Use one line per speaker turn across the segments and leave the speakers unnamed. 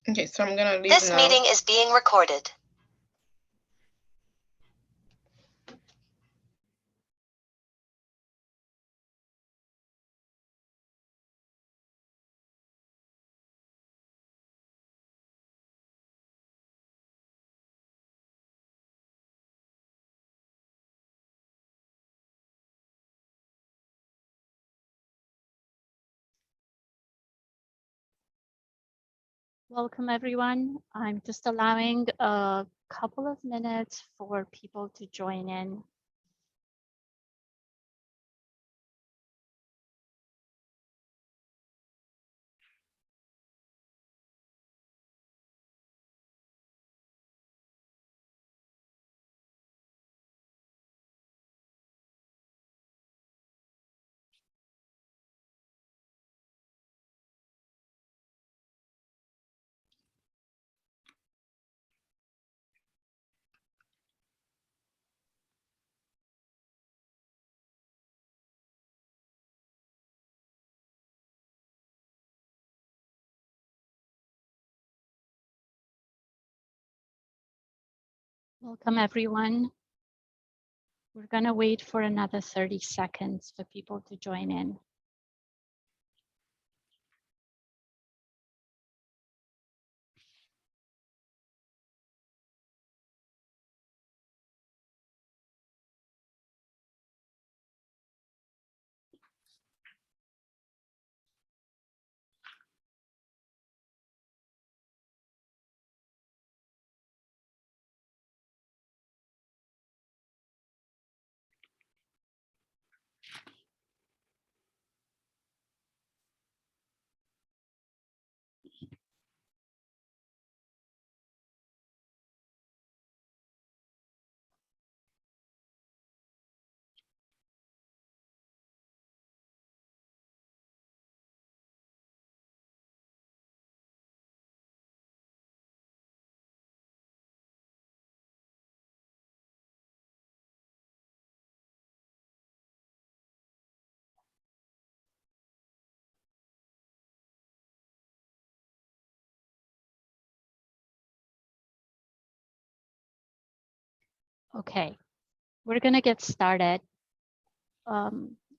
Okay, so I'm gonna leave
This
now.
meeting is being recorded.
Welcome, everyone. I'm just allowing a couple of minutes for people to join in. Welcome, everyone. We're going to wait for another 30 seconds for people to join in. Okay, we're going to get started.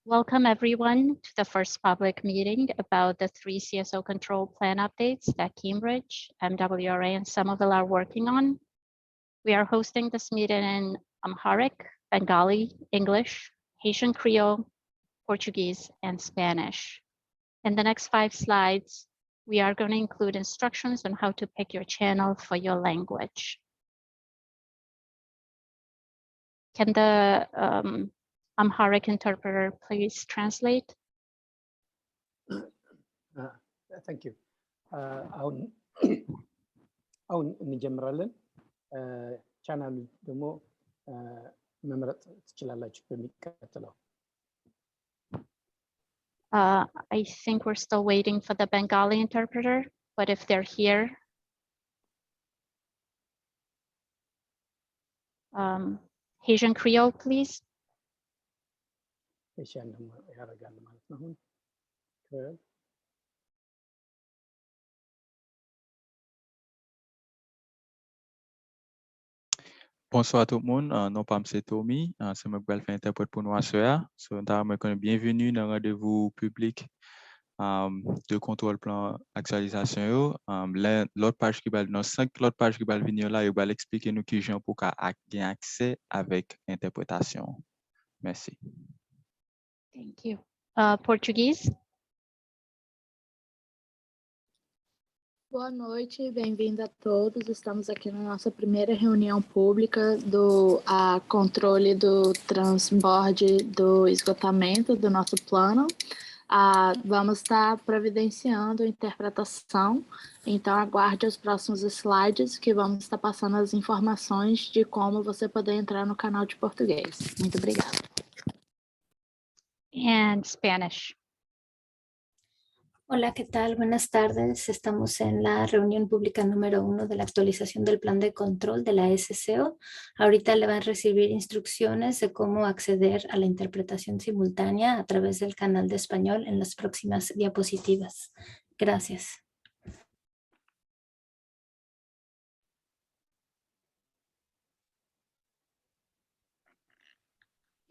Welcome, everyone, to the first public meeting about the 3 CSO control plan updates that Cambridge, MWRA, and Somerville are working on. We are hosting this meeting in Amharic, Bengali, English, Haitian Creole, Portuguese, and Spanish. In the next 5 slides, we are going to include instructions on how to pick your channel for your language. Can the Amharic interpreter please translate?
Thank you. አሁን እንጀምራለን። ቻናል ደግሞ መምረጥ ትችላላችሁ በሚከተለው።
I think we're still waiting for the Bengali interpreter, but if they're here, Haitian Creole, please.
Haitian ደግሞ ያደርጋል ማለት ነው አሁን Creole.
Bonsoir tout le monde, non pas M. Tommy, c'est moi qui vais faire interprète pour nous à soir. Bienvenue dans le rendez-vous public de contrôle plan actualisation. L'autre page qui va dans 5 l'autre page qui va venir là, il va expliquer nous qui gens pour gagner accès avec interprétation. Merci.
Thank you. Portuguese.
Boa noite, bem-vindo a todos. Estamos aqui na nossa primeira reunião pública do controle do transborde do esgotamento do nosso plano. Vamos estar providenciando interpretação, então aguarde os próximos slides que vamos estar passando as informações de como você poder entrar no canal de português. Muito obrigada.
And Spanish.
Hola, ¿qué tal? Buenas tardes. Estamos en la reunión pública número 1 de la actualización del plan de control de la SCO. Ahorita le van a recibir instrucciones de cómo acceder a la interpretación simultánea a través del canal de español en las próximas diapositivas. Gracias.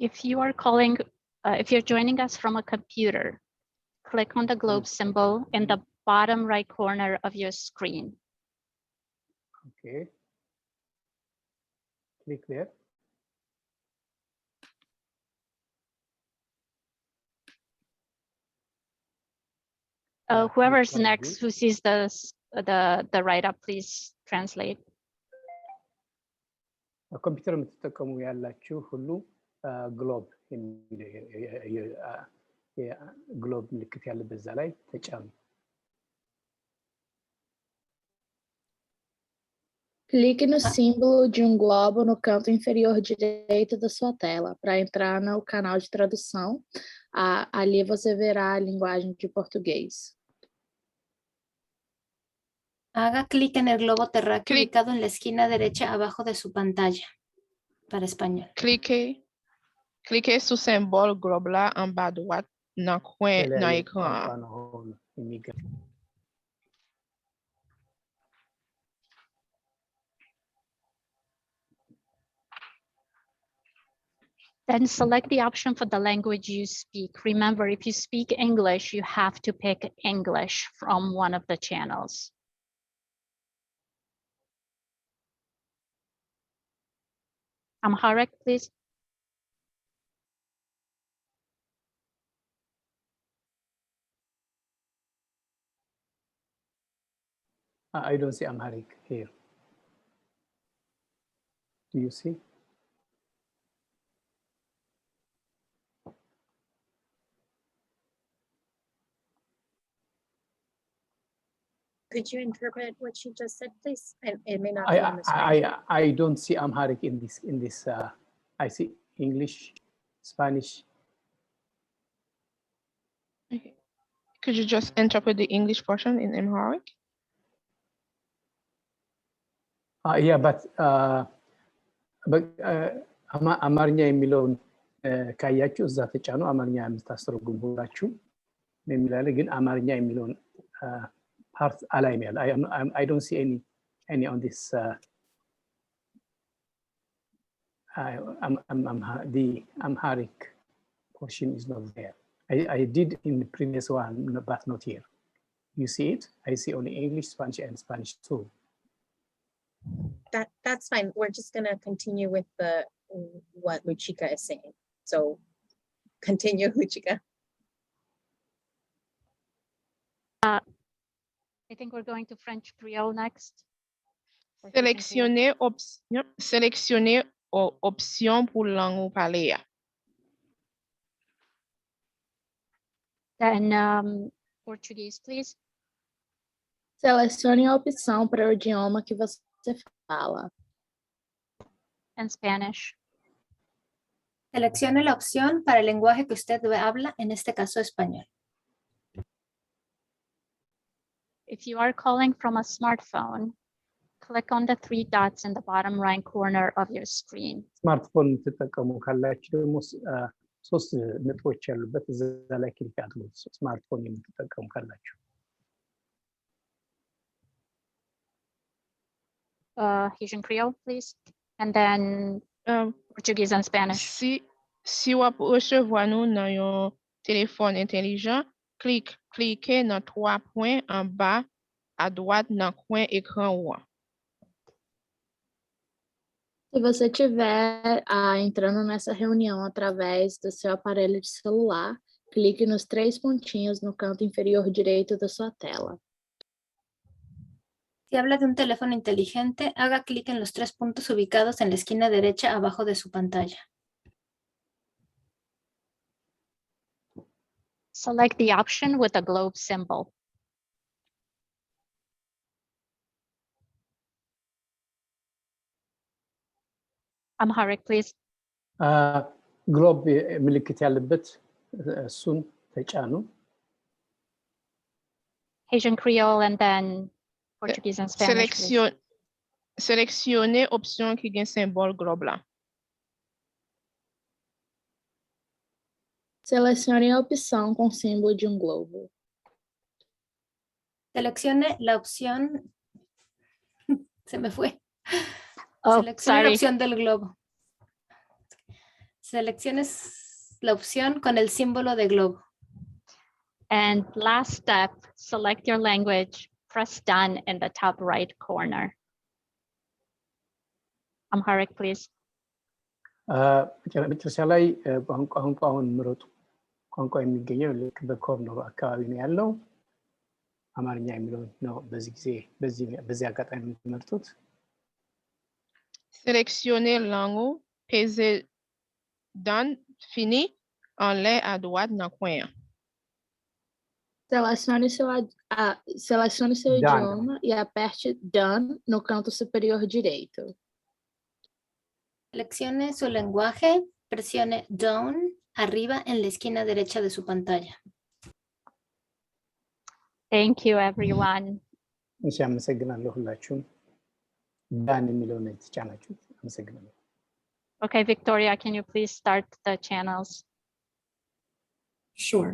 If you are calling, if you're joining us from a computer, click on the globe symbol in the bottom right corner of your screen.
Okay. Click there.
Whoever's
click
next, who sees the write-up, please translate.
ኮምፒውተር የምትጠቀሙ ያላችሁ ሁሉ ግሎብ ግሎብ ምልክት ያለበት እዛ ላይ ተጫኑ።
Clique no símbolo de um globo no canto inferior direito da sua tela para entrar no canal de tradução. Ali você verá a linguagem de português.
Haga clic en el globo terráqueo
Clic.
ubicado en la esquina derecha abajo de su pantalla. Para español.
Cliquez sur symbole globe là en bas droite dans coin dans
የተለያየ
écran.
ቋንቋ ነው የሚገኝ።
Then select the option for the language you speak. Remember, if you speak English, you have to pick English from one of the channels. Amharic, please.
I don't see Amharic here. Do you see?
Could you interpret what she just said, please? It may not be on the screen.
I don't see Amharic in this. I see English, Spanish.
Okay. Could you just interpret the English portion in Amharic?
Yeah, but አማርኛ የሚለውን ካያችሁ እዛ ተጫኑ። አማርኛ የምታስተረጉሙ ሁላችሁ የሚላለ ግን አማርኛ የሚለውን part አላይም ያለ I don't see any on this the Amharic portion is not there. I did in the previous one, but not here. You see it? I see only English, Spanish, and Spanish too.
That's fine. We're just gonna continue with what Luchika is saying. So continue, Luchika.
I think we're going to French Creole next.
Sélectionnez option pour langue ou parler.
Then Portuguese, please.
Selecione a opção para o idioma que você fala.
And Spanish.
Seleccione la opción para el lenguaje que usted habla, en este caso español.
If you are calling from a smartphone, click on the three dots in the bottom right corner of your screen.
ስማርትፎን የምትጠቀሙ ካላችሁ ደግሞ ሶስት ነጥቦች ያሉበት እዛ ላይ ክሊክ አድርጉ። ስማርትፎን የምትጠቀሙ ካላችሁ
Haitian Creole, please. And then Portuguese and Spanish.
Si vous recevoir nous dans un téléphone intelligent, cliquez dans trois points en bas à droite dans coin écran haut.
Se você estiver entrando nessa reunião através do seu aparelho de celular, clique nos três pontinhos no canto inferior direito da sua tela.
Si habla de un teléfono inteligente, haga clic en los tres puntos ubicados en la esquina derecha abajo de su pantalla.
Select the option with the globe symbol. Amharic, please.
ግሎብ ምልክት ያለበት እሱን ተጫኑ።
Haitian Creole and then Portuguese and Spanish.
Sélectionnez option qui a symbole globe là.
Selecione a opção com símbolo de um globo.
Seleccione la opción. Se me fue.
Oh,
Seleccione la
sorry.
opción del globo. Selecciones la opción con el símbolo de globo.
And last step, select your language, press done in the top right corner. Amharic, please.
መጨረሻ ላይ ቋንቋውን ምረጡ። ቋንቋ የሚገኘው ልክ በኮርነሩ አካባቢ ነው ያለው። አማርኛ የሚለው ነው በዚህ አጋጣሚ የምትመርጡት።
Sélectionnez langue, pesez done, fini, en l'air à droite dans le coin.
Selecione seu
Done.
idioma e aperte Done no canto superior direito.
Seleccione su lenguaje, presione Down arriba en la esquina derecha de su pantalla.
Thank you, everyone.
እሺ አመሰግናለሁ ሁላችሁም። ዳን የሚለውን የተጫናችሁት አመሰግናለሁ።
Okay, Victoria, can you please start the channels?
Sure.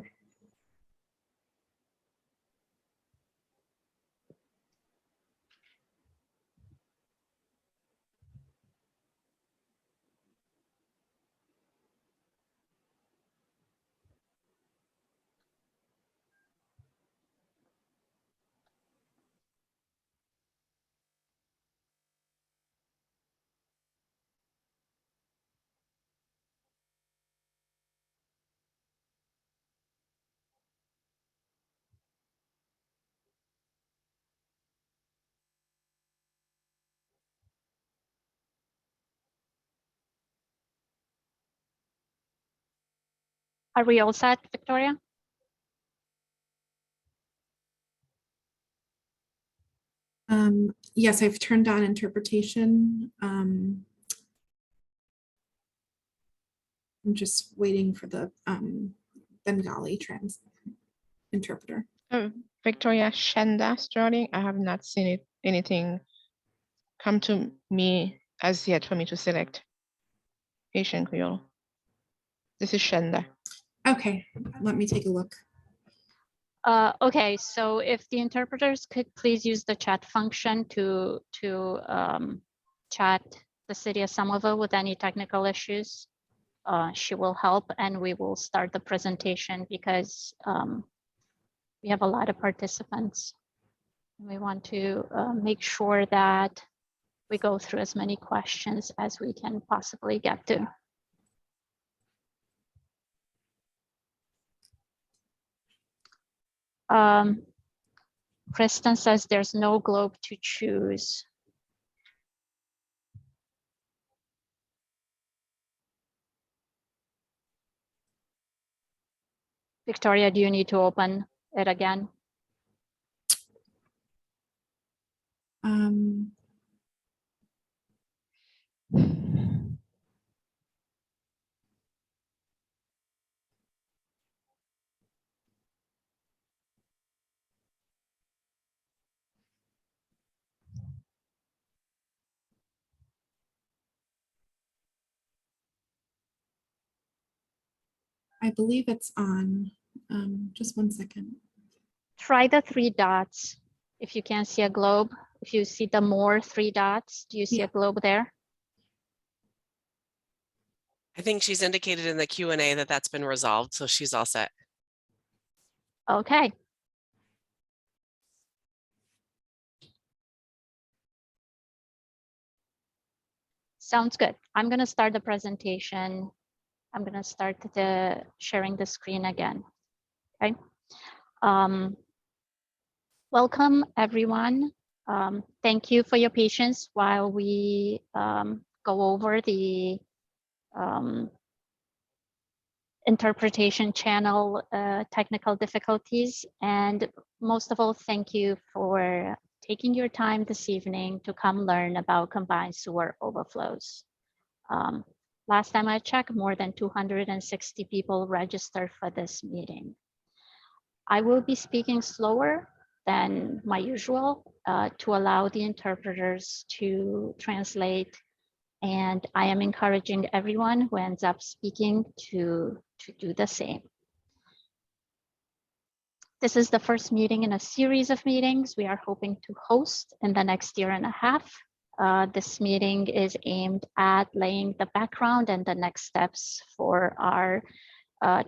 Are we all set, Victoria?
Yes, I've turned on interpretation. I'm just waiting for the Bengali interpreter.
Victoria Shanda starting. I have not seen anything come to me as yet for me to select Asian Creole. This is Shanda.
Okay, let me take a look.
Okay, so if the interpreters could please use the chat function to chat the city of Somerville with any technical issues, she will help, and we will start the presentation because we have a lot of participants. We want to make sure that we go through as many questions as we can possibly get to. Kristen says there's no globe to choose. Victoria, do you need to open it again?
I believe it's on. Just 1 second.
Try the 3 dots. If you can't see a globe, if you see the more 3 dots, do you see a globe there?
I think she's indicated in the Q&A that that's been resolved, so she's all set.
Okay. Sounds good. I'm going to start the presentation. I'm going to start the sharing the screen again. Okay. Welcome, everyone. Thank you for your patience while we go over the interpretation channel technical difficulties. And most of all, thank you for taking your time this evening to come learn about combined sewer overflows. Last time I checked, more than 260 people registered for this meeting. I will be speaking slower than my usual to allow the interpreters to translate. And I am encouraging everyone who ends up speaking to do the same. This is the first meeting in a series of meetings we are hoping to host in the next 1.5 years. This meeting is aimed at laying the background and the next steps for our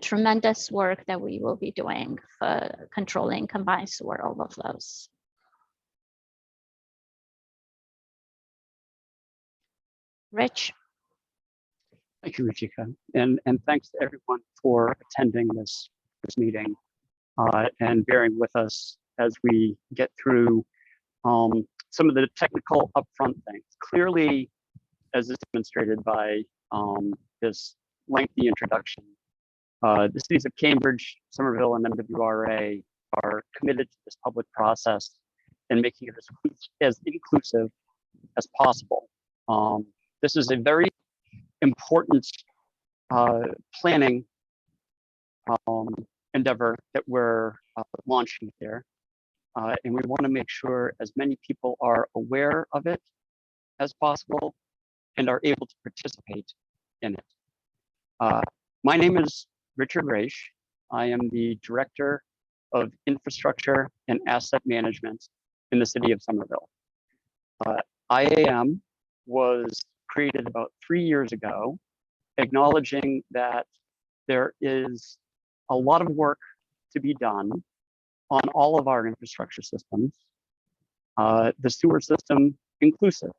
tremendous work that we will be doing for controlling combined sewer overflows. Rich?
Thank you, Ruchika, and thanks to everyone for attending this meeting and bearing with us as we get through some of the technical upfront things. Clearly, as is demonstrated by this lengthy introduction, the cities of Cambridge, Somerville, and MWRA are committed to this public process and making it as inclusive as possible. This is a very important planning endeavor that we're launching here. And we want to make sure as many people are aware of it as possible and are able to participate in it. My name is Richard Raish. I am the Director of Infrastructure and Asset Management in the city of Somerville. IAM was created about 3 years ago, acknowledging that there is a lot of work to be done on all of our infrastructure systems, the sewer system inclusive,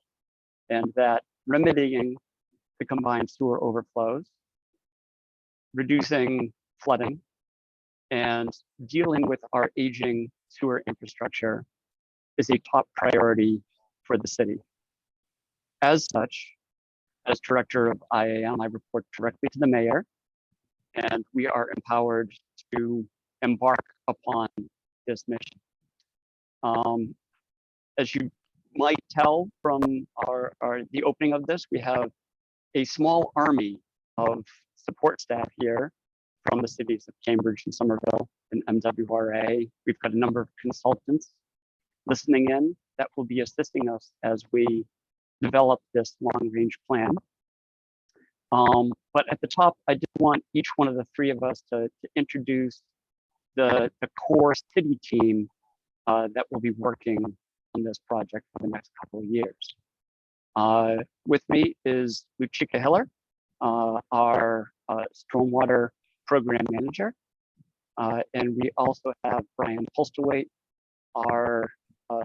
and that remedying the combined sewer overflows, reducing flooding, and dealing with our aging sewer infrastructure is a top priority for the city. As such, as director of IAM, I report directly to the mayor, and we are empowered to embark upon this mission. As you might tell from the opening of this, we have a small army of support staff here from the cities of Cambridge and Somerville and MWRA. We've got a number of consultants listening in that will be assisting us as we develop this long-range plan. But at the top, I did want each one of the three of us to introduce the core city team that will be working on this project for the next couple of years. With me is Luchika Hiller, our stormwater program manager. And we also have Brian Postlethwaite, our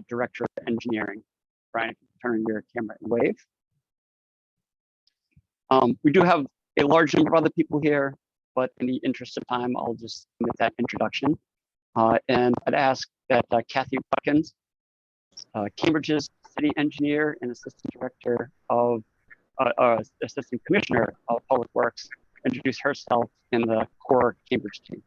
director of engineering. Brian, if you turn your camera and wave. We do have a large number of other people here, but in the interest of time, I'll just make that introduction. And I'd ask that Kathy Watkins, Cambridge's city engineer and assistant director of, assistant commissioner of public works, introduce herself in the core Cambridge team.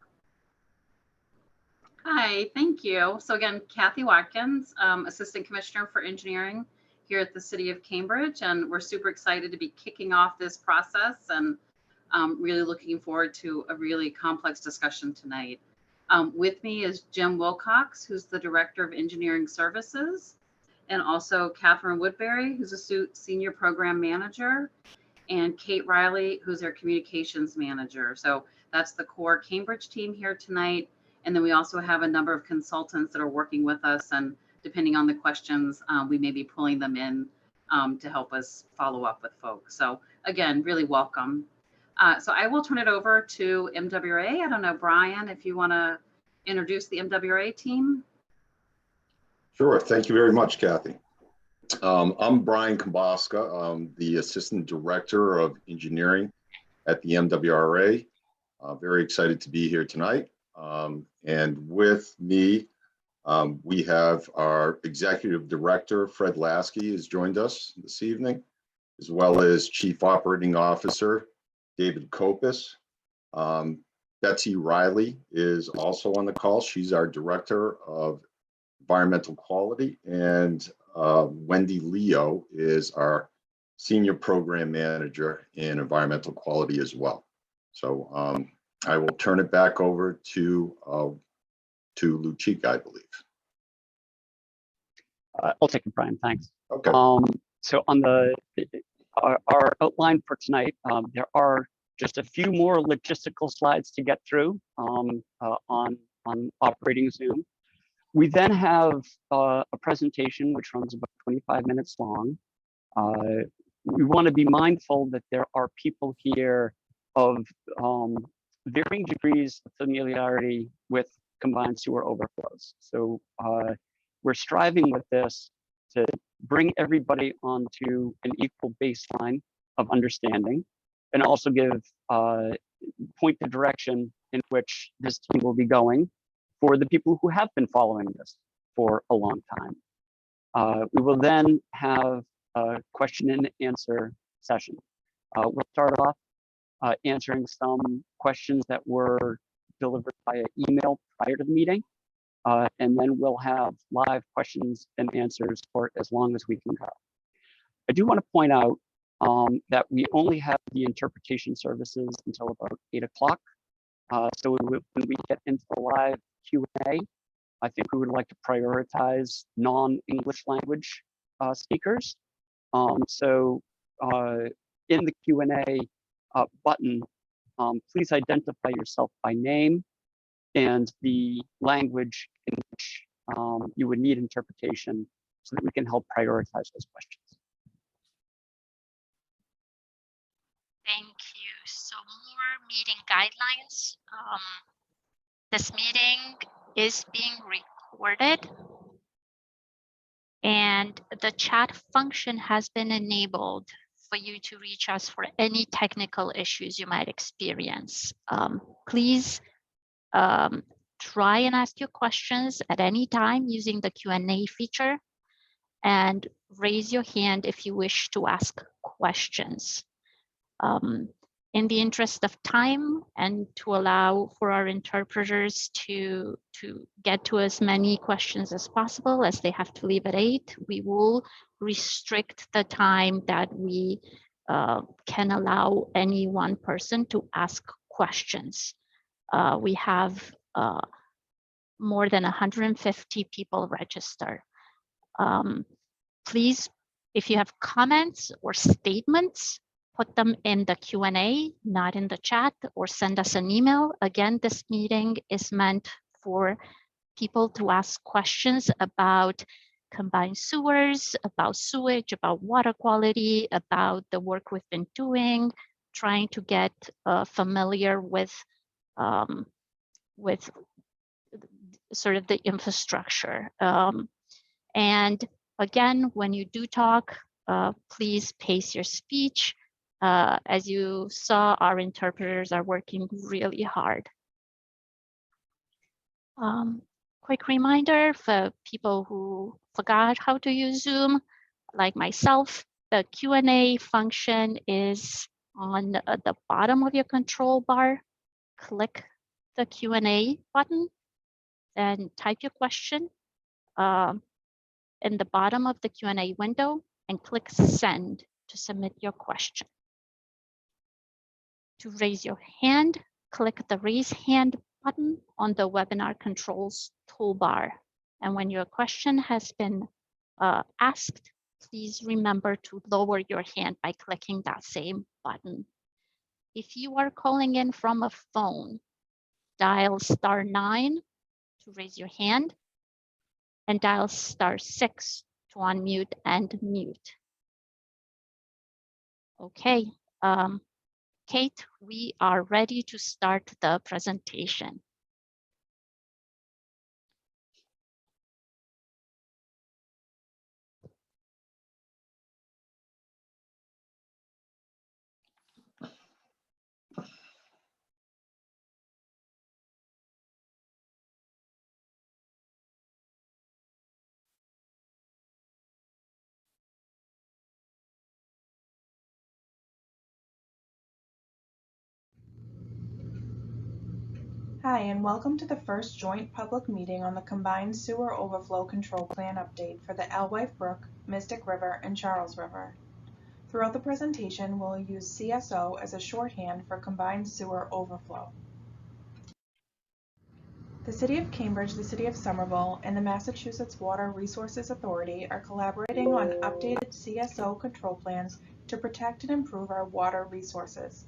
Hi, thank you. So again, Kathy Watkins, Assistant Commissioner for Engineering here at the City of Cambridge, and we're super excited to be kicking off this process and really looking forward to a really complex discussion tonight. With me is Jim Wilcox, who's the Director of Engineering Services, and also Catherine Woodbury, who's a Senior Program Manager, and Kate Riley, who's our Communications Manager. So that's the core Cambridge team here tonight. And then we also have a number of consultants that are working with us, and depending on the questions, we may be pulling them in to help us follow up with folks. So again, really welcome. So I will turn it over to MWRA. I don't know, Brian, if you want to introduce the MWRA team.
Sure, thank you very much, Kathy. I'm Brian Komboska. I'm the Assistant Director of Engineering at the MWRA. Very excited to be here tonight. And with me, we have our Executive Director, Fred Lasky, has joined us this evening, as well as Chief Operating Officer, David Kopis. Betsy Riley is also on the call. She's our Director of Environmental Quality, and Wendy Leo is our Senior Program Manager in Environmental Quality as well. So I will turn it back over to Luchika, I believe.
I'll take it, Brian, thanks.
Okay.
So on our outline for tonight, there are just a few more logistical slides to get through on operating Zoom. We then have a presentation which runs about 25 minutes long, We want to be mindful that there are people here of varying degrees of familiarity with combined sewer overflows. So we're striving with this to bring everybody onto an equal baseline of understanding and also give point the direction in which this team will be going for the people who have been following this for a long time. We will then have a question and answer session. We'll start off answering some questions that were delivered via email prior to the meeting. And then we'll have live questions and answers for as long as we can go. I do want to point out that we only have the interpretation services until about 8 o'clock. So when we get into the live Q&A, I think we would like to prioritize non-English language speakers. So in the Q&A button, please identify yourself by name and the language in which you would need interpretation so that we can help prioritize those questions.
Thank you. So more meeting guidelines. This meeting is being recorded and the chat function has been enabled for you to reach us for any technical issues you might experience. Please try and ask your questions at any time using the Q&A feature and raise your hand if you wish to ask questions. In the interest of time and to allow for our interpreters to get to as many questions as possible, as they have to leave at 8, we will restrict the time that we can allow any one person to ask questions. We have more than 150 people register. Please, if you have comments or statements, put them in the Q&A, not in the chat, or send us an email. Again, this meeting is meant for people to ask questions about combined sewers, about sewage, about water quality, about the work we've been doing, trying to get familiar with sort of the infrastructure. And again, when you do talk, please pace your speech. As you saw, our interpreters are working really hard. Quick reminder for people who forgot how to use Zoom, like myself, the Q&A function is on the bottom of your control bar. Click the Q&A button and type your question in the bottom of the Q&A window and click send to submit your question. To raise your hand, click the raise hand button on the webinar controls toolbar. And when your question has been asked, please remember to lower your hand by clicking that same button. If you are calling in from a phone, dial *9 to raise your hand and dial *6 to unmute and mute. Okay. Kate, we are ready to start the presentation.
Hi, and welcome to the first joint public meeting on the Combined Sewer Overflow Control Plan update for the Alewife Brook, Mystic River, and Charles River. Throughout the presentation, we'll use CSO as a shorthand for Combined Sewer Overflow. The City of Cambridge, the City of Somerville, and the Massachusetts Water Resources Authority are collaborating on updated CSO control plans to protect and improve our water resources.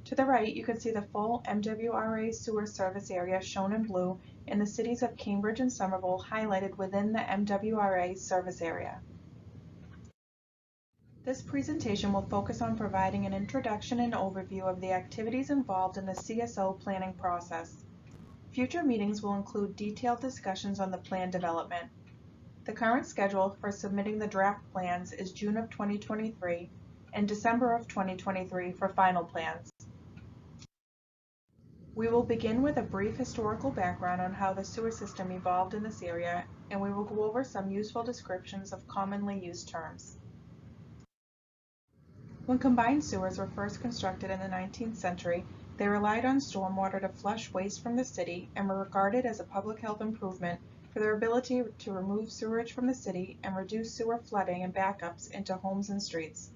To the right, you can see the full MWRA sewer service area shown in blue in the cities of Cambridge and Somerville highlighted within the MWRA service area. This presentation will focus on providing an introduction and overview of the activities involved in the CSO planning process. Future meetings will include detailed discussions on the plan development. The current schedule for submitting the draft plans is June of 2023 and December of 2023 for final plans. We will begin with a brief historical background on how the sewer system evolved in this area, and we will go over some useful descriptions of commonly used terms. When combined sewers were first constructed in the 19th century, they relied on stormwater to flush waste from the city and were regarded as a public health improvement for their ability to remove sewage from the city and reduce sewer flooding and backups into homes and streets.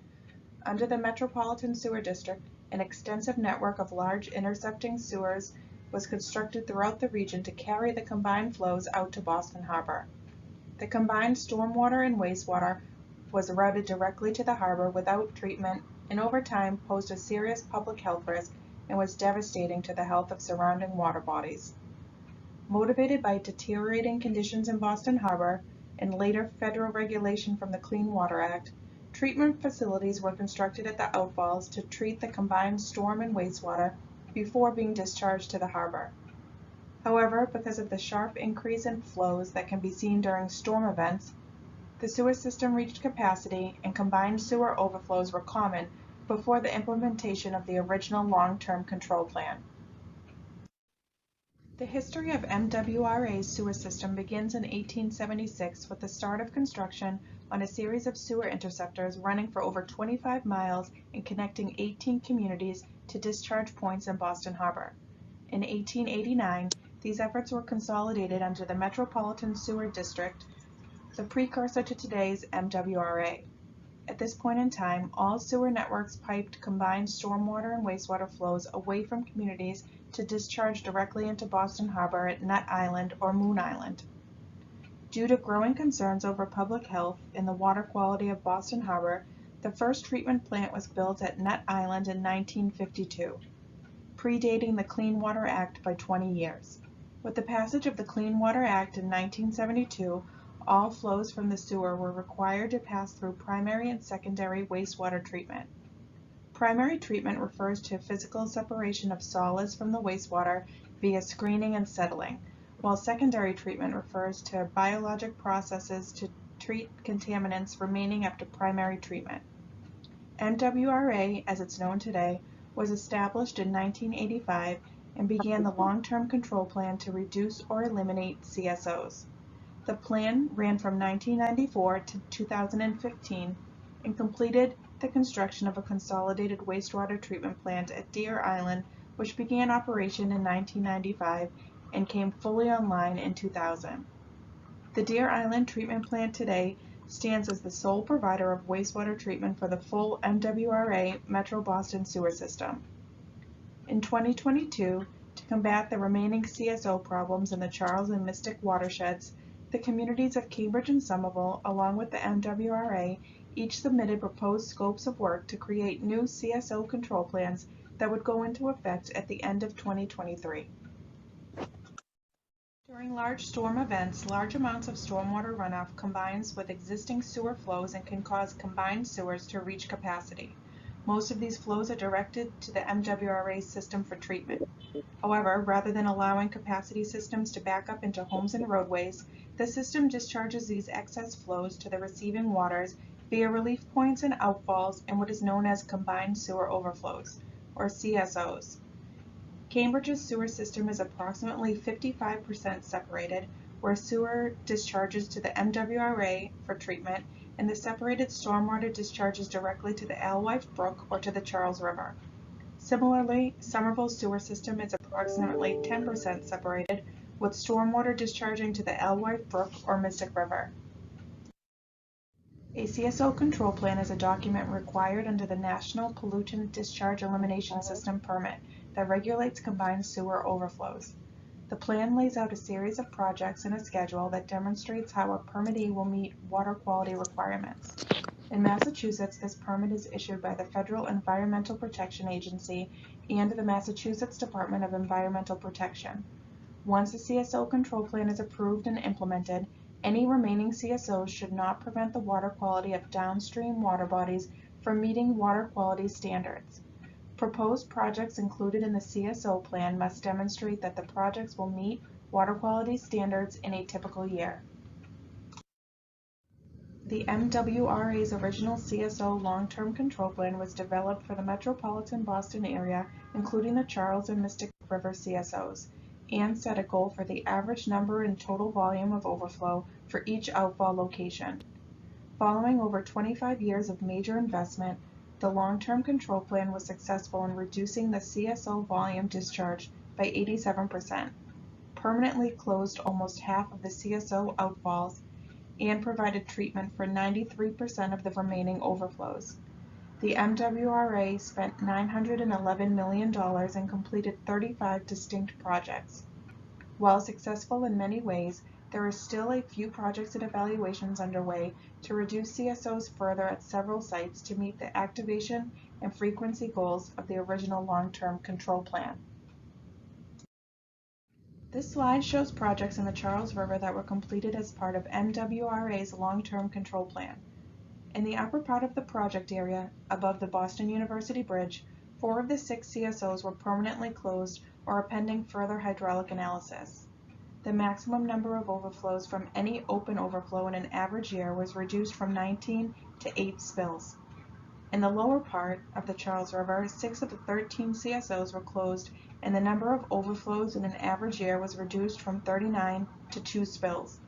Under the Metropolitan Sewer District, an extensive network of large intercepting sewers was constructed throughout the region to carry the combined flows out to Boston Harbor. The combined stormwater and wastewater was routed directly to the harbor without treatment and over time posed a serious public health risk and was devastating to the health of surrounding water bodies. Motivated by deteriorating conditions in Boston Harbor and later federal regulation from the Clean Water Act, treatment facilities were constructed at the outfalls to treat the combined storm and wastewater before being discharged to the harbor. However, because of the sharp increase in flows that can be seen during storm events, the sewer system reached capacity and combined sewer overflows were common before the implementation of the original long-term control plan. The history of MWRA's sewer system begins in 1876 with the start of construction on a series of sewer interceptors running for over 25 miles and connecting 18 communities to discharge points in Boston Harbor. In 1889, these efforts were consolidated under the Metropolitan Sewer District, the precursor to today's MWRA. At this point in time, all sewer networks piped combined stormwater and wastewater flows away from communities to discharge directly into Boston Harbor at Nut Island or Moon Island. Due to growing concerns over public health and the water quality of Boston Harbor, the first treatment plant was built at Nut Island in 1952, predating the Clean Water Act by 20 years. With the passage of the Clean Water Act in 1972, all flows from the sewer were required to pass through primary and secondary wastewater treatment. Primary treatment refers to physical separation of solids from the wastewater via screening and settling, while secondary treatment refers to biologic processes to treat contaminants remaining after primary treatment. MWRA, as it's known today, was established in 1985 and began the long-term control plan to reduce or eliminate CSOs. The plan ran from 1994 to 2015 and completed the construction of a consolidated wastewater treatment plant at Deer Island, which began operation in 1995 and came fully online in 2000. The Deer Island treatment plant today stands as the sole provider of wastewater treatment for the full MWRA Metro Boston sewer system. In 2022, to combat the remaining CSO problems in the Charles and Mystic watersheds, the communities of Cambridge and Somerville, along with the MWRA, each submitted proposed scopes of work to create new CSO control plans that would go into effect at the end of 2023. During large storm events, large amounts of stormwater runoff combines with existing sewer flows and can cause combined sewers to reach capacity. Most of these flows are directed to the MWRA system for treatment. However, rather than allowing capacity systems to back up into homes and roadways, the system discharges these excess flows to the receiving waters via relief points and outfalls in what is known as combined sewer overflows, or CSOs. Cambridge's sewer system is approximately 55% separated, where sewer discharges to the MWRA for treatment, and the separated stormwater discharges directly to the Alewife Brook or to the Charles River. Similarly, Somerville's sewer system is approximately 10% separated, with stormwater discharging to the Alewife Brook or Mystic River. A CSO control plan is a document required under the National Pollutant Discharge Elimination System permit that regulates combined sewer overflows. The plan lays out a series of projects and a schedule that demonstrates how a permittee will meet water quality requirements. In Massachusetts, this permit is issued by the Federal Environmental Protection Agency and the Massachusetts Department of Environmental Protection. Once a CSO control plan is approved and implemented, Any remaining CSOs should not prevent the water quality of downstream water bodies from meeting water quality standards. Proposed projects included in the CSO plan must demonstrate that the projects will meet water quality standards in a typical year. The MWRA's original CSO long-term control plan was developed for the metropolitan Boston area, including the Charles and Mystic River CSOs, and set a goal for the average number and total volume of overflow for each outfall location. Following over 25 years of major investment, the long-term control plan was successful in reducing the CSO volume discharge by 87%, permanently closed almost half of the CSO outfalls, and provided treatment for 93% of the remaining overflows. The MWRA spent $911 million and completed 35 distinct projects. While successful in many ways, there are still a few projects and evaluations underway to reduce CSOs further at several sites to meet the activation and frequency goals of the original long-term control plan. This slide shows projects in the Charles River that were completed as part of MWRA's long-term control plan. In the upper part of the project area, above the Boston University Bridge, 4 of the 6 CSOs were permanently closed or are pending further hydraulic analysis. The maximum number of overflows from any open overflow in an average year was reduced from 19 to 8 spills. In the lower part of the Charles River, 6 of the 13 CSOs were closed, and the number of overflows in an average year was reduced from 39 to 2 spills.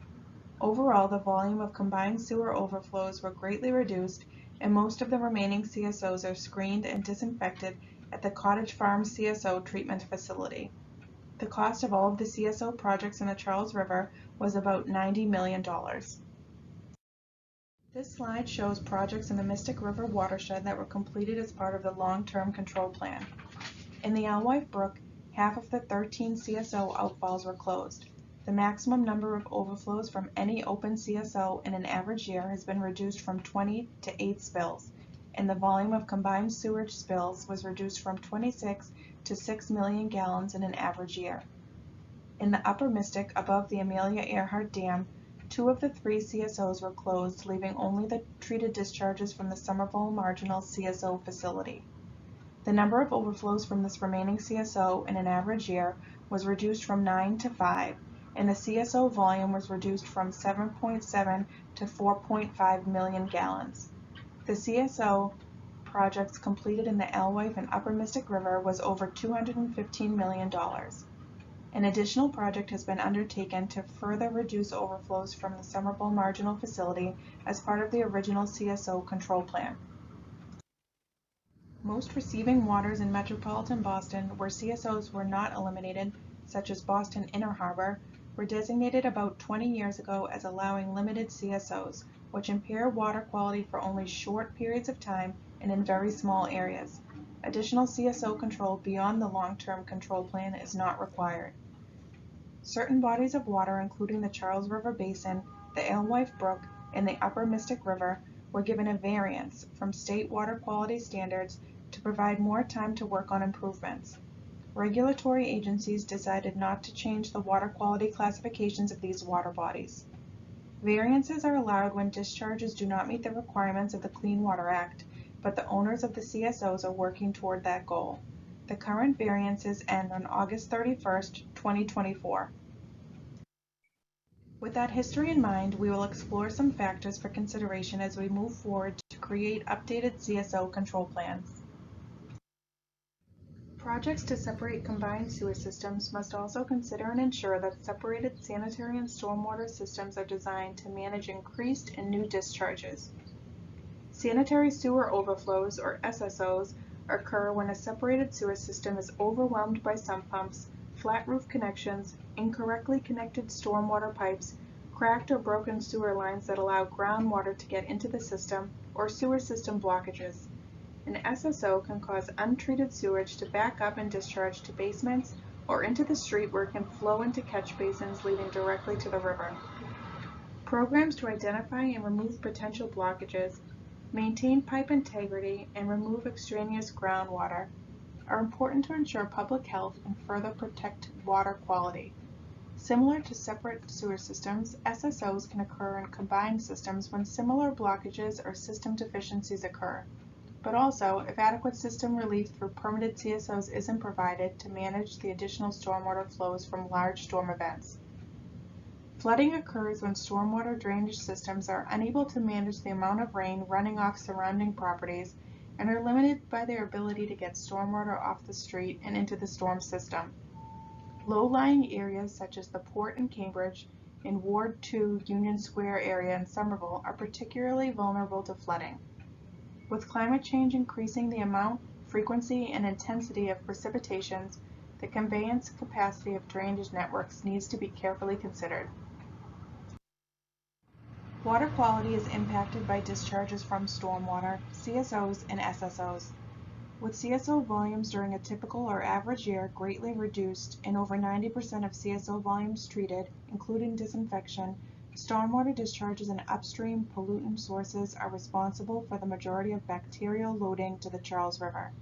Overall, the volume of combined sewer overflows were greatly reduced, and most of the remaining CSOs are screened and disinfected at the Cottage Farm CSO treatment facility. The cost of all of the CSO projects in the Charles River was about $90 million. This slide shows projects in the Mystic River watershed that were completed as part of the long-term control plan. In the Alewife Brook, half of the 13 CSO outfalls were closed. The maximum number of overflows from any open CSO in an average year has been reduced from 20 to 8 spills, and the volume of combined sewage spills was reduced from 26 to 6 million gallons in an average year. In the Upper Mystic, above the Amelia Earhart Dam, 2 of the 3 CSOs were closed, leaving only the treated discharges from the Somerville Marginal CSO facility. The number of overflows from this remaining CSO in an average year was reduced from 9 to 5, and the CSO volume was reduced from 7.7 to 4.5 million gallons. The CSO projects completed in the Alewife and Upper Mystic River was over $215 million. An additional project has been undertaken to further reduce overflows from the Somerville Marginal facility as part of the original CSO control plan. Most receiving waters in metropolitan Boston, where CSOs were not eliminated, such as Boston Inner Harbor, were designated about 20 years ago as allowing limited CSOs, which impair water quality for only short periods of time and in very small areas. Additional CSO control beyond the long-term control plan is not required. Certain bodies of water, including the Charles River Basin, the Alewife Brook, and the Upper Mystic River, were given a variance from state water quality standards to provide more time to work on improvements. Regulatory agencies decided not to change the water quality classifications of these water bodies. Variances are allowed when discharges do not meet the requirements of the Clean Water Act, but the owners of the CSOs are working toward that goal. The current variances end on August 31st, 2024. With that history in mind, we will explore some factors for consideration as we move forward to create updated CSO control plans. Projects to separate combined sewer systems must also consider and ensure that separated sanitary and stormwater systems are designed to manage increased and new discharges. Sanitary sewer overflows, or SSOs, occur when a separated sewer system is overwhelmed by sump pumps, flat roof connections, incorrectly connected stormwater pipes, cracked or broken sewer lines that allow groundwater to get into the system, or sewer system blockages. An SSO can cause untreated sewage to back up and discharge to basements or into the street where it can flow into catch basins leading directly to the river. Programs to identify and remove potential blockages, maintain pipe integrity, and remove extraneous groundwater are important to ensure public health and further protect water quality. Similar to separate sewer systems, SSOs can occur in combined systems when similar blockages or system deficiencies occur, but also if adequate system relief through permitted CSOs isn't provided to manage the additional stormwater flows from large storm events. Flooding occurs when stormwater drainage systems are unable to manage the amount of rain running off surrounding properties and are limited by their ability to get stormwater off the street and into the storm system. Low-lying areas such as the Port in Cambridge and Ward 2 Union Square area in Somerville are particularly vulnerable to flooding. With climate change increasing the amount, frequency, and intensity of precipitations, the conveyance capacity of drainage networks needs to be carefully considered. Water quality is impacted by discharges from stormwater, CSOs, and SSOs. With CSO volumes during a typical or average year greatly reduced and over 90% of CSO volumes treated, including disinfection, stormwater discharges and upstream pollutant sources are responsible for the majority of bacterial loading to the Charles River.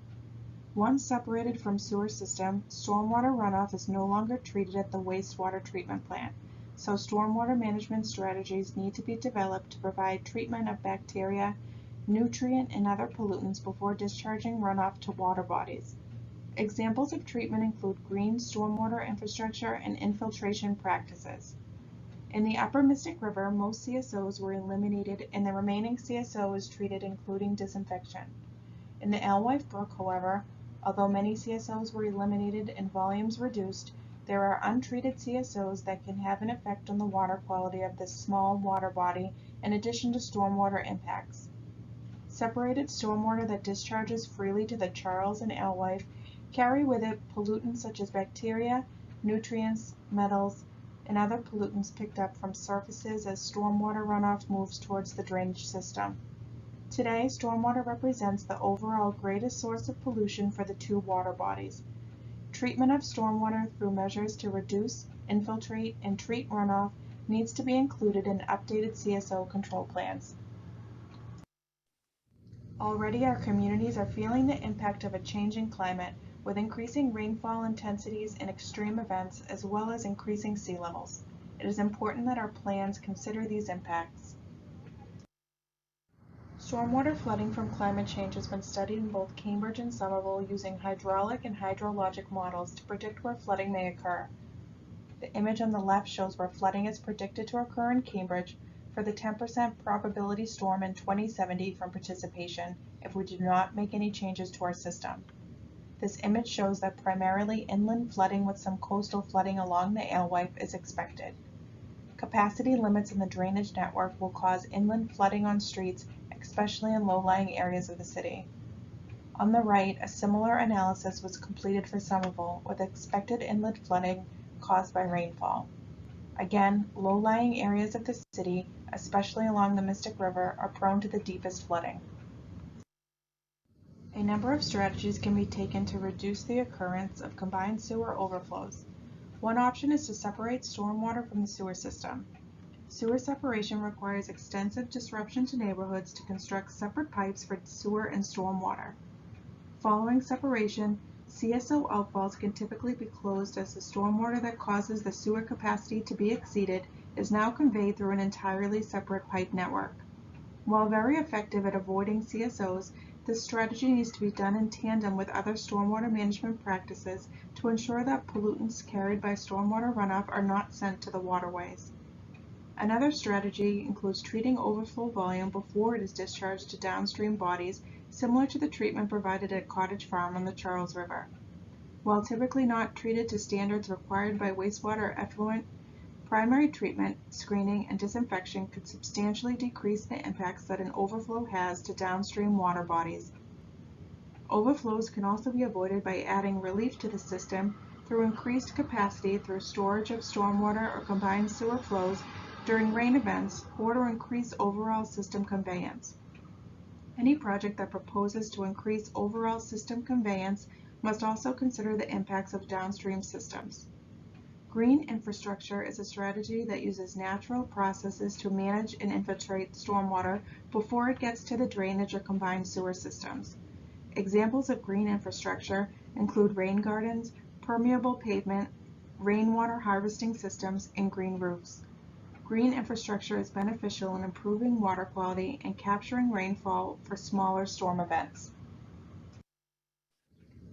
Once separated from sewer system, stormwater runoff is no longer treated at the wastewater treatment plant, so stormwater management strategies need to be developed to provide treatment of bacteria, nutrient, and other pollutants before discharging runoff to water bodies. Examples of treatment include green stormwater infrastructure and infiltration practices. In the upper Mystic River, most CSOs were eliminated and the remaining CSO is treated, including disinfection. In the Alewife Brook, however, although many CSOs were eliminated and volumes reduced, there are untreated CSOs that can have an effect on the water quality of this small water body in addition to stormwater impacts. Separated stormwater that discharges freely to the Charles and Alewife carry with it pollutants such as bacteria, nutrients, metals, and other pollutants picked up from surfaces as stormwater runoff moves towards the drainage system. Today, stormwater represents the overall greatest source of pollution for the two water bodies. Treatment of stormwater through measures to reduce, infiltrate, and treat runoff needs to be included in updated CSO control plans. Already, our communities are feeling the impact of a changing climate with increasing rainfall intensities and extreme events, as well as increasing sea levels. It is important that our plans consider these impacts. Stormwater flooding from climate change has been studied in both Cambridge and Somerville using hydraulic and hydrologic models to predict where flooding may occur. The image on the left shows where flooding is predicted to occur in Cambridge for the 10% probability storm in 2070 from participation if we do not make any changes to our system. This image shows that primarily inland flooding with some coastal flooding along the Alewife is expected. Capacity limits in the drainage network will cause inland flooding on streets, especially in low-lying areas of the city. On the right, a similar analysis was completed for Somerville with expected inland flooding caused by rainfall. Again, low-lying areas of the city, especially along the Mystic River, are prone to the deepest flooding. A number of strategies can be taken to reduce the occurrence of combined sewer overflows. One option is to separate stormwater from the sewer system. Sewer separation requires extensive disruption to neighborhoods to construct separate pipes for sewer and stormwater. Following separation, CSO outfalls can typically be closed as the stormwater that causes the sewer capacity to be exceeded is now conveyed through an entirely separate pipe network. While very effective at avoiding CSOs, this strategy needs to be done in tandem with other stormwater management practices to ensure that pollutants carried by stormwater runoff are not sent to the waterways. Another strategy includes treating overflow volume before it is discharged to downstream bodies, similar to the treatment provided at Cottage Farm on the Charles River. While typically not treated to standards required by wastewater effluent, primary treatment, screening, and disinfection could substantially decrease the impacts that an overflow has to downstream water bodies. Overflows can also be avoided by adding relief to the system through increased capacity through storage of stormwater or combined sewer flows during rain events, or to increase overall system conveyance. Any project that proposes to increase overall system conveyance must also consider the impacts of downstream systems. Green infrastructure is a strategy that uses natural processes to manage and infiltrate stormwater before it gets to the drainage or combined sewer systems. Examples of green infrastructure include rain gardens, permeable pavement, rainwater harvesting systems, and green roofs. Green infrastructure is beneficial in improving water quality and capturing rainfall for smaller storm events.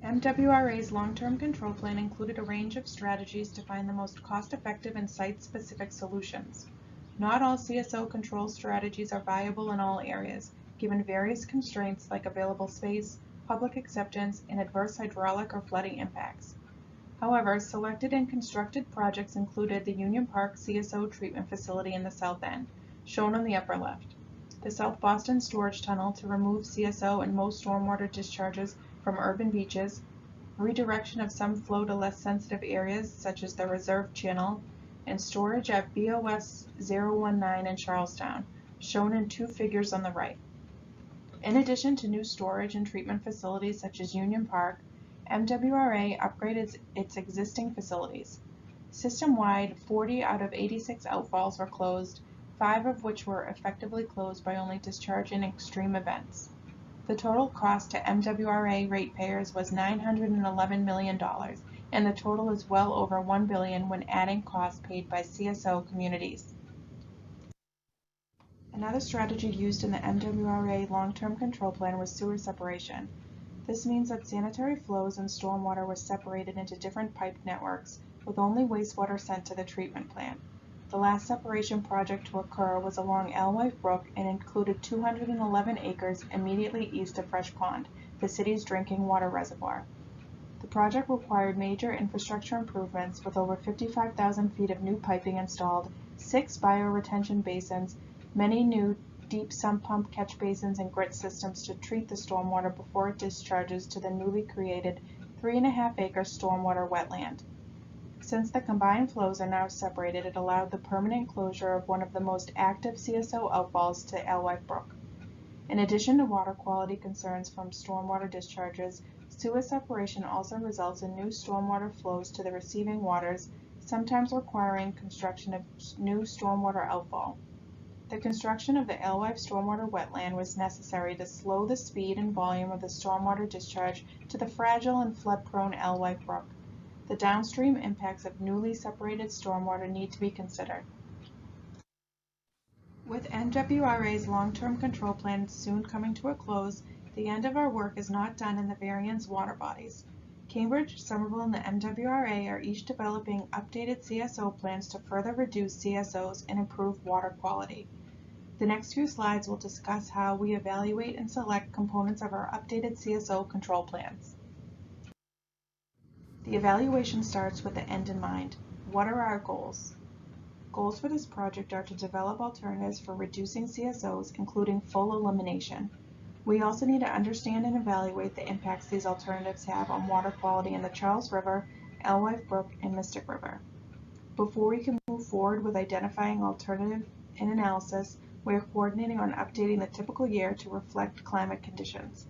MWRA's long-term control plan included a range of strategies to find the most cost-effective and site-specific solutions. Not all CSO control strategies are viable in all areas, given various constraints like available space, public acceptance, and adverse hydraulic or flooding impacts. However, selected and constructed projects included the Union Park CSO treatment facility in the south end, shown on the upper left, the South Boston Storage Tunnel to remove CSO and most stormwater discharges from urban beaches, redirection of some flow to less sensitive areas such as the reserve channel, and storage at BOS 019 in Charlestown, shown in two figures on the right. In addition to new storage and treatment facilities such as Union Park, MWRA upgraded its existing facilities. System-wide, 40 out of 86 outfalls were closed, 5 of which were effectively closed by only discharge in extreme events. The total cost to MWRA ratepayers was $911 million, and the total is well over $1 billion when adding costs paid by CSO communities. Another strategy used in the MWRA long-term control plan was sewer separation. This means that sanitary flows and stormwater were separated into different pipe networks, with only wastewater sent to the treatment plant. The last separation project to occur was along Alewife Brook and included 211 acres immediately east of Fresh Pond, the city's drinking water reservoir. The project required major infrastructure improvements with over 55,000 feet of new piping installed, 6 bioretention basins, many new deep sump pump catch basins and grit systems to treat the stormwater before it discharges to the newly created 3.5-acre stormwater wetland. Since the combined flows are now separated, it allowed the permanent closure of one of the most active CSO outfalls to Alewife Brook. In addition to water quality concerns from stormwater discharges, sewer separation also results in new stormwater flows to the receiving waters, sometimes requiring construction of new stormwater outfall. The construction of the Alewife stormwater wetland was necessary to slow the speed and volume of the stormwater discharge to the fragile and flood-prone Alewife Brook. The downstream impacts of newly separated stormwater need to be considered. With MWRA's long-term control plan soon coming to a close, the end of our work is not done in the various water bodies. Cambridge, Somerville, and the MWRA are each developing updated CSO plans to further reduce CSOs and improve water quality. The next few slides will discuss how we evaluate and select components of our updated CSO control plans. The evaluation starts with the end in mind. What are our goals? Goals for this project are to develop alternatives for reducing CSOs, including full elimination. We also need to understand and evaluate the impacts these alternatives have on water quality in the Charles River, Alewife Brook, and Mystic River. Before we can move forward with identifying alternative and analysis, we are coordinating on updating the typical year to reflect climate conditions.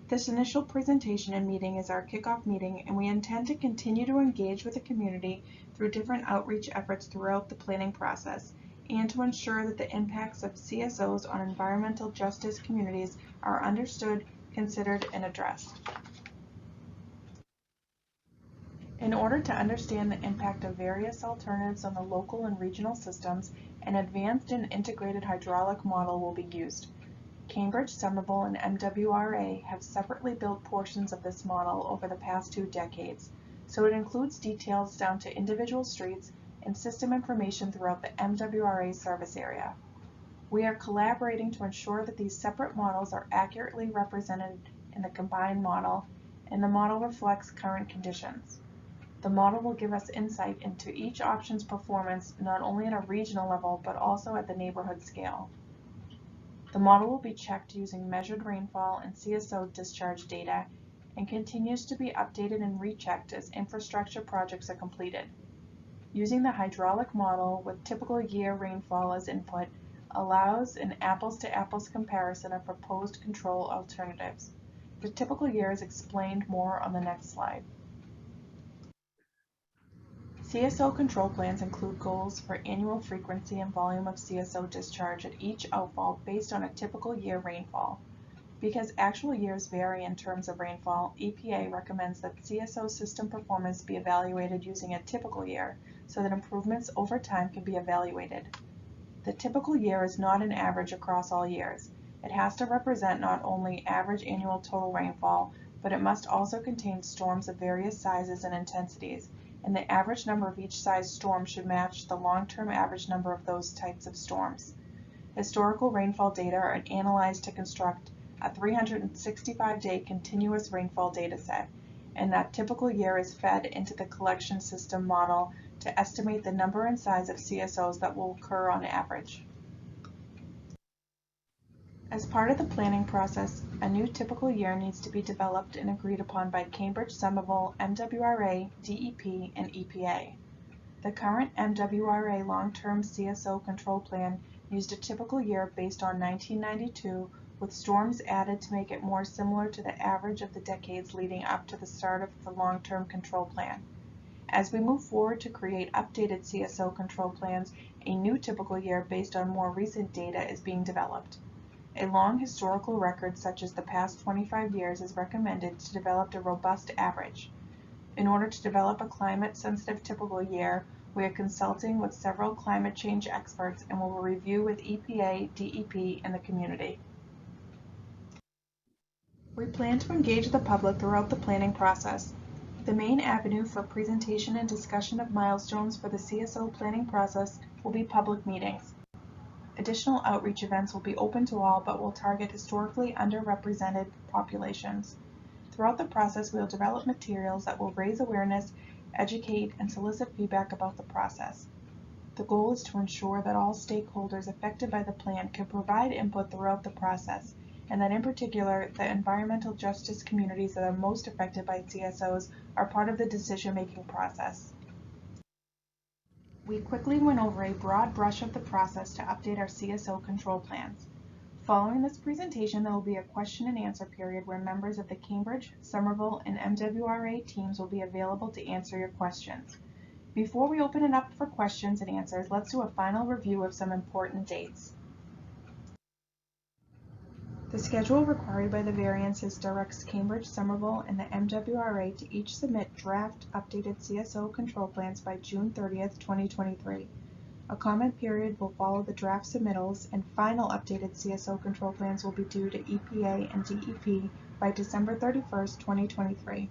This initial presentation and meeting is our kickoff meeting, and we intend to continue to engage with the community through different outreach efforts throughout the planning process, and to ensure that the impacts of CSOs on environmental justice communities are understood, considered, and addressed. In order to understand the impact of various alternatives on the local and regional systems, an advanced and integrated hydraulic model will be used. Cambridge, Somerville, and MWRA have separately built portions of this model over the past 2 decades, so it includes details down to individual streets and system information throughout the MWRA service area. We are collaborating to ensure that these separate models are accurately represented in the combined model, and the model reflects current conditions. The model will give us insight into each option's performance not only at a regional level but also at the neighborhood scale. The model will be checked using measured rainfall and CSO discharge data and continues to be updated and rechecked as infrastructure projects are completed. Using the hydraulic model with typical year rainfall as input allows an apples-to-apples comparison of proposed control alternatives. The typical year is explained more on the next slide. CSO control plans include goals for annual frequency and volume of CSO discharge at each outfall based on a typical year rainfall. Because actual years vary in terms of rainfall, EPA recommends that CSO system performance be evaluated using a typical year so that improvements over time can be evaluated. The typical year is not an average across all years. It has to represent not only average annual total rainfall, but it must also contain storms of various sizes and intensities, and the average number of each size storm should match the long-term average number of those types of storms. Historical rainfall data are analyzed to construct a 365-day continuous rainfall data set, and that typical year is fed into the collection system model to estimate the number and size of CSOs that will occur on average. As part of the planning process, a new typical year needs to be developed and agreed upon by Cambridge, Somerville, MWRA, DEP, and EPA. The current MWRA long-term CSO control plan used a typical year based on 1992, with storms added to make it more similar to the average of the decades leading up to the start of the long-term control plan. As we move forward to create updated CSO control plans, a new typical year based on more recent data is being developed. A long historical record such as the past 25 years is recommended to develop a robust average. In order to develop a climate-sensitive typical year, we are consulting with several climate change experts and will review with EPA, DEP, and the community. We plan to engage the public throughout the planning process. The main avenue for presentation and discussion of milestones for the CSO planning process will be public meetings. Additional outreach events will be open to all but will target historically underrepresented populations. Throughout the process, we will develop materials that will raise awareness, educate, and solicit feedback about the process. The goal is to ensure that all stakeholders affected by the plan can provide input throughout the process, and that in particular, the environmental justice communities that are most affected by CSOs are part of the decision-making process. We quickly went over a broad brush of the process to update our CSO control plans. Following this presentation, there will be a question and answer period where members of the Cambridge, Somerville, and MWRA teams will be available to answer your questions. Before we open it up for questions and answers, let's do a final review of some important dates. The schedule required by the variances directs Cambridge, Somerville, and the MWRA to each submit draft updated CSO control plans by June 30th, 2023. A comment period will follow the draft submittals, and final updated CSO control plans will be due to EPA and DEP by December 31st, 2023.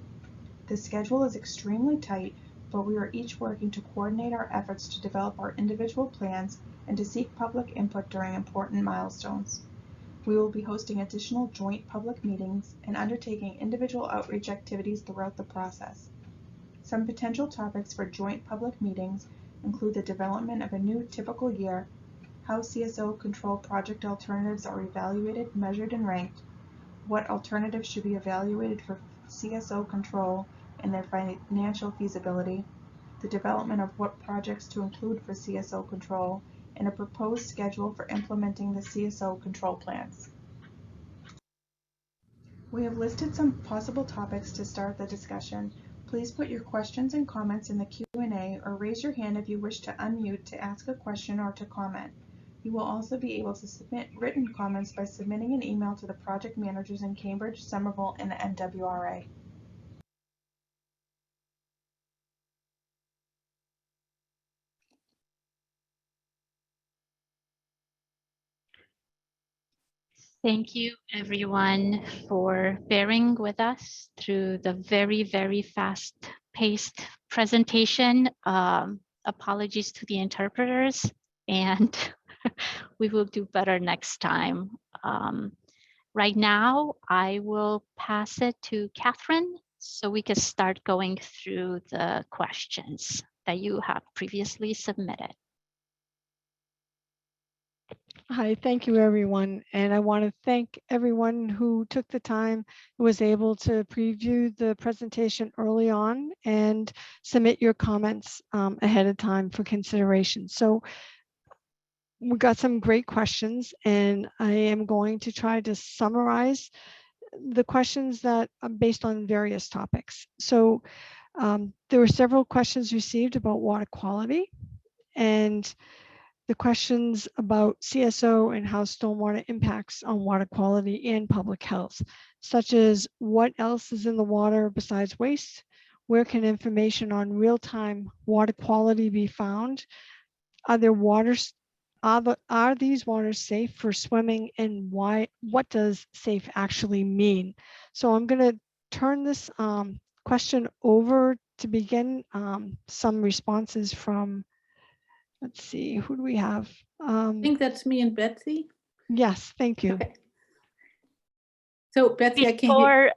The schedule is extremely tight, but we are each working to coordinate our efforts to develop our individual plans and to seek public input during important milestones. We will be hosting additional joint public meetings and undertaking individual outreach activities throughout the process. Some potential topics for joint public meetings include the development of a new typical year, how CSO control project alternatives are evaluated, measured, and ranked, what alternatives should be evaluated for CSO control and their financial feasibility, the development of what projects to include for CSO control, and a proposed schedule for implementing the CSO control plans. We have listed some possible topics to start the discussion. Please put your questions and comments in the Q&A or raise your hand if you wish to unmute to ask a question or to comment. You will also be able to submit written comments by submitting an email to the project managers in Cambridge, Somerville, and the MWRA.
Thank you, everyone, for bearing with us through the very, very fast-paced presentation. Apologies to the interpreters, and we will do better next time. Right now, I will pass it to Catherine so we can start going through the questions that you have previously submitted.
Hi, thank you, everyone. And I want to thank everyone who took the time, who was able to preview the presentation early on and submit your comments ahead of time for consideration. So we got some great questions, and I am going to try to summarize the questions that are based on various topics. So there were several questions received about water quality, and the questions about CSO and how stormwater impacts on water quality and public health, such as what else is in the water besides waste? Where can information on real-time water quality be found? Are there waters? Are these waters safe for swimming, and why? What does safe actually mean? So I'm going to turn this question over to begin some responses from. Let's see, who do we have?
I think that's me and Betsy.
Yes, thank you.
Okay. So Betsy, I can't hear.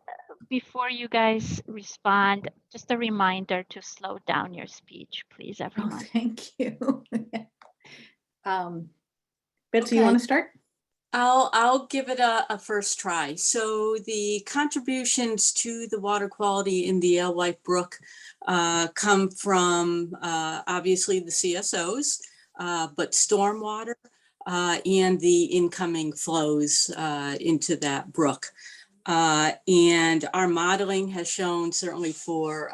Before you guys respond, just a reminder to slow down your speech, please, everyone.
Oh, thank you. Betsy, you want to start?
I'll give it a first try. So the contributions to the water quality in the Alewife Brook come from obviously the CSOs, but stormwater and the incoming flows into that brook. And our modeling has shown certainly for,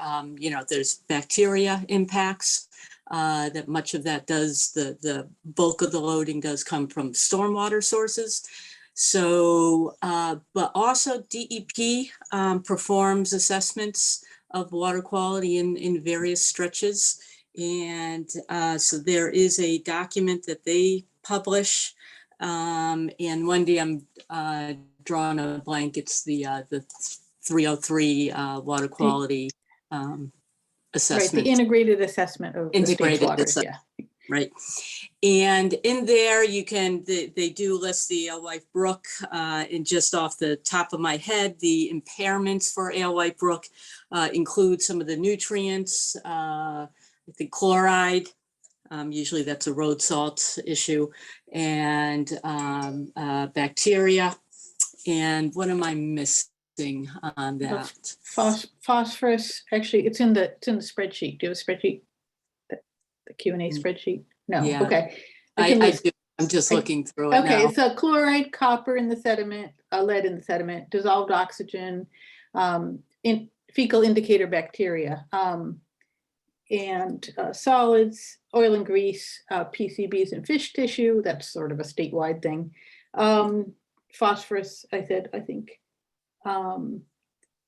there's bacteria impacts, that much of that does, the bulk of the loading does come from stormwater sources. So, but also DEP performs assessments of water quality in various stretches. And so there is a document that they publish. And one day I'm drawing a blank. It's the 303 water quality assessment.
Right, the integrated assessment of the state's waters, yeah.
Right. And in there you can, they do list the Alewife Brook, and just off the top of my head, the impairments for Alewife Brook include some of the nutrients, I think chloride, usually that's a road salt issue, and bacteria. And what am I missing on that?
Phosphorus, actually, it's in the spreadsheet. Do you have a spreadsheet? The Q&A spreadsheet? No,
Yeah.
okay.
I do. I'm just looking through it
okay,
now.
so chloride, copper in the sediment, lead in the sediment, dissolved oxygen, in fecal indicator bacteria, and solids, oil and grease, PCBs and fish tissue. That's sort of a statewide thing. Phosphorus, I think.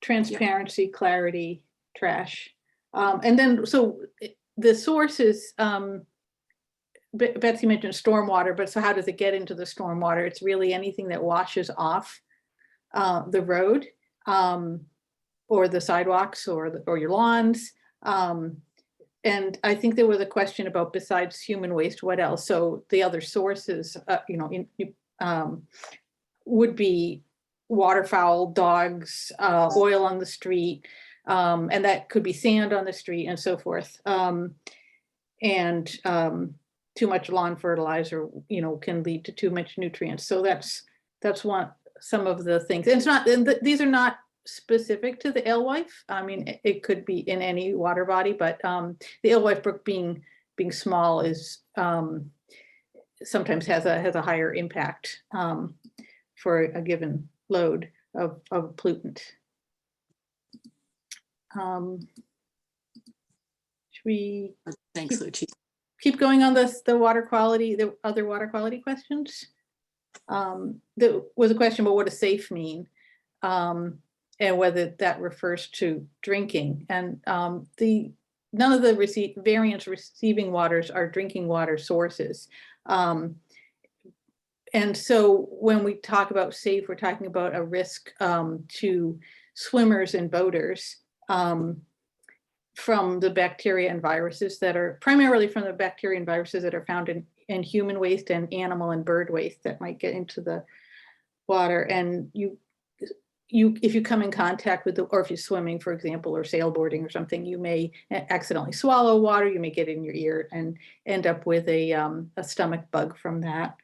Transparency, clarity, trash. And then, so the sources, Betsy mentioned stormwater, but so how does it get into the stormwater? It's really anything that washes off the road or the sidewalks or your lawns. And I think there was a question about besides human waste, what else? So the other sources, would be waterfowl, dogs, oil on the street, and that could be sand on the street and so forth. And too much lawn fertilizer, can lead to too much nutrients. So that's some of the things. And it's not, and these are not specific to the Alewife. I mean, it could be in any water body, but the Alewife Brook being small is sometimes has a higher impact for a given load of pollutant. Should we
Thanks, Lucy.
Keep going on the water quality, the other water quality questions? There was a question about what does safe mean, and whether that refers to drinking. And none of the variants receiving waters are drinking water sources. And so when we talk about safe, we're talking about a risk to swimmers and boaters from the bacteria and viruses that are primarily from the bacteria and viruses that are found in human waste and animal and bird waste that might get into the water. And if you come in contact with or if you're swimming, for example, or sailboarding or something, you may accidentally swallow water, you may get it in your ear and end up with a stomach bug from that.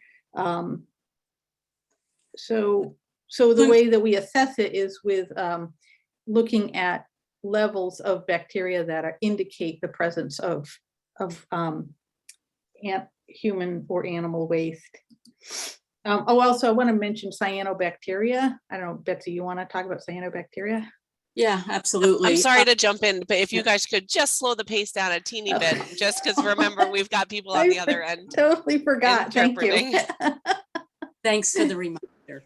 So the way that we assess it is with looking at levels of bacteria that indicate the presence of human or animal waste. Also, I want to mention cyanobacteria. I don't know, Betsy, you want to talk about cyanobacteria?
Yeah, absolutely.
I'm sorry to jump in, but if you guys could just slow the pace down a teeny bit, just because remember, we've got people on the other end.
Totally forgot. Thank you.
Thanks for the reminder.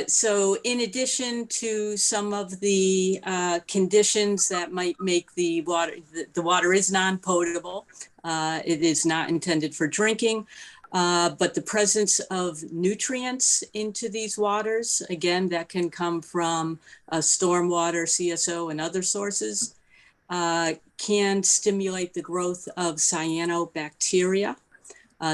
So in addition to some of the conditions that might make the water is non-potable, it is not intended for drinking, but the presence of nutrients into these waters, again, that can come from stormwater, CSO, and other sources, can stimulate the growth of cyanobacteria.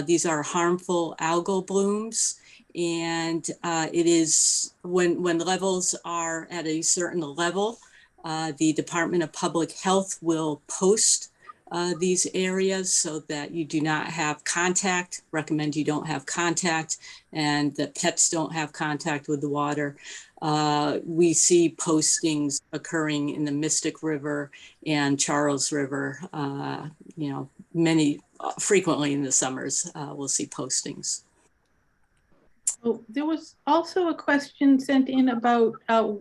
These are harmful algal blooms. And it is when levels are at a certain level, the Department of Public Health will post these areas so that you do not have contact, recommend you don't have contact, and that pets don't have contact with the water. We see postings occurring in the Mystic River and Charles River, you know, frequently in the summers, we'll see postings.
Oh, there was also a question sent in about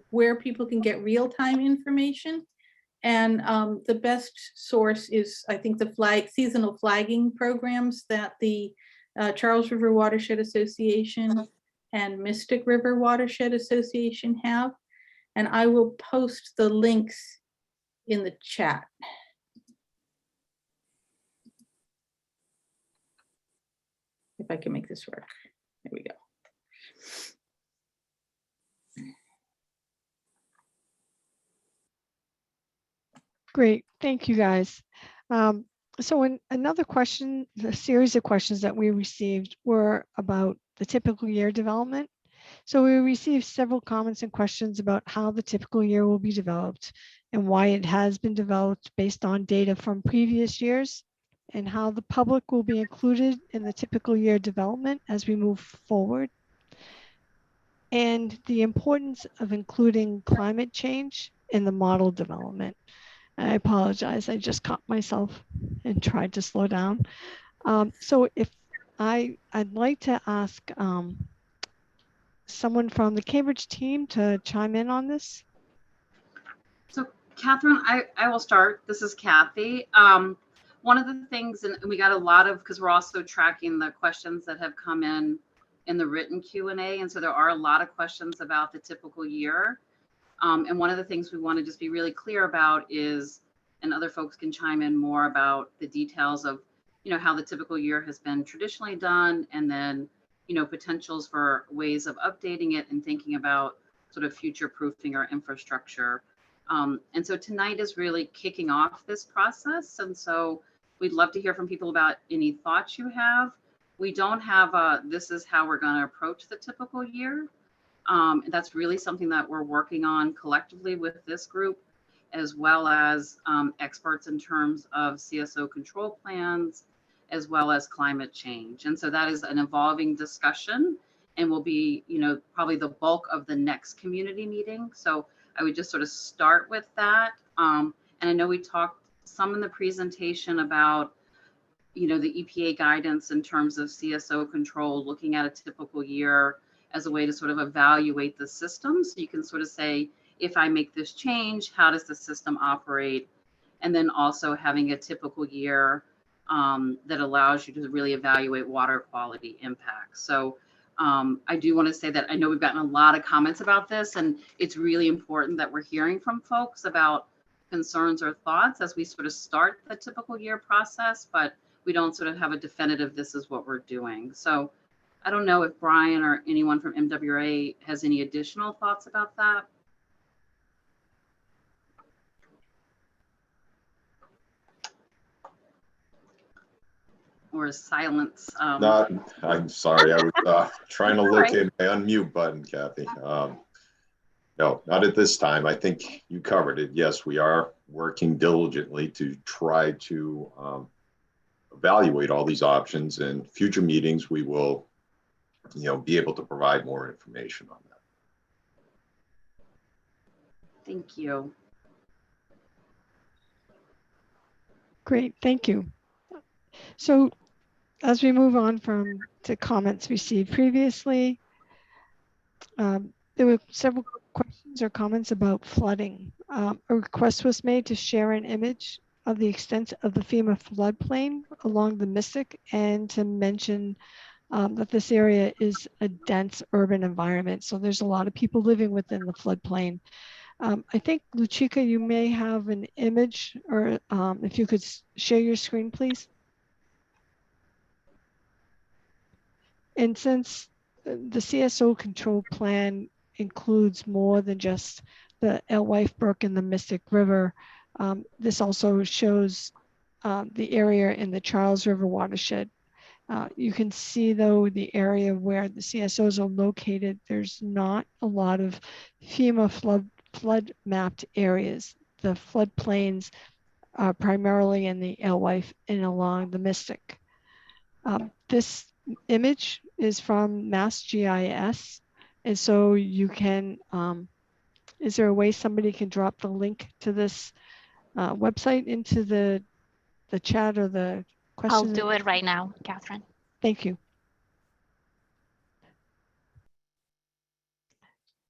where people can get real-time information. And the best source is, I think, the seasonal flagging programs that the Charles River Watershed Association and Mystic River Watershed Association have. And I will post the links in the chat. If I can make this work. There we go.
Great, thank you guys. So another question, the series of questions that we received were about the typical year development. So we received several comments and questions about how the typical year will be developed and why it has been developed based on data from previous years, and how the public will be included in the typical year development as we move forward, and the importance of including climate change in the model development. I apologize, I just caught myself and tried to slow down. So if I'd like to ask someone from the Cambridge team to chime in on this.
So Catherine, I will start. This is Kathy. One of the things, and we got a lot of, because we're also tracking the questions that have come in the written Q&A. And so there are a lot of questions about the typical year. And one of the things we want to just be really clear about is, and other folks can chime in more about the details of, you know, how the typical year has been traditionally done, and then, you know, potentials for ways of updating it and thinking about sort of future proofing our infrastructure. And so tonight is really kicking off this process. And so we'd love to hear from people about any thoughts you have. We don't have this is how we're going to approach the typical year. That's really something that we're working on collectively with this group, as well as experts in terms of CSO control plans, as well as climate change. And so that is an evolving discussion and will be, you know, probably the bulk of the next community meeting. So I would just sort of start with that. And I know we talked some in the presentation about, you know, the EPA guidance in terms of CSO control, looking at a typical year as a way to sort of evaluate the system. So you can sort of say, if I make this change, how does the system operate? And then also having a typical year that allows you to really evaluate water quality impacts. So I do want to say that I know we've gotten a lot of comments about this, and it's really important that we're hearing from folks about concerns or thoughts as we sort of start the typical year process, but we don't sort of have a definitive, this is what we're doing. So I don't know if Brian or anyone from MWRA has any additional thoughts about that. Or silence.
I'm sorry, I was trying to locate my unmute button, Kathy. No, not at this time. I think you covered it. Yes, we are working diligently to try to evaluate all these options. In future meetings, we will, you know, be able to provide more information on that.
Thank you.
Great, thank you. So as we move on to comments received previously, There were several questions or comments about flooding. A request was made to share an image of the extent of the FEMA floodplain along the Mystic and to mention that this area is a dense urban environment. So there's a lot of people living within the floodplain. I think, Luchika, you may have an image, or if you could share your screen, please. And since the CSO control plan includes more than just the Alewife Brook and the Mystic River, this also shows the area in the Charles River watershed. You can see, though, the area where the CSOs are located, there's not a lot of FEMA flood mapped areas. The floodplains are primarily in the Alewife and along the Mystic. This image is from Mass GIS, and so you can, is there a way somebody can drop the link to this website into the chat or the question?
I'll do it right now, Catherine.
Thank you.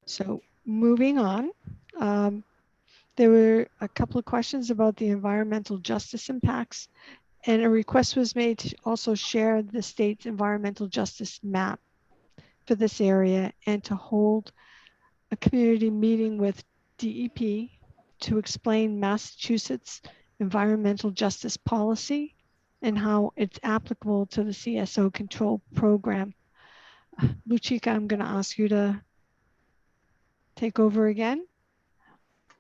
So moving on, there were a couple of questions about the environmental justice impacts, and a request was made to also share the state's environmental justice map for this area and to hold a community meeting with DEP to explain Massachusetts environmental justice policy and how it's applicable to the CSO control program. Luchika, I'm going to ask you to take over again.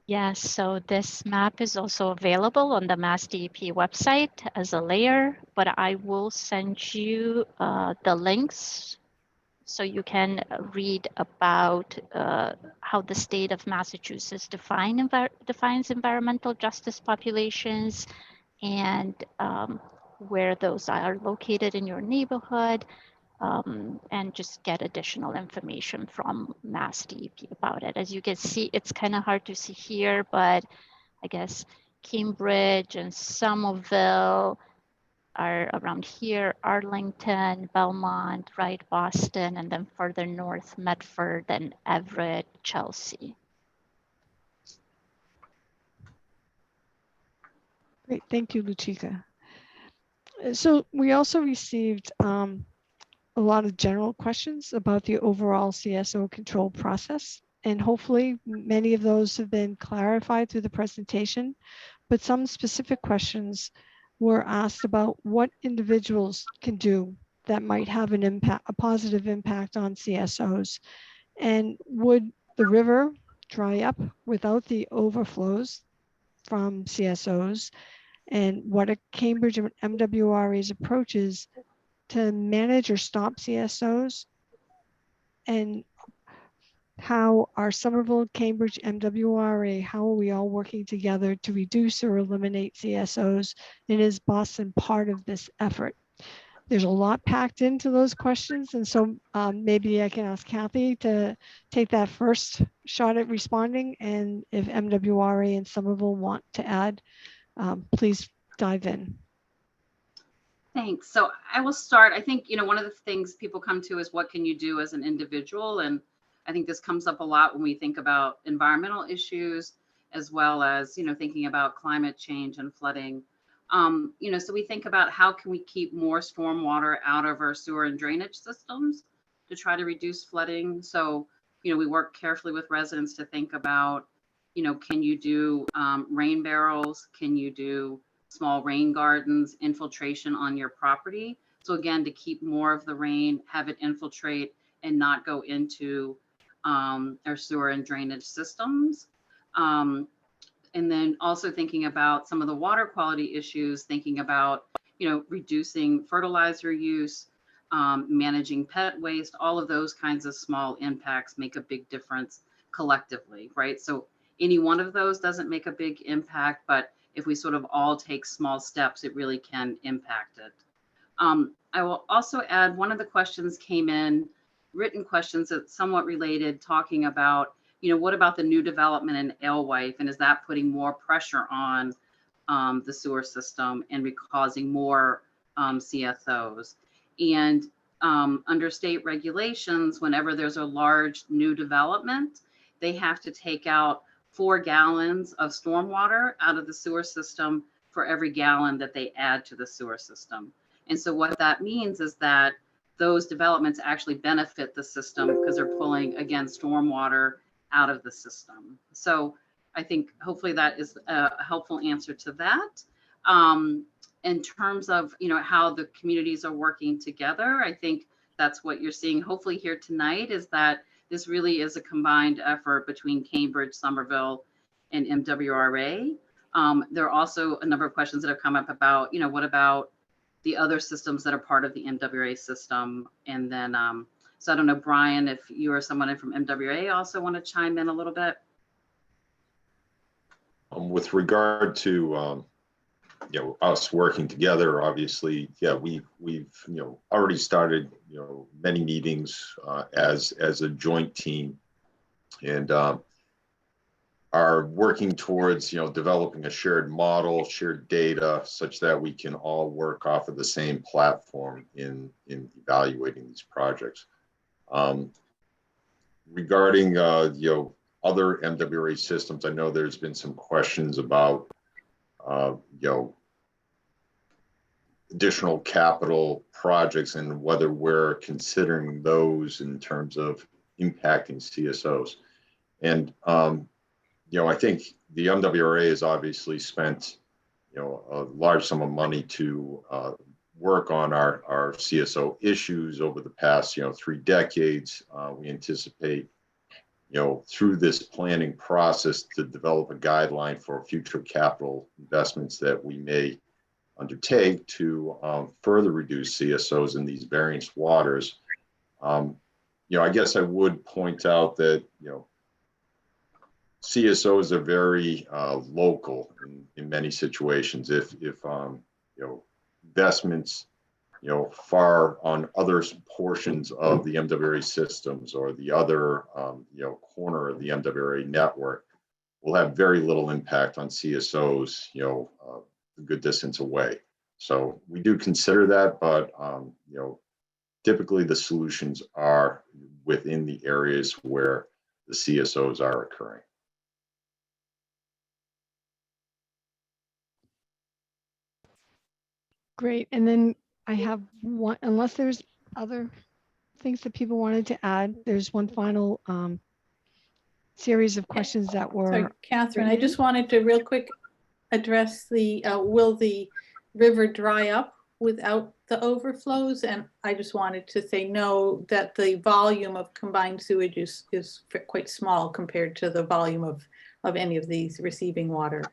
Yes, so this map is also available on the Mass DEP website as a layer, but I will send you the links so you can read about how the state of Massachusetts defines environmental justice populations and where those are located in your neighborhood, and just get additional information from Mass DEP about it. As you can see, it's kind of hard to see here, but I guess Cambridge and Somerville are around here, Arlington, Belmont, right, Boston, and then further north, Medford and Everett, Chelsea.
Great, thank you, Luchika. So we also received a lot of general questions about the overall CSO control process, and hopefully many of those have been clarified through the presentation, but some specific questions were asked about what individuals can do that might have an impact, a positive impact on CSOs, and would the river dry up without the overflows from CSOs, and what are Cambridge MWRA's approaches to manage or stop CSOs, and how are Somerville, Cambridge, MWRA, how are we all working together to reduce or eliminate CSOs, and is Boston part of this effort? There's a lot packed into those questions, and so maybe I can ask Kathy to take that first shot at responding, and if MWRA and Somerville want to add, please dive in.
Thanks. So I will start. I think, one of the things people come to is what can you do as an individual? And I think this comes up a lot when we think about environmental issues, as well as, thinking about climate change and flooding. So we think about how can we keep more stormwater out of our sewer and drainage systems to try to reduce flooding. So, we work carefully with residents to think about, can you do rain barrels? Can you do small rain gardens, infiltration on your property? So again, to keep more of the rain, have it infiltrate and not go into our sewer and drainage systems. And then also thinking about some of the water quality issues, thinking about, reducing fertilizer use, managing pet waste, all of those kinds of small impacts make a big difference collectively, right? So any one of those doesn't make a big impact, but if we sort of all take small steps, it really can impact it. I will also add, one of the questions came in, written questions that's somewhat related, talking about, what about the new development in Alewife, and is that putting more pressure on the sewer system and causing more CSOs? And under state regulations, whenever there's a large new development, they have to take out 4 gallons of stormwater out of the sewer system for every gallon that they add to the sewer system. And so what that means is that those developments actually benefit the system because they're pulling, again, stormwater out of the system. So I think hopefully that is a helpful answer to that. In terms of, you know, how the communities are working together, I think that's what you're seeing hopefully here tonight, is that this really is a combined effort between Cambridge, Somerville, and MWRA. There are also a number of questions that have come up about, you know, what about the other systems that are part of the MWRA system? And then, so I don't know, Brian, if you or someone from MWRA also want to chime in a little bit.
With regard to you know, us working together, obviously, yeah, we've you know, already started, you know, many meetings as a joint team, and are working towards, you know, developing a shared model, shared data, such that we can all work off of the same platform in evaluating these projects. Regarding you know, other MWRA systems, I know there's been some questions about you know, additional capital projects and whether we're considering those in terms of impacting CSOs. And you know, I think the MWRA has obviously spent, you know, a large sum of money to work on our CSO issues over the past, you know, 3 decades. We anticipate, you know, through this planning process to develop a guideline for future capital investments that we may undertake to further reduce CSOs in these variance waters. You know, I guess I would point out that, you know, CSOs are very local in many situations. If you know, investments, you know, far on other portions of the MWRA systems or the other you know, corner of the MWRA network will have very little impact on CSOs, you know, a good distance away. So we do consider that, but you know, typically the solutions are within the areas where the CSOs are occurring.
Great. And then I have one, unless there's other things that people wanted to add, there's one final series of questions that were.
Sorry, Catherine, I just wanted to real quick address the, will the river dry up without the overflows? And I just wanted to say no, that the volume of combined sewage is quite small compared to the volume of any of these receiving water.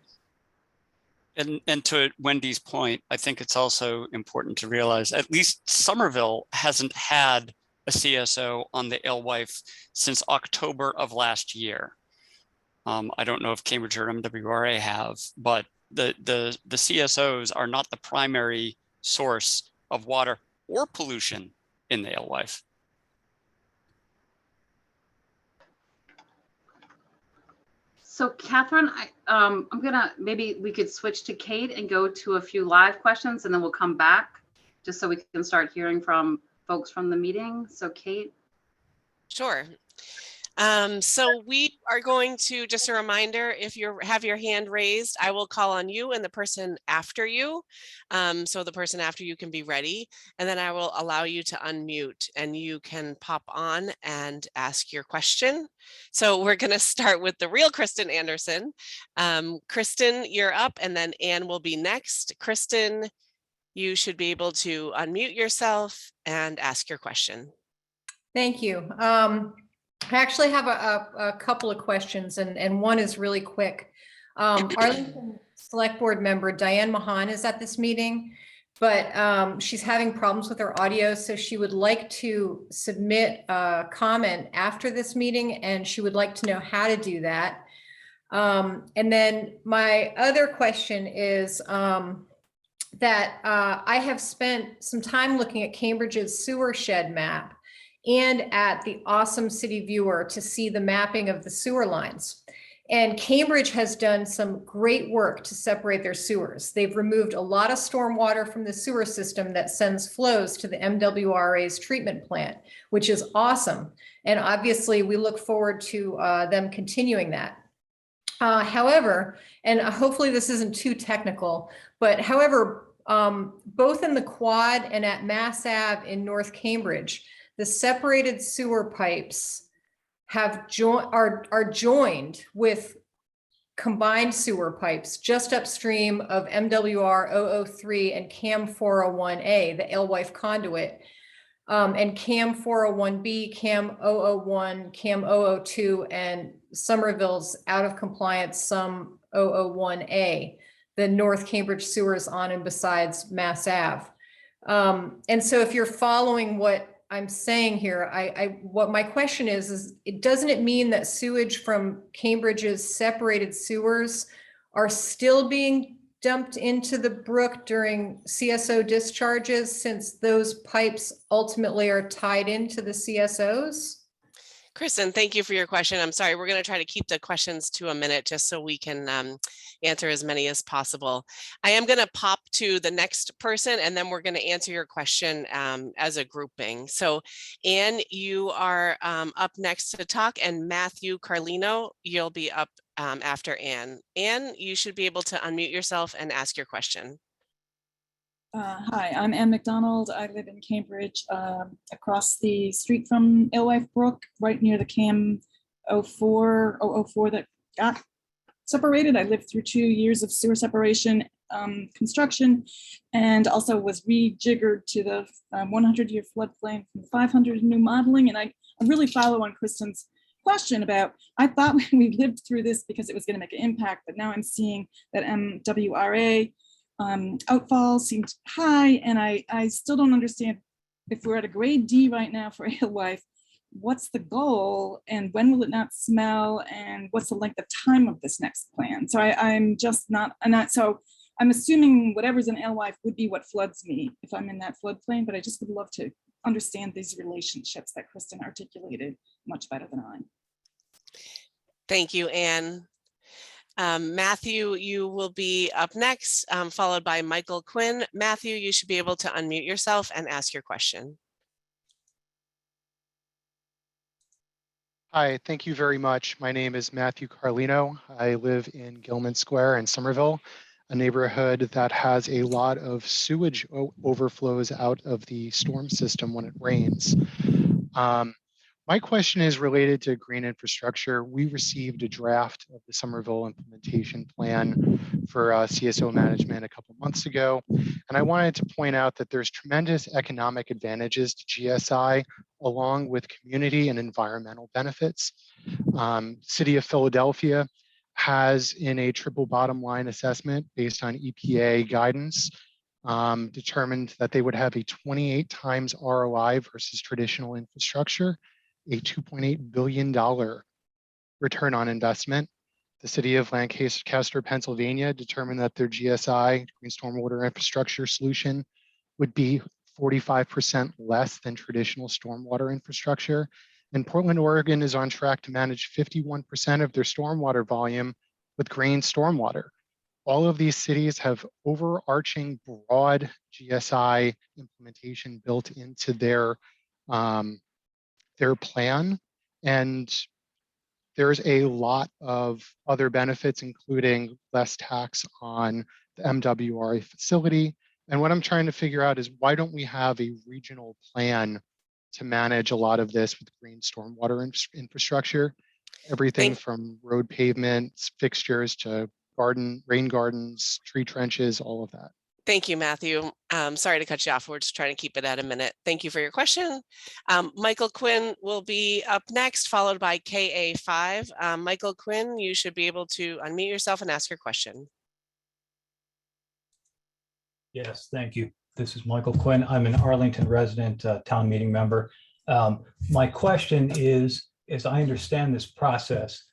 And to Wendy's point, I think it's also important to realize at least Somerville hasn't had a CSO on the Alewife since October of last year. I don't know if Cambridge or MWRA have, but the CSOs are not the primary source of water or pollution in the Alewife.
So Catherine, I'm gonna, maybe we could switch to Kate and go to a few live questions, and then we'll come back just so we can start hearing from folks from the meeting. So Kate.
Sure. So we are going to, just a reminder, if you have your hand raised, I will call on you and the person after you. So the person after you can be ready, and then I will allow you to unmute and you can pop on and ask your question. So we're going to start with the real Kristen Anderson. Kristen, you're up, and then Anne will be next. Kristen, you should be able to unmute yourself and ask your question.
Thank you. I actually have a couple of questions, and one is really quick. Arlington Select Board member Diane Mahan is at this meeting, but she's having problems with her audio, so she would like to submit a comment after this meeting, and she would like to know how to do that. And then my other question is that I have spent some time looking at Cambridge's sewer shed map and at the Awesome City Viewer to see the mapping of the sewer lines. And Cambridge has done some great work to separate their sewers. They've removed a lot of stormwater from the sewer system that sends flows to the MWRA's treatment plant, which is awesome. And obviously we look forward to them continuing that. However, and hopefully this isn't too technical, but however, both in the quad and at Mass Ave in North Cambridge, the separated sewer pipes have are joined with combined sewer pipes just upstream of MWR 003 and CAM 401A, the alewife conduit, and CAM 401B, CAM 001, CAM 002, and Somerville's out of compliance some 001A, the North Cambridge sewers on and besides Mass Ave. And so if you're following what I'm saying here, what my question is doesn't it mean that sewage from Cambridge's separated sewers are still being dumped into the brook during CSO discharges, since those pipes ultimately are tied into the CSOs?
Kristen, thank you for your question. I'm sorry, we're going to try to keep the questions to a minute just so we can answer as many as possible. I am going to pop to the next person and then we're going to answer your question as a grouping. So Anne, you are up next to talk, and Matthew Carlino, you'll be up after Anne. Anne, you should be able to unmute yourself and ask your question.
Hi, I'm Ann McDonald. I live in Cambridge, across the street from Alewife Brook, right near the CAM 004 that got separated. I lived through 2 years of sewer separation construction, and also was rejiggered to the 100-year floodplain from the 500 new modeling. And I really follow on Kristen's question about, I thought we lived through this because it was going to make an impact, but now I'm seeing that MWRA outfall seemed high, and I still don't understand, if we're at a grade D right now for alewife, what's the goal and when will it not smell, and what's the length of time of this next plan? So I'm just not, so I'm assuming whatever's in alewife would be what floods me if I'm in that floodplain, but I just would love to understand these relationships that Kristen articulated much better than I.
Thank you, Anne. Matthew, you will be up next, followed by Michael Quinn. Matthew, you should be able to unmute yourself and ask your question.
Hi, thank you very much. My name is Matthew Carlino. I live in Gilman Square in Somerville, a neighborhood that has a lot of sewage overflows out of the storm system when it rains. My question is related to green infrastructure. We received a draft of the Somerville implementation plan for CSO management a couple months ago. And I wanted to point out that there's tremendous economic advantages to GSI, along with community and environmental benefits. City of Philadelphia has, in a triple bottom line assessment based on EPA guidance, determined that they would have a 28 times ROI versus traditional infrastructure, a $2.8 billion return on investment. The city of Lancaster, Pennsylvania determined that their GSI, green stormwater infrastructure solution, would be 45% less than traditional stormwater infrastructure. And Portland, Oregon is on track to manage 51% of their stormwater volume with green stormwater. All of these cities have overarching broad GSI implementation built into their plan, and there's a lot of other benefits, including less tax on the MWRA facility. And what I'm trying to figure out is, why don't we have a regional plan to manage a lot of this with green stormwater infrastructure? Everything from road pavements, fixtures, to rain gardens, tree trenches, all of that.
Thank you, Matthew. Sorry to cut you off. We're just trying to keep it at a minute. Thank you for your question. Michael Quinn will be up next, followed by KA5. Michael Quinn, you should be able to unmute yourself and ask your question.
Yes, thank you. This is Michael Quinn. I'm an Arlington resident, town meeting member. My question is, as I understand this process,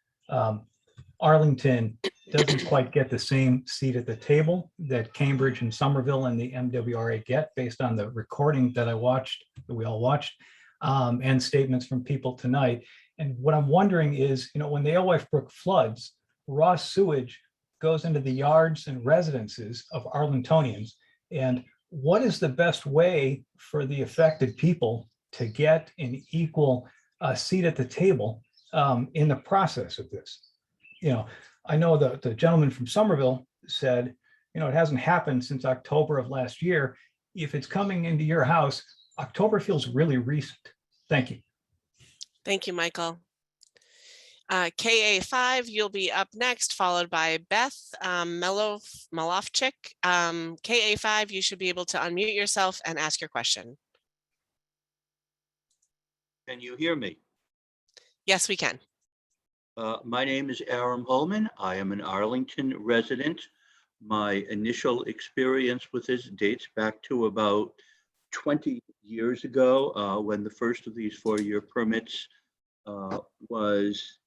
Arlington doesn't quite get the same seat at the table that Cambridge and Somerville and the MWRA get, based on the recording that I watched, that we all watched, and statements from people tonight. And what I'm wondering is, when the Alewife Brook floods, raw sewage goes into the yards and residences of Arlingtonians. And what is the best way for the affected people to get an equal seat at the table in the process of this? I know the gentleman from Somerville said, it hasn't happened since October of last year. If it's coming into your house, October feels really recent. Thank you.
Thank you, Michael. KA5, you'll be up next, followed by Beth Malofchik. KA5, you should be able to unmute yourself and ask your question.
Can you hear me?
Yes, we can.
My name is Aram Holman. I am an Arlington resident. My initial experience with this dates back to about 20 years ago when the first of these 4-year permits was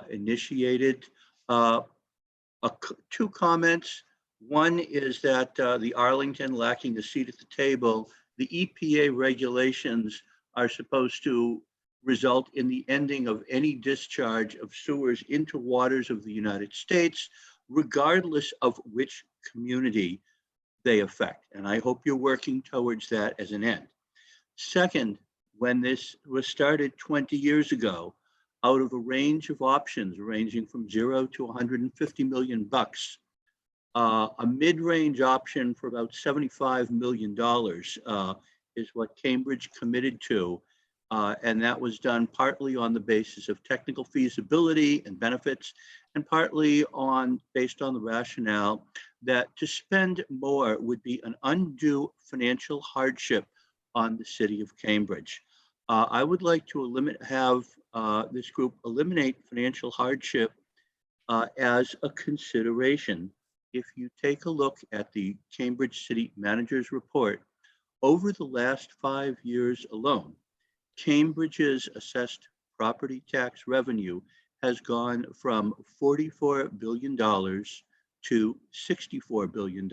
initiated. Two comments. One is that the Arlington lacking a seat at the table, the EPA regulations are supposed to result in the ending of any discharge of sewers into waters of the United States, regardless of which community they affect. And I hope you're working towards that as an end. Second, when this was started 20 years ago, out of a range of options ranging from 0 to 150 million bucks, a mid-range option for about $75 million is what Cambridge committed to. And that was done partly on the basis of technical feasibility and benefits, and partly based on the rationale that to spend more would be an undue financial hardship on the city of Cambridge. I would like to have this group eliminate financial hardship as a consideration. If you take a look at the Cambridge City Manager's Report, over the last 5 years alone, Cambridge's assessed property tax revenue has gone from $44 billion to $64 billion.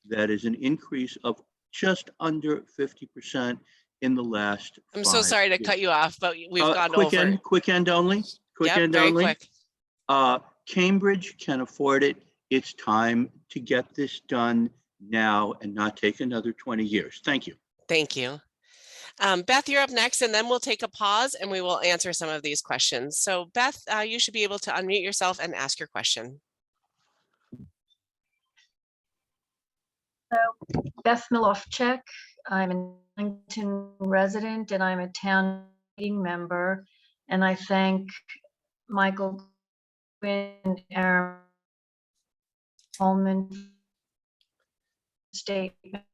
That is an increase of just under 50% in the last
I'm so sorry to cut you off, but we've gone
quick
over.
Quick end only. Quick
Yep,
end
very
only.
quick.
Cambridge can afford it. It's time to get this done now and not take another 20 years. Thank you.
Thank you. Beth, you're up next, and then we'll take a pause and we will answer some of these questions. So Beth, you should be able to unmute yourself and ask your question.
So, Beth Malofchik, I'm an Arlington resident and I'm a town meeting member. And I thank Michael Quinn and Aaron Holman statement.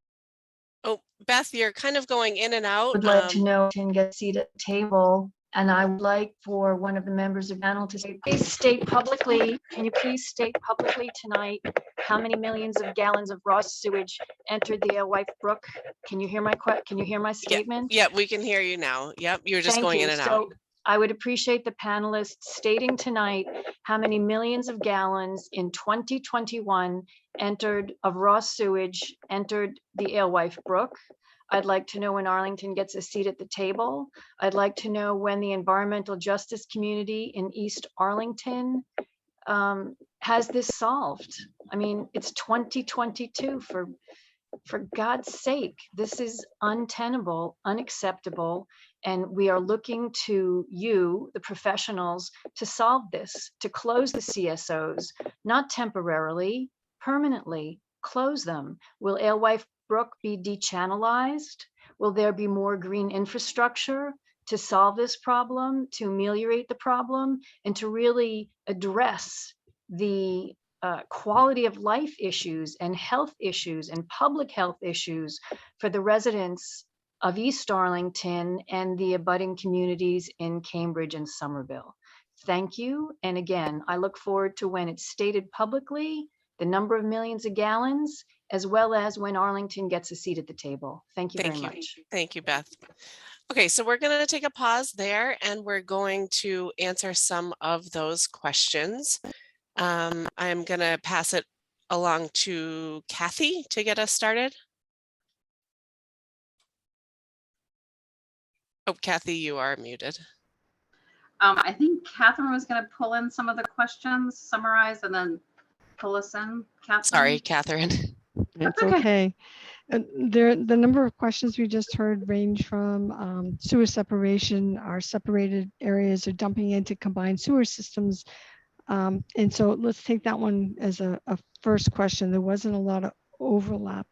Oh, Beth, you're kind of going in and out.
Would like to know and get a seat at the table. And I would like for one of the members of the panel to say, please state publicly, can you please state publicly tonight how many millions of gallons of raw sewage entered the Alewife Brook? Can you hear my statement?
Yeah, we can hear you now. Yep, you're just
Thank
going
you.
in and out.
So I would appreciate the panelists stating tonight how many millions of gallons in 2021 of raw sewage entered the Alewife Brook. I'd like to know when Arlington gets a seat at the table. I'd like to know when the environmental justice community in East Arlington has this solved. I mean, it's 2022, for God's sake. This is untenable, unacceptable, and we are looking to you, the professionals, to solve this, to close the CSOs, not temporarily, permanently, close them. Will Alewife Brook be dechannelized? Will there be more green infrastructure to solve this problem, to ameliorate the problem, and to really address the quality of life issues and health issues and public health issues for the residents of East Arlington and the abutting communities in Cambridge and Somerville? Thank you. And again, I look forward to when it's stated publicly, the number of millions of gallons, as well as when Arlington gets a seat at the table. Thank you very much.
Thank you, Beth. Okay, so we're going to take a pause there and we're going to answer some of those questions. I'm going to pass it along to Kathy to get us started. Oh, Kathy, you are muted.
I think Catherine was going to pull in some of the questions, summarize, and then pull us in. Catherine?
Sorry, Catherine.
It's okay. The number of questions we just heard range from sewer separation, our separated areas are dumping into combined sewer systems. And so let's take that one as a first question. There wasn't a lot of overlap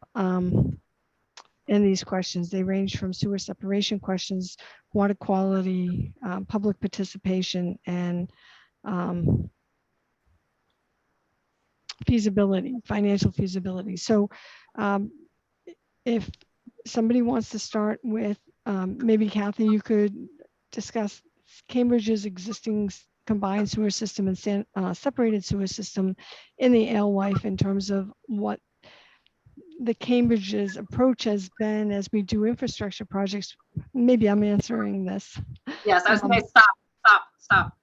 in these questions. They range from sewer separation questions, water quality, public participation, and feasibility, financial feasibility. So if somebody wants to start with, maybe Kathy, you could discuss Cambridge's existing combined sewer system and separated sewer system in the alewife in terms of what the Cambridge's approach has been as we do infrastructure projects. Maybe I'm answering this.
Yes, I was going to stop.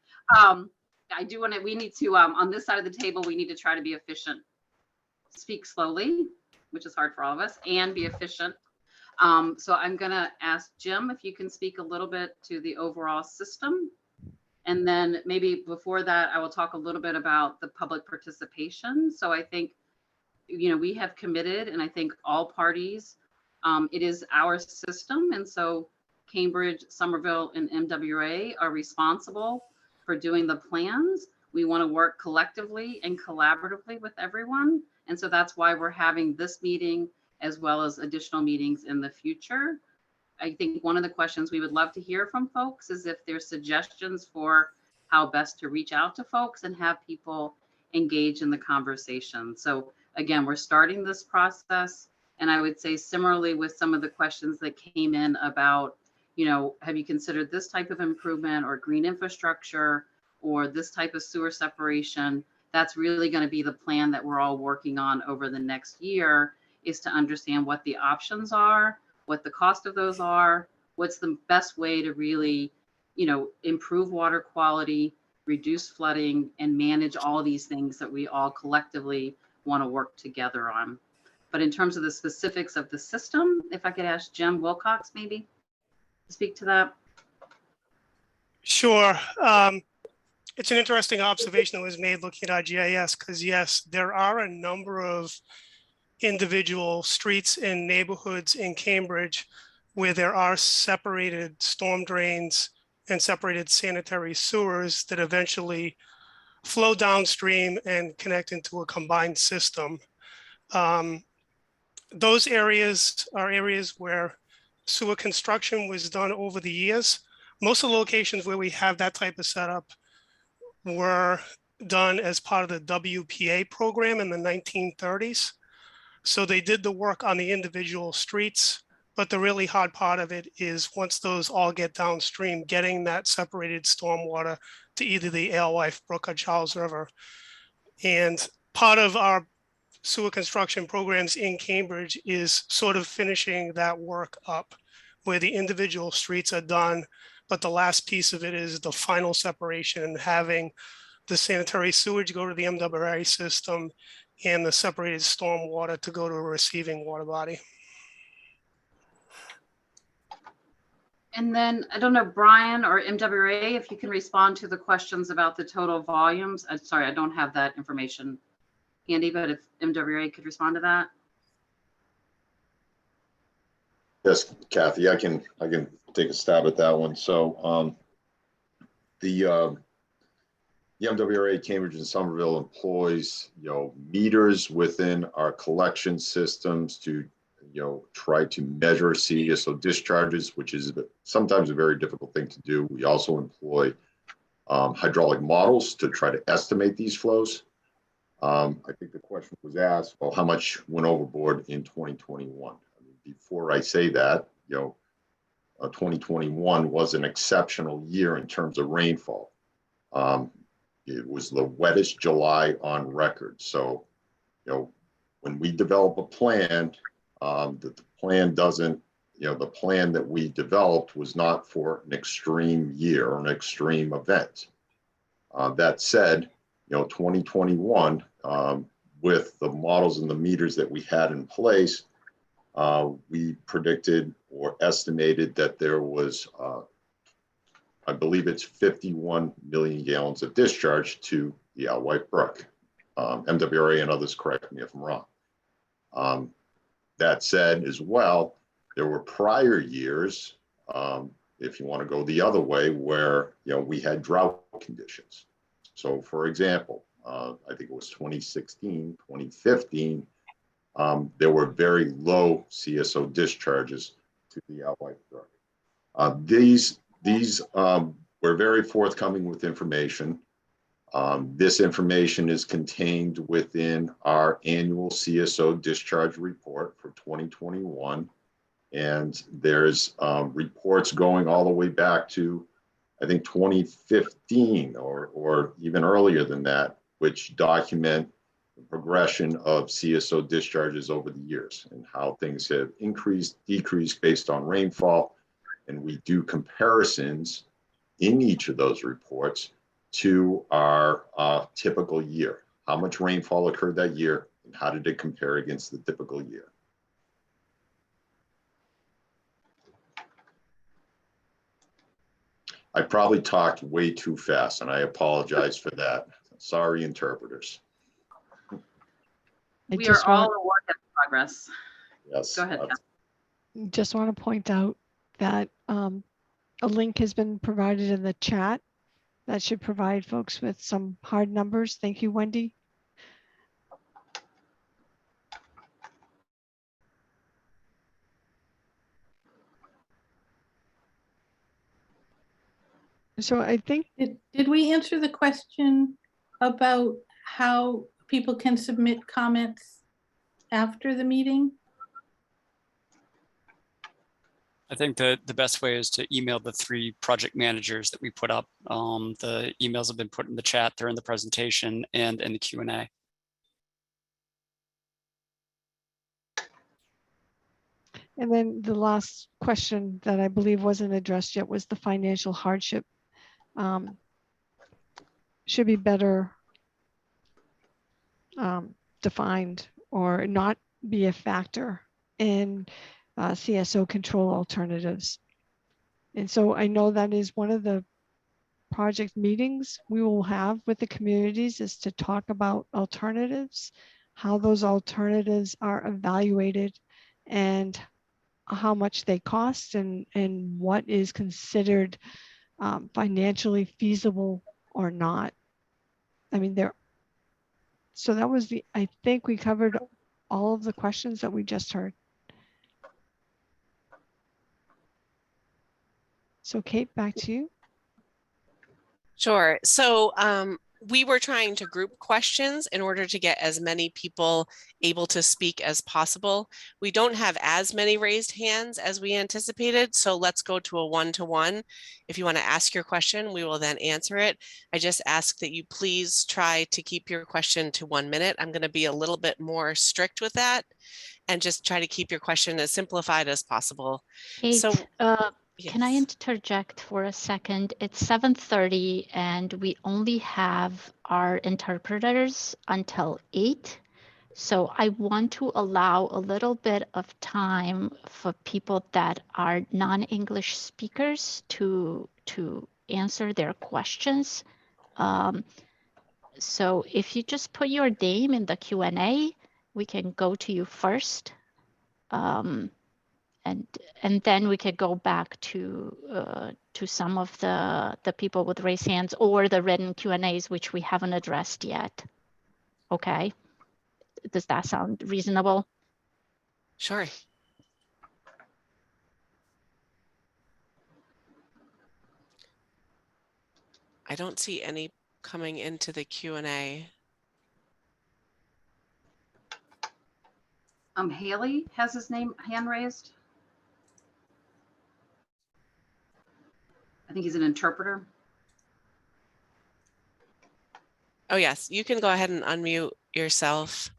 I do want to, we need to, on this side of the table, we need to try to be efficient. Speak slowly, which is hard for all of us, and be efficient. So I'm going to ask Jim if you can speak a little bit to the overall system. And then maybe before that, I will talk a little bit about the public participation. So I think, we have committed, and I think all parties, it is our system. And so Cambridge, Somerville, and MWA are responsible for doing the plans. We want to work collectively and collaboratively with everyone. And so that's why we're having this meeting as well as additional meetings in the future. I think one of the questions we would love to hear from folks is if there's suggestions for how best to reach out to folks and have people engage in the conversation. So again, we're starting this process. And I would say similarly with some of the questions that came in about, have you considered this type of improvement or green infrastructure or this type of sewer separation? That's really going to be the plan that we're all working on over the next year, is to understand what the options are, what the cost of those are, what's the best way to really, improve water quality, reduce flooding, and manage all these things that we all collectively want to work together on. But in terms of the specifics of the system, if I could ask Jim Wilcox maybe to speak to that.
Sure. It's an interesting observation that was made looking at our GIS, because yes, there are a number of individual streets and neighborhoods in Cambridge where there are separated storm drains and separated sanitary sewers that eventually flow downstream and connect into a combined system. Those areas are areas where sewer construction was done over the years. Most of the locations where we have that type of setup were done as part of the WPA program in the 1930s. So they did the work on the individual streets, but the really hard part of it is once those all get downstream, getting that separated stormwater to either the Alewife Brook or Charles River. And part of our sewer construction programs in Cambridge is sort of finishing that work up where the individual streets are done, but the last piece of it is the final separation and having the sanitary sewage go to the MWA system and the separated storm water to go to a receiving water body.
And then I don't know, Brian or MWA, if you can respond to the questions about the total volumes. I'm sorry, I don't have that information handy, but if MWA could respond to that.
Yes, Kathy, I can take a stab at that one. So the MWA Cambridge and Somerville employs meters within our collection systems to try to measure CSO discharges, which is sometimes a very difficult thing to do. We also employ hydraulic models to try to estimate these flows. I think the question was asked, well, how much went overboard in 2021? I mean, before I say that, 2021 was an exceptional year in terms of rainfall. It was the wettest July on record. So, when we develop a plan, the plan doesn't, the plan that we developed was not for an extreme year or an extreme event. That said, 2021, with the models and the meters that we had in place, we predicted or estimated that there was I believe it's 51 million gallons of discharge to the Alewife Brook. MWRA and others correct me if I'm wrong. That said, as well, there were prior years, if you want to go the other way, where we had drought conditions. So, for example, I think it was 2016, 2015, there were very low CSO discharges to the Alewife Brook. These were very forthcoming with information. This information is contained within our annual CSO discharge report for 2021. And there's reports going all the way back to, I think, 2015 or even earlier than that, which document the progression of CSO discharges over the years and how things have increased, decreased based on rainfall. And we do comparisons in each of those reports to our typical year. How much rainfall occurred that year and how did it compare against the typical year? I probably talked way too fast and I apologize for that. Sorry, interpreters.
We are all a work in progress.
Yes.
Go ahead, Kat.
Just want to point out that a link has been provided in the chat that should provide folks with some hard numbers. Thank you, Wendy. So I think,
Did we answer the question about how people can submit comments after the meeting?
I think the best way is to email the 3 project managers that we put up. The emails have been put in the chat, they're in the presentation and in the Q&A.
and then the last question that I believe wasn't addressed yet was the financial hardship. Should be better defined or not be a factor in CSO control alternatives. And so I know that is one of the project meetings we will have with the communities, is to talk about alternatives, how those alternatives are evaluated and how much they cost and what is considered financially feasible or not. I mean, so that was I think we covered all of the questions that we just heard. So Kate, back to you.
Sure. So we were trying to group questions in order to get as many people able to speak as possible. We don't have as many raised hands as we anticipated, so let's go to a one-to-one. If you want to ask your question, we will then answer it. I just ask that you please try to keep your question to 1 minute. I'm going to be a little bit more strict with that and just try to keep your question as simplified as possible.
Kate,
So,
can I interject for a second? It's 7:30 and we only have our interpreters until 8. So I want to allow a little bit of time for people that are non-English speakers to answer their questions. So if you just put your name in the Q&A, we can go to you first. And then we could go back to some of the people with raised hands or the written Q&As, which we haven't addressed yet. Okay, does that sound reasonable?
Sure. I don't see any coming into the Q&A.
Haley has his hand raised. I think he's an interpreter.
Oh, yes, you can go ahead and unmute yourself.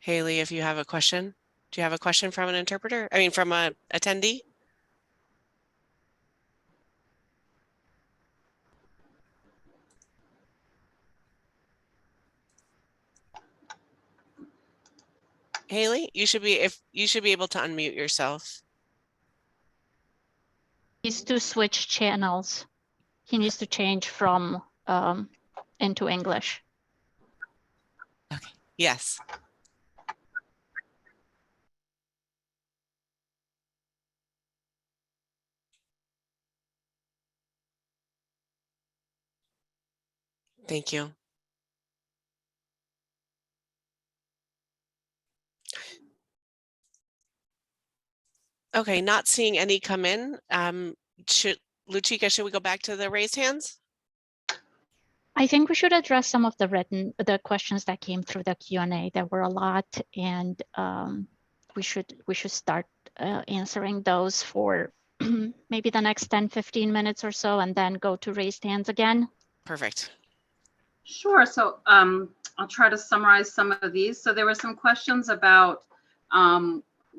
Haley, if you have a question. Do you have a question from an interpreter? I mean, from an attendee? Haley, you should be able to unmute yourself.
He's to switch channels. He needs to change from into English.
Yes. Thank you. Okay, not seeing any come in. Luchika, should we go back to the raised hands?
I think we should address some of the questions that came through the Q&A. There were a lot, and we should start answering those for maybe the next 10-15 minutes or so, and then go to raised hands again.
Perfect.
Sure. So I'll try to summarize some of these. So there were some questions about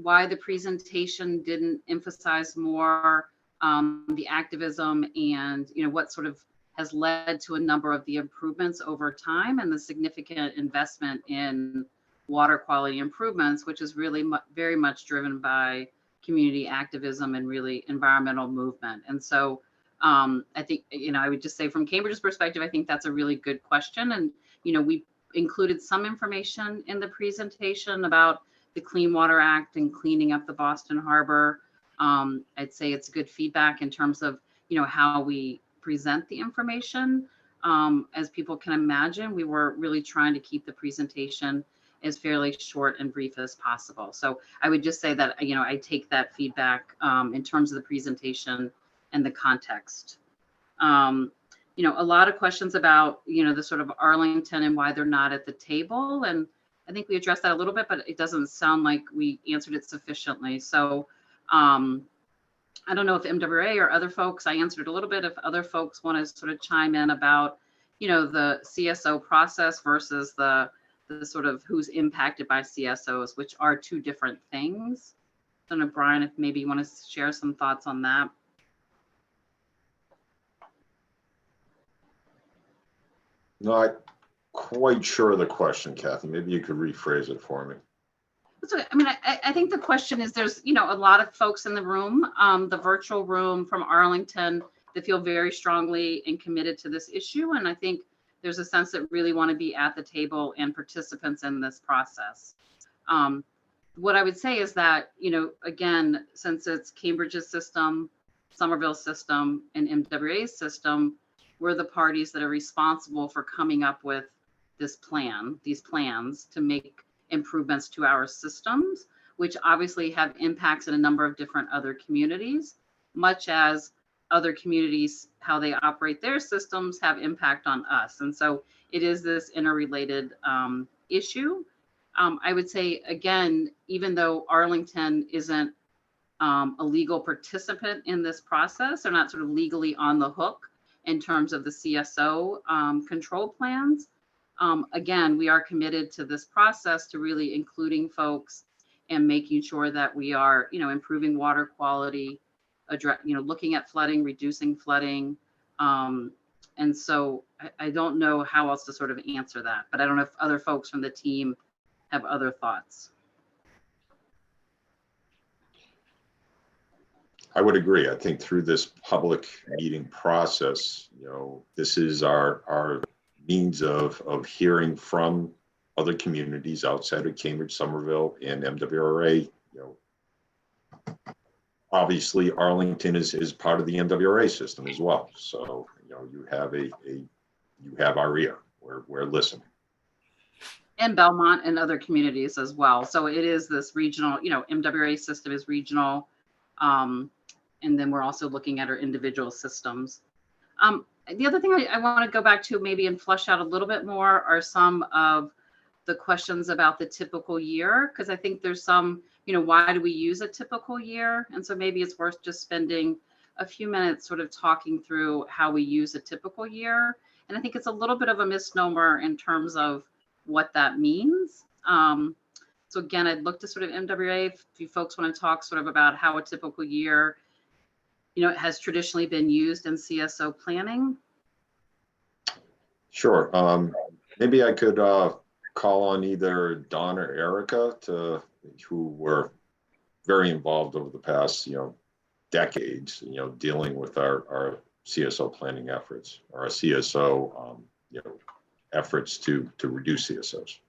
why the presentation didn't emphasize more the activism and, you know, what sort of has led to a number of the improvements over time and the significant investment in water quality improvements, which is really very much driven by community activism and really environmental movement. And so I think, you know, I would just say from Cambridge's perspective, I think that's a really good question. And, you know, we included some information in the presentation about the Clean Water Act and cleaning up the Boston Harbor. I'd say it's good feedback in terms of, you know, how we present the information. As people can imagine, we were really trying to keep the presentation as fairly short and brief as possible. So I would just say that, you know, I take that feedback in terms of the presentation and the context. You know, a lot of questions about, you know, the sort of Arlington and why they're not at the table. And I think we addressed that a little bit, but it doesn't sound like we answered it sufficiently. So I don't know if MWA or other folks, I answered a little bit, if other folks want to sort of chime in about, you know, the CSO process versus the sort of who's impacted by CSOs, which are two different things. I don't know, Brian, if maybe you want to share some thoughts on that.
Not quite sure of the question, Kathy. Maybe you could rephrase it for me.
So, I mean, I think the question is, there's, you know, a lot of folks in the room, the virtual room from Arlington, that feel very strongly and committed to this issue. And I think there's a sense that really want to be at the table and participants in this process. What I would say is that, you know, again, since it's Cambridge's system, Somerville system, and MWA's system, we're the parties that are responsible for coming up with this plan, these plans to make improvements to our systems, which obviously have impacts in a number of different other communities, much as other communities, how they operate their systems have impact on us. And so it is this interrelated issue. I would say, again, even though Arlington isn't a legal participant in this process, they're not sort of legally on the hook in terms of the CSO control plans. Again, we are committed to this process, to really including folks and making sure that we are, you know, improving water quality, you know, looking at flooding, reducing flooding. And so I don't know how else to sort of answer that, but I don't know if other folks from the team have other thoughts.
I would agree. I think through this public meeting process, you know, this is our means of hearing from other communities outside of Cambridge, Somerville, and MWRA. You know, obviously Arlington is part of the MWRA system as well. So, you know, you have our ear. We're listening.
And Belmont and other communities as well. So it is this regional, you know, MWRA system is regional. And then we're also looking at our individual systems. The other thing I want to go back to maybe and flush out a little bit more are some of the questions about the typical year, because I think there's some, you know, why do we use a typical year? And so maybe it's worth just spending a few minutes sort of talking through how we use a typical year. And I think it's a little bit of a misnomer in terms of what that means. So again, I'd look to sort of MWA if you folks want to talk sort of about how a typical year, you know, it has traditionally been used in CSO planning.
Sure. Maybe I could call on either Don or Erica, who were very involved over the past, you know, decades, dealing with our CSO planning efforts, or our CSO, efforts to reduce CSOs.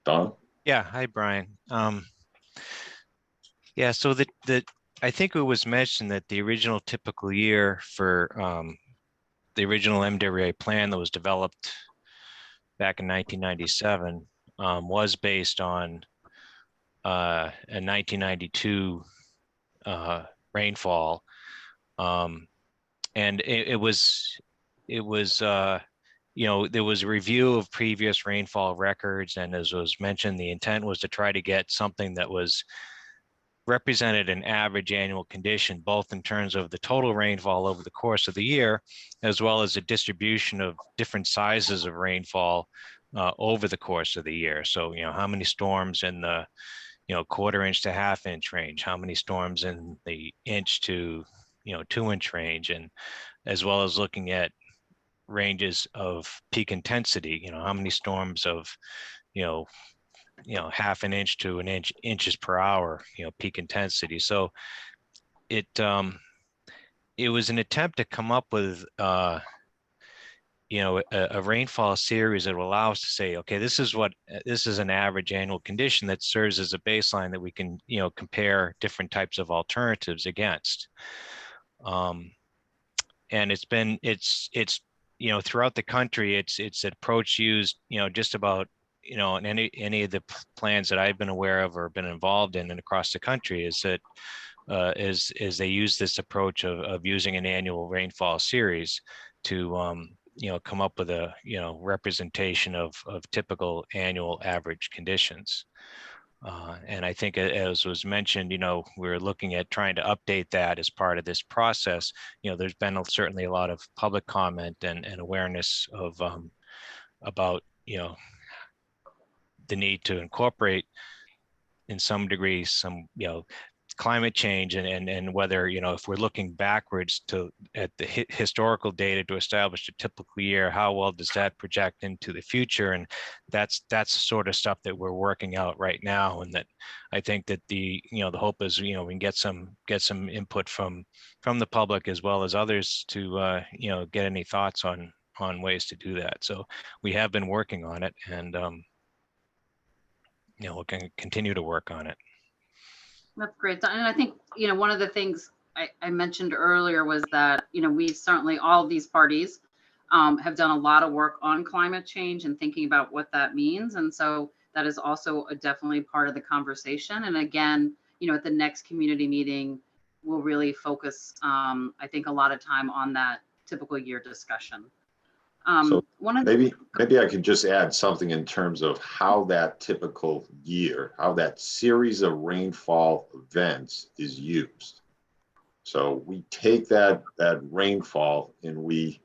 Don?
Yeah, hi, Brian. Yeah, so I think it was mentioned that the original typical year for the original MWA plan that was developed back in 1997 was based on a 1992 rainfall, and it was there was a review of previous rainfall records, and as was mentioned, the intent was to try to get something that was represented an average annual condition, both in terms of the total rainfall over the course of the year, as well as a distribution of different sizes of rainfall over the course of the year. So, how many storms in the, quarter-inch to half-inch range, how many storms in the inch to, 2-inch range, and as well as looking at ranges of peak intensity, how many storms of, half an inch to inches per hour, peak intensity. So it was an attempt to come up with a rainfall series that will allow us to say, okay, this is an average annual condition that serves as a baseline that we can compare different types of alternatives against. And it's throughout the country, it's an approach used just about in any of the plans that I've been aware of or been involved in and across the country, is that is they use this approach of using an annual rainfall series to come up with a representation of typical annual average conditions. And I think, as was mentioned, we're looking at trying to update that as part of this process. There's been certainly a lot of public comment and awareness of about the need to incorporate in some degree some climate change, and whether if we're looking backwards at the historical data to establish a typical year, how well does that project into the future? And that's the sort of stuff that we're working out right now, and that I think that the hope is we can get some input from the public as well as others to get any thoughts on ways to do that. So we have been working on it, and we can continue to work on it.
That's great. And I think, one of the things I mentioned earlier was that, we certainly, all of these parties have done a lot of work on climate change and thinking about what that means. And so that is also definitely part of the conversation. And again, at the next community meeting, we'll really focus, I think, a lot of time on that typical year discussion.
So maybe I could just add something in terms of how that typical year, how that series of rainfall events is used. So we take that rainfall and we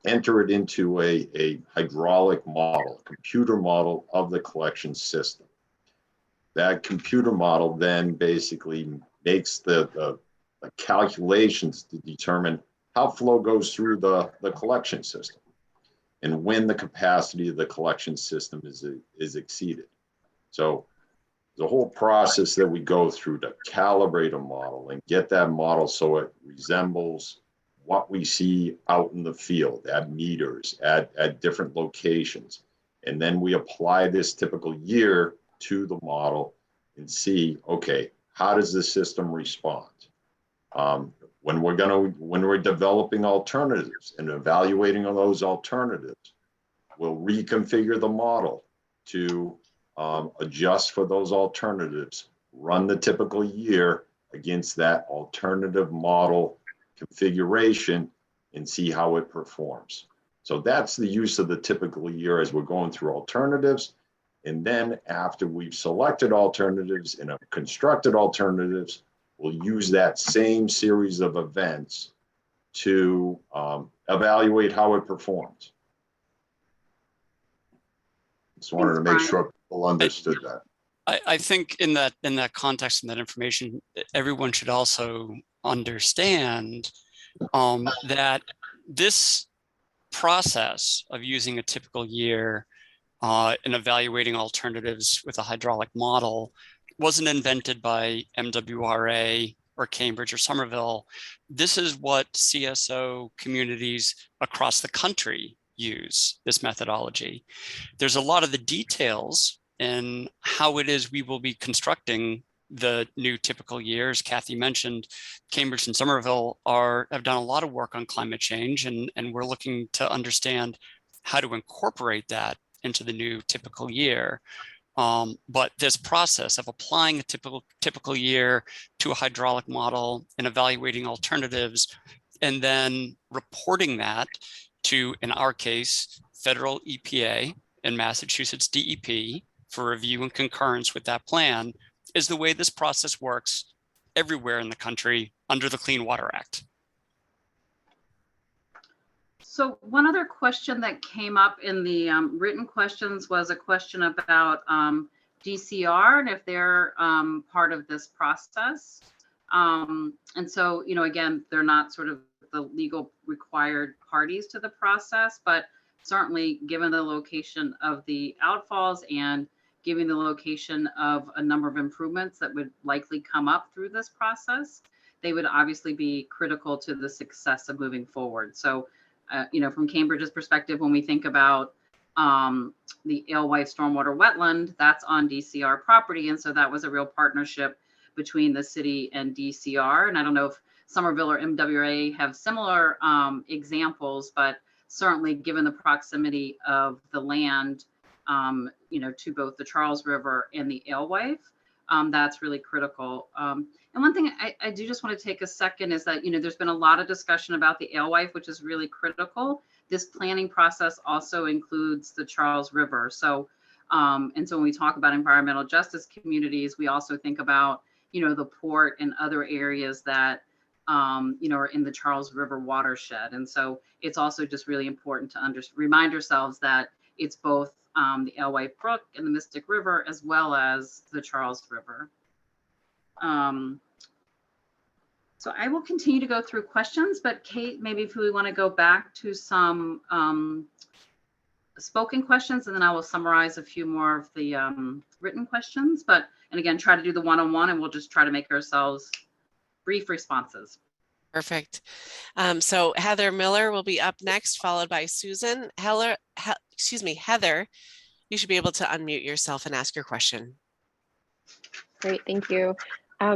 enter it into a hydraulic model, computer model of the collection system. That computer model then basically makes the calculations to determine how flow goes through the collection system, and when the capacity of the collection system is exceeded. So the whole process that we go through to calibrate a model and get that model so it resembles what we see out in the field at meters, at different locations. And then we apply this typical year to the model and see, okay, how does the system respond? When we're developing alternatives and evaluating on those alternatives, we'll reconfigure the model to adjust for those alternatives, run the typical year against that alternative model configuration, and see how it performs. So that's the use of the typical year as we're going through alternatives. And then after we've selected alternatives and have constructed alternatives, we'll use that same series of events to evaluate how it performs. Just wanted to make sure people understood that.
I think in that context and that information, everyone should also understand that this process of using a typical year and evaluating alternatives with a hydraulic model wasn't invented by MWRA or Cambridge or Somerville. This is what CSO communities across the country use, this methodology. There's a lot of the details in how it is we will be constructing the new typical years. Kathy mentioned Cambridge and Somerville have done a lot of work on climate change, and we're looking to understand how to incorporate that into the new typical year. But this process of applying a typical year to a hydraulic model and evaluating alternatives, and then reporting that to, in our case, federal EPA and Massachusetts DEP for review and concurrence with that plan, is the way this process works everywhere in the country under the Clean Water Act.
So one other question that came up in the written questions was a question about DCR and if they're part of this process. And so, you know, again, they're not sort of the legal required parties to the process, but certainly given the location of the outfalls and given the location of a number of improvements that would likely come up through this process, they would obviously be critical to the success of moving forward. So, you know, from Cambridge's perspective, when we think about the Alewife Stormwater Wetland, that's on DCR property. And so that was a real partnership between the city and DCR. And I don't know if Somerville or MWA have similar examples, but certainly given the proximity of the land, you know, to both the Charles River and the Alewife, that's really critical. And one thing I do just want to take a second is that, you know, there's been a lot of discussion about the Alewife, which is really critical. This planning process also includes the Charles River. So, and so when we talk about environmental justice communities, we also think about, you know, the port and other areas that, you know, are in the Charles River watershed. And so it's also just really important to remind ourselves that it's both the Alewife Brook and the Mystic River, as well as the Charles River. So I will continue to go through questions, but Kate, maybe if we want to go back to some spoken questions, and then I will summarize a few more of the written questions. But, and again, try to do the one-on-one, and we'll just try to make ourselves brief responses.
Perfect. So Heather Miller will be up next, followed by Susan. Heather, you should be able to unmute yourself and ask your question.
Great, thank you.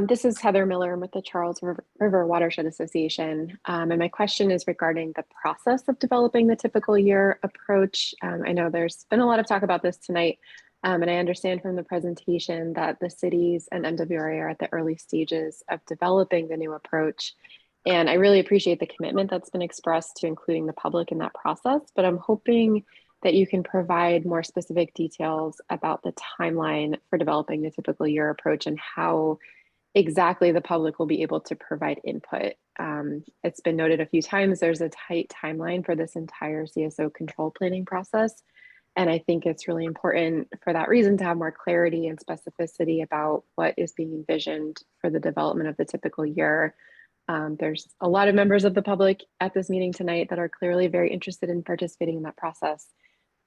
This is Heather Miller with the Charles River Watershed Association. And my question is regarding the process of developing the typical year approach. I know there's been a lot of talk about this tonight, and I understand from the presentation that the cities and MWRA are at the early stages of developing the new approach. And I really appreciate the commitment that's been expressed to including the public in that process, but I'm hoping that you can provide more specific details about the timeline for developing the typical year approach and how exactly the public will be able to provide input. It's been noted a few times, there's a tight timeline for this entire CSO control planning process. And I think it's really important for that reason to have more clarity and specificity about what is being envisioned for the development of the typical year. There's a lot of members of the public at this meeting tonight that are clearly very interested in participating in that process.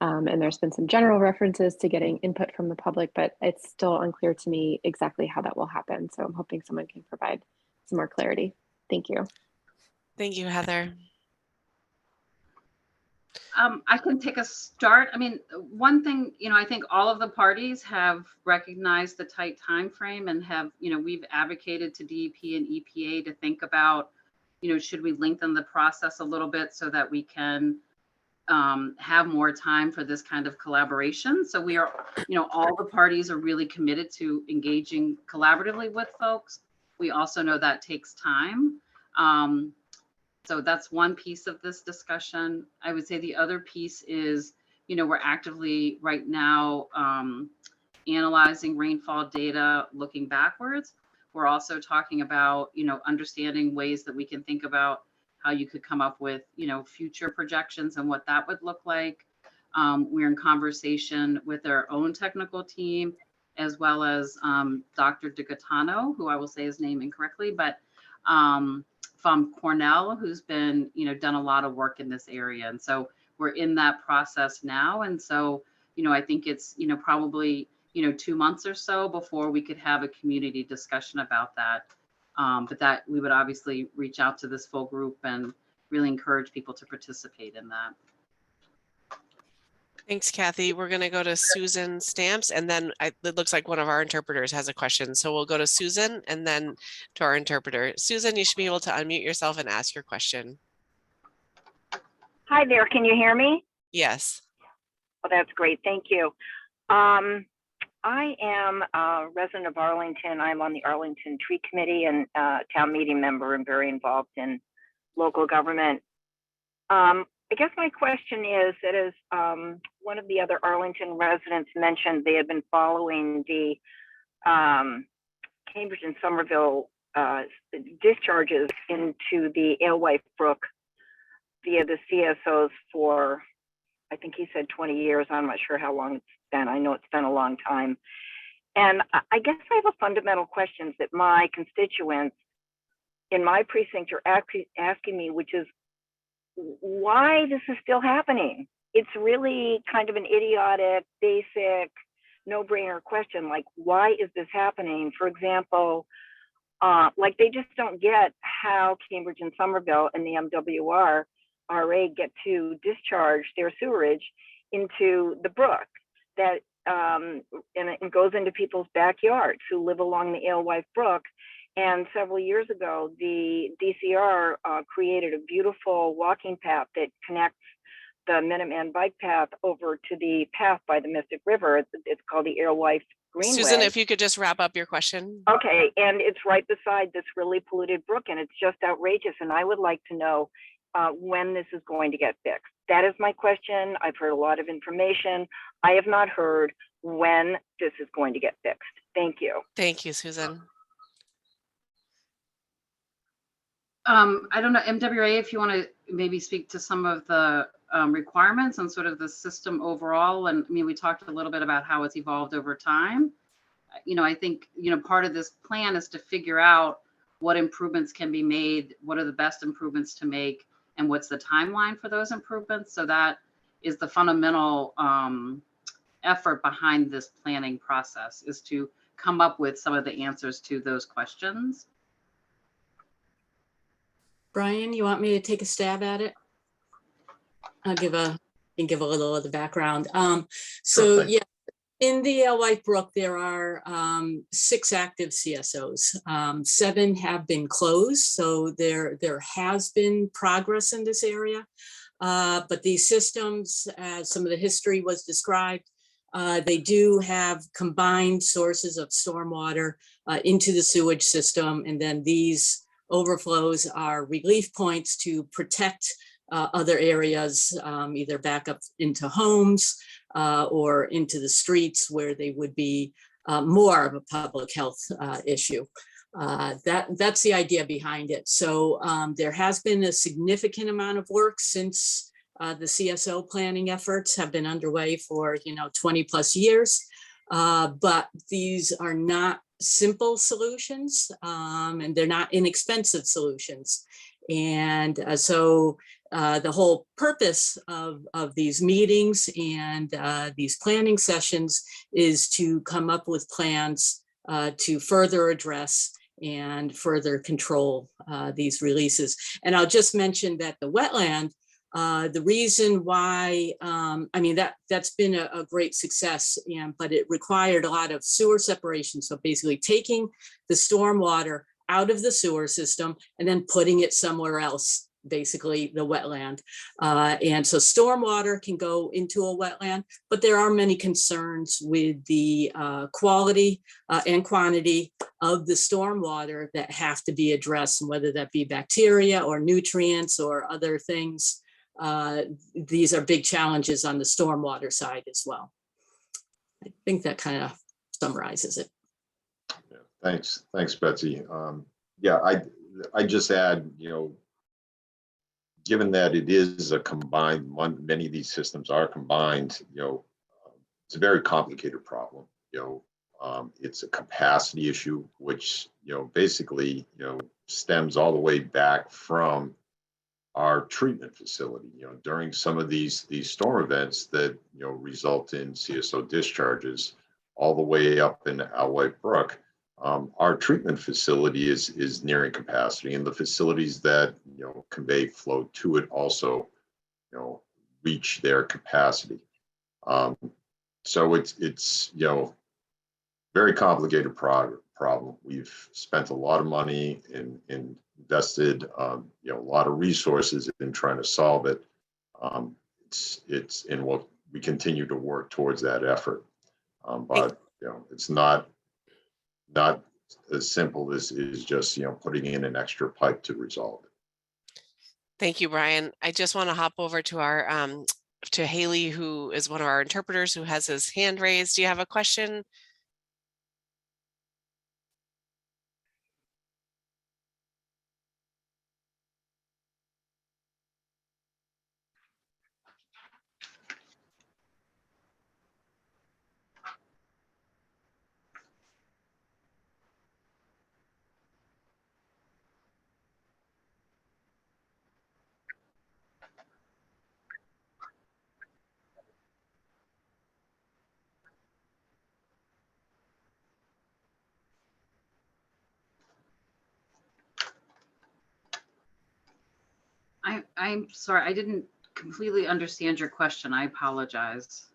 And there's been some general references to getting input from the public, but it's still unclear to me exactly how that will happen. So I'm hoping someone can provide some more clarity. Thank you.
Thank you, Heather.
I can take a start. I mean, one thing, you know, I think all of the parties have recognized the tight time frame and have, you know, we've advocated to DEP and EPA to think about, you know, should we lengthen the process a little bit so that we can have more time for this kind of collaboration. So we are, you know, all the parties are really committed to engaging collaboratively with folks. We also know that takes time. So that's one piece of this discussion. I would say the other piece is, you know, we're actively right now analyzing rainfall data, looking backwards. We're also talking about, you know, understanding ways that we can think about how you could come up with, you know, future projections and what that would look like. We're in conversation with our own technical team, as well as Dr. DiGaetano, who I will say his name incorrectly, but from Cornell, who's been, you know, done a lot of work in this area. And so we're in that process now. And so, you know, I think it's, you know, probably, you know, 2 months or so before we could have a community discussion about that. But that we would obviously reach out to this full group and really encourage people to participate in that.
Thanks, Kathy. We're going to go to Susan Stamps, and then it looks like one of our interpreters has a question. So we'll go to Susan and then to our interpreter. Susan, you should be able to unmute yourself and ask your question.
Hi there, can you hear me?
Yes.
Oh, that's great, thank you. I am a resident of Arlington. I'm on the Arlington Tree Committee and town meeting member and very involved in local government. I guess my question is that as one of the other Arlington residents mentioned, they had been following the Cambridge and Somerville discharges into the Alewife Brook via the CSOs for, I think he said 20 years. I'm not sure how long it's been. I know it's been a long time. And I guess I have a fundamental question that my constituents in my precinct are asking me, which is why this is still happening. It's really kind of an idiotic, basic, no-brainer question, like, why is this happening? For example, like they just don't get how Cambridge and Somerville and the MWRA get to discharge their sewerage into the brook that and it goes into people's backyards who live along the Alewife Brook. And several years ago, the DCR created a beautiful walking path that connects the Minuteman bike path over to the path by the Mystic River. It's called the Alewife Greenway.
Susan, if you could just wrap up your question.
Okay, and it's right beside this really polluted brook, and it's just outrageous. And I would like to know when this is going to get fixed. That is my question. I've heard a lot of information. I have not heard when this is going to get fixed. Thank you.
Thank you, Susan.
I don't know, MWA, if you want to maybe speak to some of the requirements and sort of the system overall. And I mean, we talked a little bit about how it's evolved over time. You know, I think, you know, part of this plan is to figure out what improvements can be made, what are the best improvements to make, and what's the timeline for those improvements. So that is the fundamental effort behind this planning process, is to come up with some of the answers to those questions.
Brian, you want me to take a stab at it? I'll give a little of the background. So yeah, in the Alewife Brook, there are 6 active CSOs. 7 have been closed, so there has been progress in this area. But these systems, as some of the history was described, they do have combined sources of stormwater into the sewage system, and then these overflows are relief points to protect other areas, either back up into homes or into the streets where they would be more of a public health issue. That's the idea behind it. So there has been a significant amount of work since the CSO planning efforts have been underway for 20+ years, but these are not simple solutions, and they're not inexpensive solutions. And so the whole purpose of these meetings and these planning sessions is to come up with plans to further address and further control these releases. And I'll just mention that the wetland, the reason why, I mean, that's been a great success, but it required a lot of sewer separation. So basically taking the stormwater out of the sewer system and then putting it somewhere else, basically the wetland. And so stormwater can go into a wetland, but there are many concerns with the quality and quantity of the stormwater that have to be addressed, and whether that be bacteria or nutrients or other things. These are big challenges on the stormwater side as well. I think that kind of summarizes it.
Yeah, thanks, Betsy. Yeah, I just add, given that it is a combined, many of these systems are combined, it's a very complicated problem. It's a capacity issue, which, basically, stems all the way back from our treatment facility. During some of these storm events that, result in CSO discharges all the way up in Alewife Brook, Our treatment facility is nearing capacity, and the facilities that convey flow to it also reach their capacity. So it's very complicated problem. We've spent a lot of money and invested a lot of resources in trying to solve it. It's and we continue to work towards that effort. But it's not as simple as just putting in an extra pipe to resolve it.
Thank you, Brian. I just want to hop over to our to Haley, who is one of our interpreters, who has his hand raised. Do you have a question?
I'm sorry, I didn't completely understand your question. I apologize.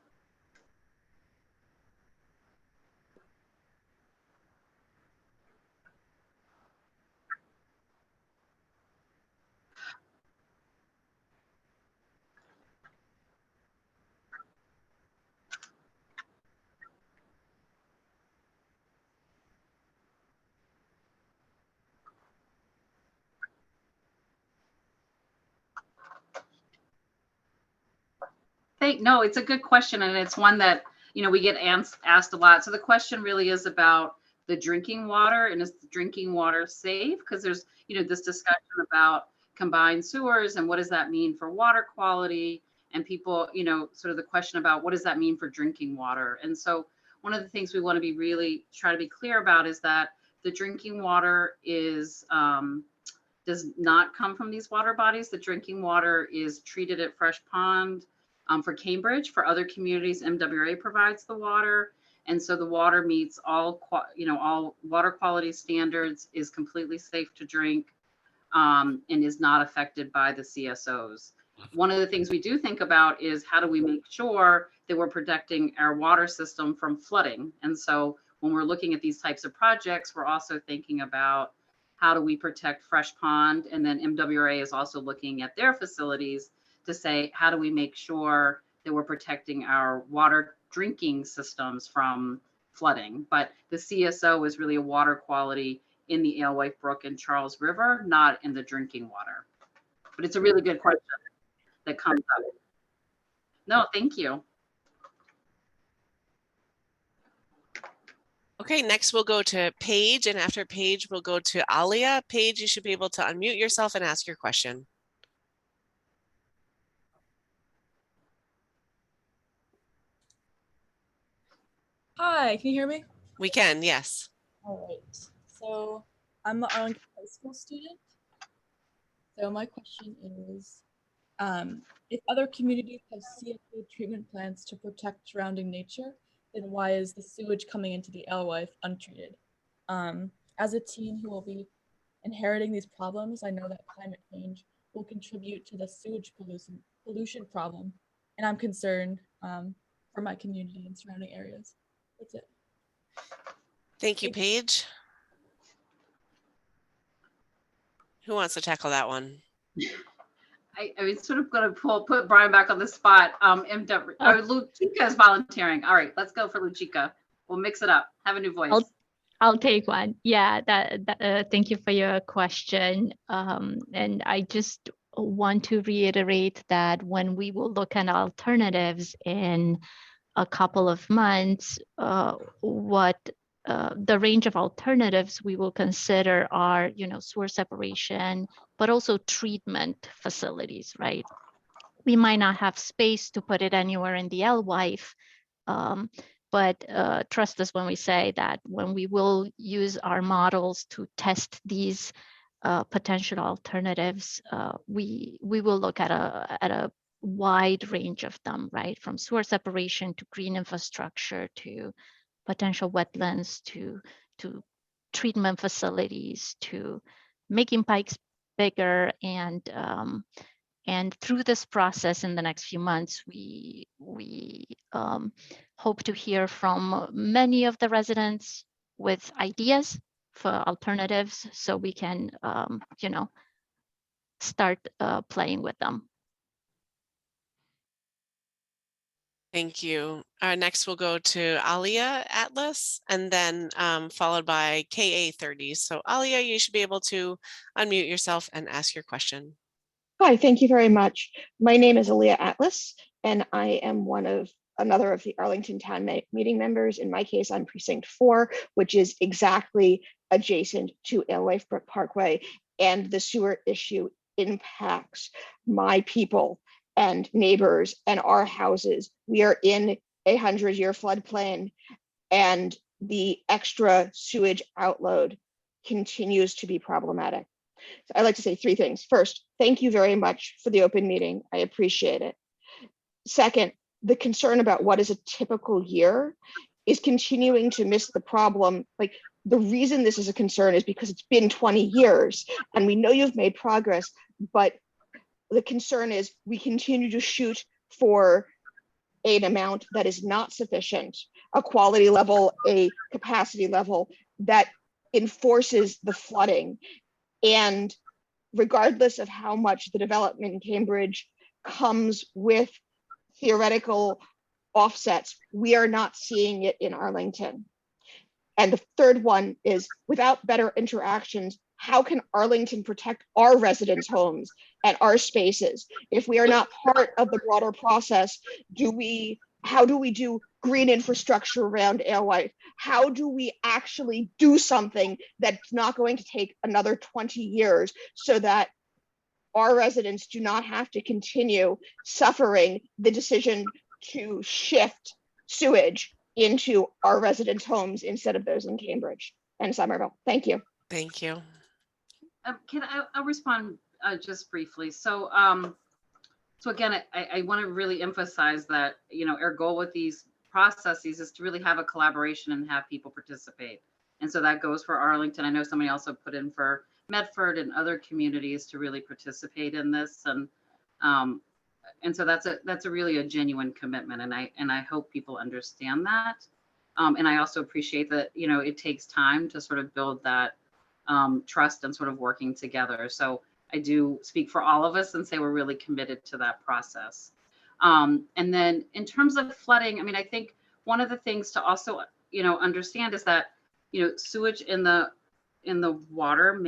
No, it's a good question, and it's one that we get asked a lot. So the question really is about the drinking water, and is the drinking water safe? Because there's this discussion about combined sewers and what does that mean for water quality, and people sort of the question about what does that mean for drinking water. And so one of the things we want to be really try to be clear about is that the drinking water is does not come from these water bodies. The drinking water is treated at Fresh Pond. For Cambridge, for other communities, MWRA provides the water, and so the water meets all water quality standards, is completely safe to drink, and is not affected by the CSOs. One of the things we do think about is how do we make sure that we're protecting our water system from flooding. And so when we're looking at these types of projects, we're also thinking about how do we protect Fresh Pond, and then MWRA is also looking at their facilities to say, how do we make sure that we're protecting our water drinking systems from flooding? But the CSO is really a water quality in the Alewife Brook and Charles River, not in the drinking water. But it's a really good question that comes up. No, thank you.
Okay, next we'll go to Paige, and after Paige, we'll go to Alia. Paige, you should be able to unmute yourself and ask your question.
Hi, can you hear me?
We can, yes.
All right. So I'm an Arlington High School student. So my question is, if other communities have CSO treatment plants to protect surrounding nature, then why is the sewage coming into the Alewife untreated? As a teen who will be inheriting these problems, I know that climate change will contribute to the sewage pollution problem, and I'm concerned for my community and surrounding areas. That's it.
Thank you, Paige. Who wants to tackle that one?
I was sort of going to put Brian back on the spot. Luchika is volunteering. All right, let's go for Luchika. We'll mix it up. Have a new voice.
I'll take one. Yeah, thank you for your question. And I just want to reiterate that when we will look at alternatives in a couple of months, the range of alternatives we will consider are, sewer separation, but also treatment facilities, right? We might not have space to put it anywhere in the Alewife, but trust us when we say that when we will use our models to test these potential alternatives, we will look at a wide range of them, right? From sewer separation to green infrastructure to potential wetlands to treatment facilities to making pikes bigger. And through this process in the next few months, we hope to hear from many of the residents with ideas for alternatives, so we can, start playing with them.
Thank you. Next, we'll go to Alia Atlas and then followed by KA30. So Alia, you should be able to unmute yourself and ask your question.
Hi, thank you very much. My name is Aaliyah Atlas, and I am another of the Arlington Town Meeting members. In my case, I'm Precinct 4, which is exactly adjacent to Alewife Brook Parkway, and the sewer issue impacts my people and neighbors and our houses. We are in a 100-year floodplain, and the extra sewage outload continues to be problematic. So I'd like to say 3 things. First, thank you very much for the open meeting. I appreciate it. Second, the concern about what is a typical year is continuing to miss the problem. Like, the reason this is a concern is because it's been 20 years and we know you've made progress, but the concern is we continue to shoot for an amount that is not sufficient, a quality level, a capacity level that enforces the flooding. And regardless of how much the development in Cambridge comes with theoretical offsets, we are not seeing it in Arlington. And the third one is, without better interactions, how can Arlington protect our residents' homes and our spaces? If we are not part of the broader process, how do we do green infrastructure around Alewife? How do we actually do something that's not going to take another 20 years so that our residents do not have to continue suffering the decision to shift sewage into our residents' homes instead of those in Cambridge and Somerville? Thank you.
Thank you.
I'll respond just briefly. So again, I want to really emphasize that, our goal with these processes is to really have a collaboration and have people participate. And so that goes for Arlington. I know somebody also put in for Medford and other communities to really participate in this. And so that's a really a genuine commitment. And I hope people understand that. And I also appreciate that, it takes time to sort of build that trust and sort of working together. So I do speak for all of us and say we're really committed to that process. And then in terms of flooding, I mean, I think one of the things to also, understand is that, sewage in the water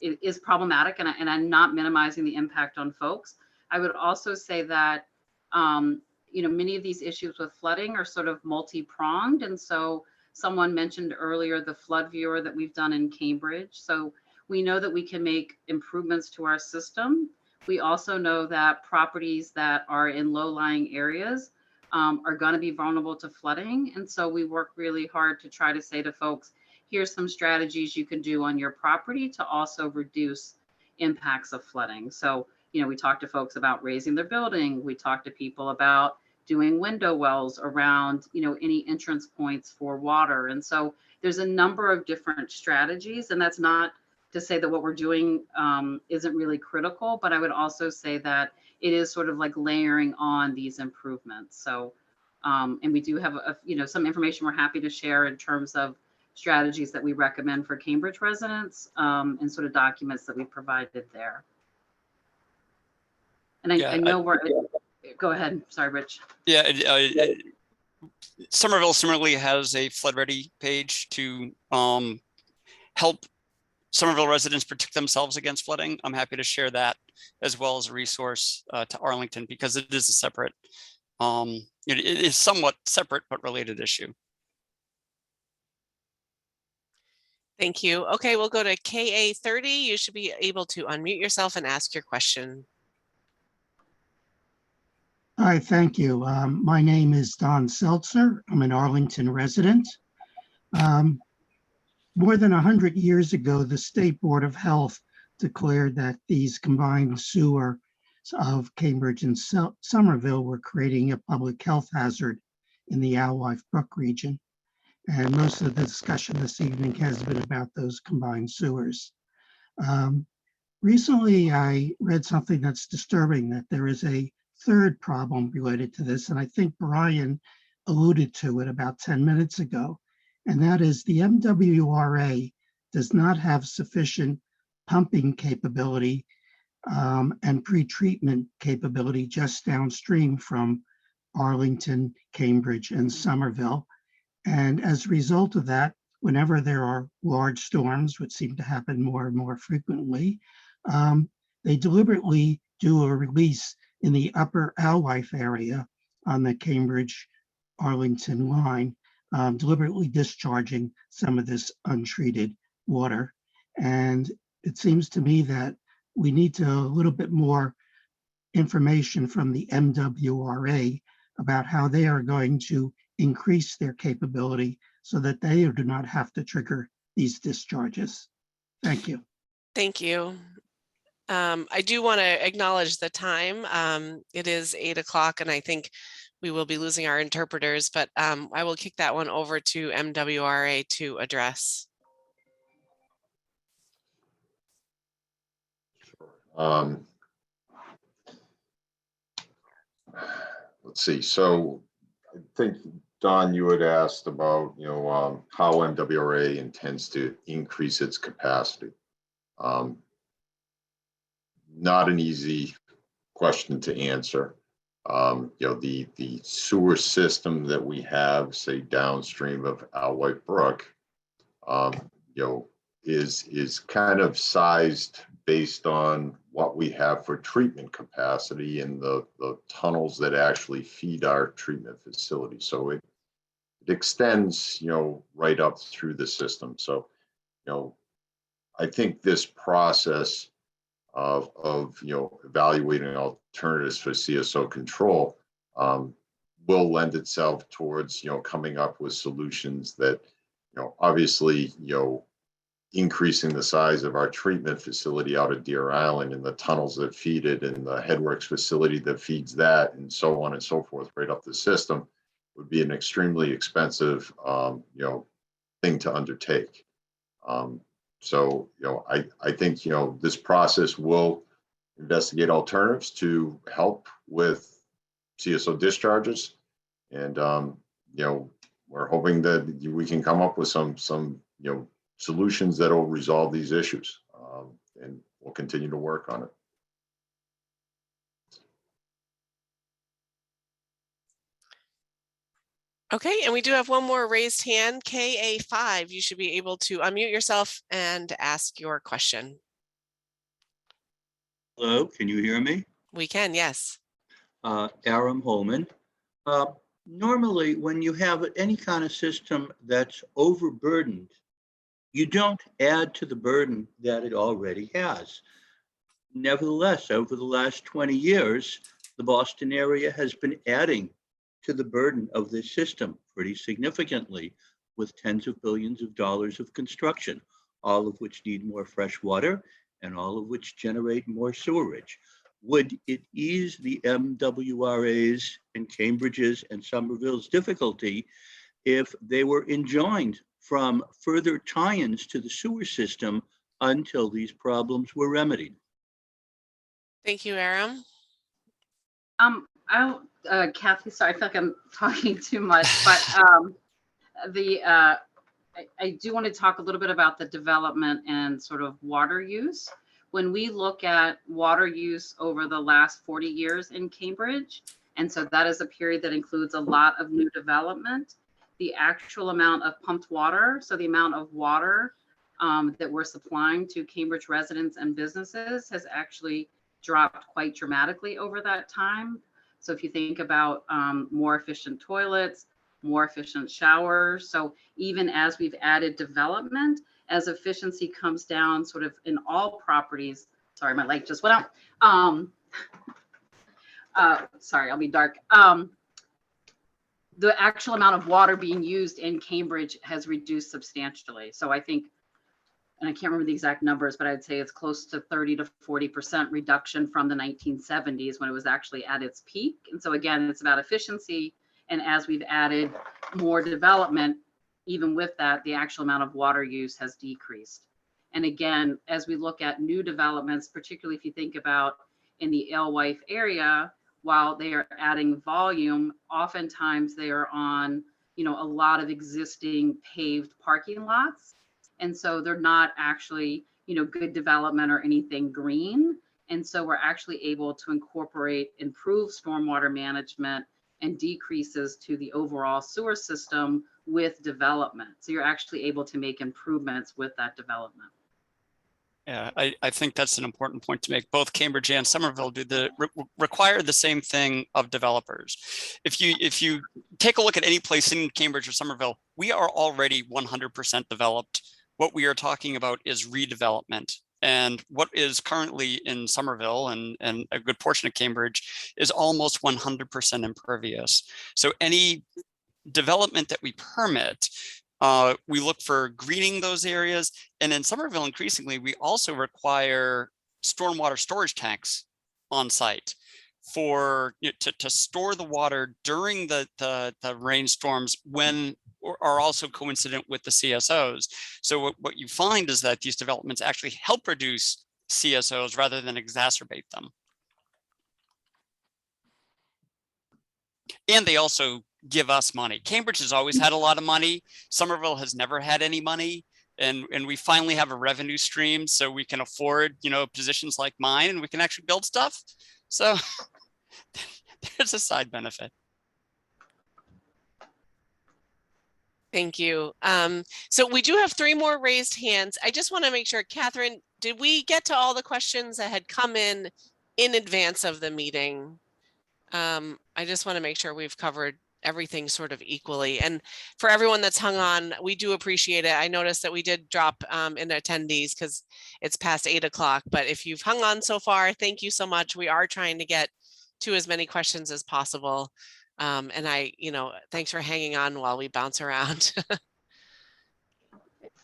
is problematic, and I'm not minimizing the impact on folks. I would also say that, many of these issues with flooding are sort of multi-pronged. And so someone mentioned earlier the flood viewer that we've done in Cambridge. So we know that we can make improvements to our system. We also know that properties that are in low-lying areas are going to be vulnerable to flooding. And so we work really hard to try to say to folks, here's some strategies you can do on your property to also reduce impacts of flooding. So, we talk to folks about raising their building. We talk to people about doing window wells around, any entrance points for water. And so there's a number of different strategies, and that's not to say that what we're doing isn't really critical, but I would also say that it is sort of like layering on these improvements. So, and we do have some information we're happy to share in terms of strategies that we recommend for Cambridge residents and sort of documents that we provided there. And I know go ahead. Sorry, Rich.
Yeah, Somerville similarly has a flood ready page to help Somerville residents protect themselves against flooding. I'm happy to share that as well as a resource to Arlington, because it is a separate, it is somewhat separate but related issue.
Thank you. Okay, we'll go to KA30. You should be able to unmute yourself and ask your question.
Hi, thank you. My name is Don Seltzer. I'm an Arlington resident. More than 100 years ago, the State Board of Health declared that these combined sewer of Cambridge and Somerville were creating a public health hazard in the Alewife Brook region. And most of the discussion this evening has been about those combined sewers. Recently, I read something that's disturbing, that there is a third problem related to this, and I think Brian alluded to it about 10 minutes ago, and that is the MWRA does not have sufficient pumping capability and pretreatment capability just downstream from Arlington, Cambridge, and Somerville. And as a result of that, whenever there are large storms, which seem to happen more and more frequently, they deliberately do a release in the upper Alewife area on the Cambridge-Arlington line, deliberately discharging some of this untreated water. And it seems to me that we need a little bit more information from the MWRA about how they are going to increase their capability so that they do not have to trigger these discharges. Thank you.
Thank you. I do want to acknowledge the time. It is 8 o'clock and I think we will be losing our interpreters, but I will kick that one over to MWRA to address.
Let's see. So I think, Don, you had asked about, how MWRA intends to increase its capacity. Not an easy question to answer. The sewer system that we have, say, downstream of Alewife Brook, is kind of sized based on what we have for treatment capacity in the tunnels that actually feed our treatment facility. So it extends, right up through the system. So, I think this process of evaluating alternatives for CSO control will lend itself towards, coming up with solutions that, obviously, increasing the size of our treatment facility out at Deer Island and the tunnels that feed it and the headworks facility that feeds that and so on and so forth right up the system would be an extremely expensive, thing to undertake. So, I think, this process will investigate alternatives to help with CSO discharges. And, we're hoping that we can come up with some solutions that will resolve these issues. And we'll continue to work on it.
Okay, and we do have one more raised hand, KA5. You should be able to unmute yourself and ask your question.
Hello, can you hear me?
We can, yes.
Aram Holman. Normally, when you have any kind of system that's overburdened, you don't add to the burden that it already has. Nevertheless, over the last 20 years, the Boston area has been adding to the burden of this system pretty significantly, with tens of billions of dollars of construction, all of which need more fresh water and all of which generate more sewerage. Would it ease the MWRA's and Cambridge's and Somerville's difficulty if they were enjoined from further tie-ins to the sewer system until these problems were remedied?
Thank you, Aram.
Kathy, sorry, I feel like I'm talking too much, but I do want to talk a little bit about the development and sort of water use. When we look at water use over the last 40 years in Cambridge, and so that is a period that includes a lot of new development, the actual amount of pumped water, so the amount of water that we're supplying to Cambridge residents and businesses has actually dropped quite dramatically over that time. So if you think about more efficient toilets, more efficient showers. So even as we've added development, as efficiency comes down sort of in all properties, sorry, my light just went out. Sorry, I'll be dark. The actual amount of water being used in Cambridge has reduced substantially. So I think, and I can't remember the exact numbers, but I'd say it's close to 30 to 40% reduction from the 1970s when it was actually at its peak. And so again, it's about efficiency. And as we've added more development, even with that, the actual amount of water use has decreased. And again, as we look at new developments, particularly if you think about in the Alewife area, while they are adding volume, oftentimes they are on, you know, a lot of existing paved parking lots. And so they're not actually, you know, good development or anything green. And so we're actually able to incorporate improved stormwater management and decreases to the overall sewer system with development. So you're actually able to make improvements with that development.
Yeah, I think that's an important point to make. Both Cambridge and Somerville do require the same thing of developers. If you take a look at any place in Cambridge or Somerville, we are already 100% developed. What we are talking about is redevelopment. And what is currently in Somerville and a good portion of Cambridge is almost 100% impervious. So any development that we permit, we look for greening those areas. And in Somerville, increasingly, we also require stormwater storage tanks on site for to store the water during the rainstorms when are also coincident with the CSOs. So what you find is that these developments actually help reduce CSOs rather than exacerbate them. And they also give us money. Cambridge has always had a lot of money. Somerville has never had any money. And we finally have a revenue stream, so we can afford, you know, positions like mine, and we can actually build stuff. So there's a side benefit.
Thank you. So we do have 3 more raised hands. I just want to make sure, Catherine, did we get to all the questions that had come in advance of the meeting? I just want to make sure we've covered everything sort of equally. And for everyone that's hung on, we do appreciate it. I noticed that we did drop in attendees because it's past 8 o'clock, but if you've hung on so far, thank you so much. We are trying to get to as many questions as possible. And thanks for hanging on while we bounce around.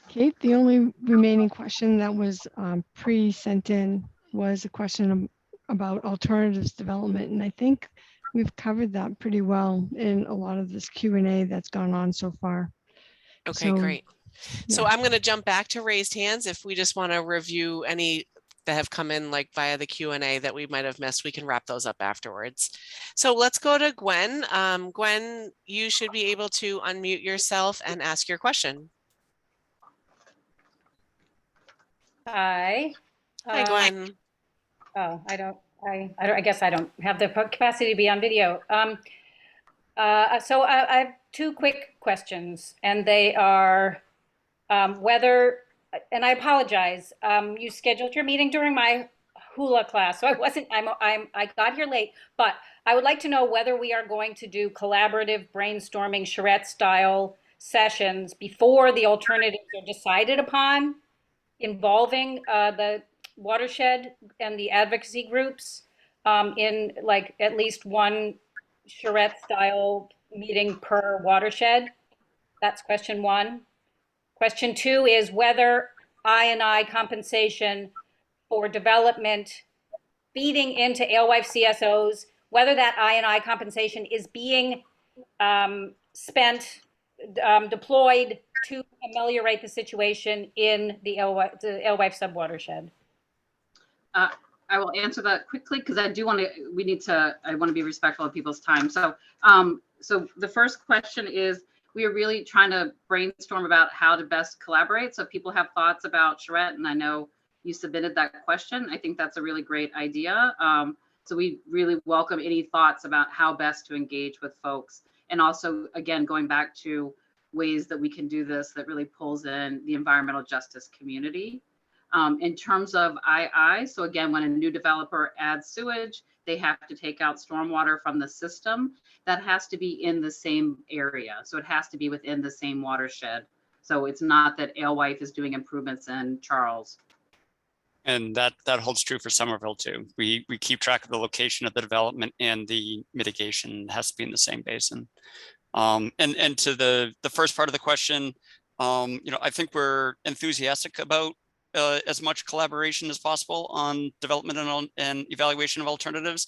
Kate, the only remaining question that was pre-sent in was a question about alternatives development. And I think we've covered that pretty well in a lot of this Q&A that's gone on so far.
Okay, great. So I'm going to jump back to raised hands. If we just want to review any that have come in like via the Q&A that we might have missed, we can wrap those up afterwards. So let's go to Gwen. Gwen, you should be able to unmute yourself and ask your question.
Hi.
Hi, Gwen.
I guess I don't have the capacity to be on video. So I have 2 quick questions, and they are whether, and I apologize, you scheduled your meeting during my hula class, so I got here late, but I would like to know whether we are going to do collaborative brainstorming charrette style sessions before the alternatives are decided upon, involving the watershed and the advocacy groups in like at least one charrette style meeting per watershed. That's question 1. Question 2 is whether I&I compensation for development feeding into Alewife CSOs, whether that I&I compensation is being spent, deployed to ameliorate the situation in the Alewife subwatershed.
I will answer that quickly because I want to be respectful of people's time. So, so the first question is, we are really trying to brainstorm about how to best collaborate. So if people have thoughts about charrette, and I know you submitted that question, I think that's a really great idea. So we really welcome any thoughts about how best to engage with folks. And also, again, going back to ways that we can do this that really pulls in the environmental justice community. In terms of II, so again, when a new developer adds sewage, they have to take out stormwater from the system. That has to be in the same area. So it has to be within the same watershed. So it's not that Alewife is doing improvements in Charles.
And that holds true for Somerville too. We keep track of the location of the development, and the mitigation has to be in the same basin. And to the first part of the question, I think we're enthusiastic about as much collaboration as possible on development and evaluation of alternatives.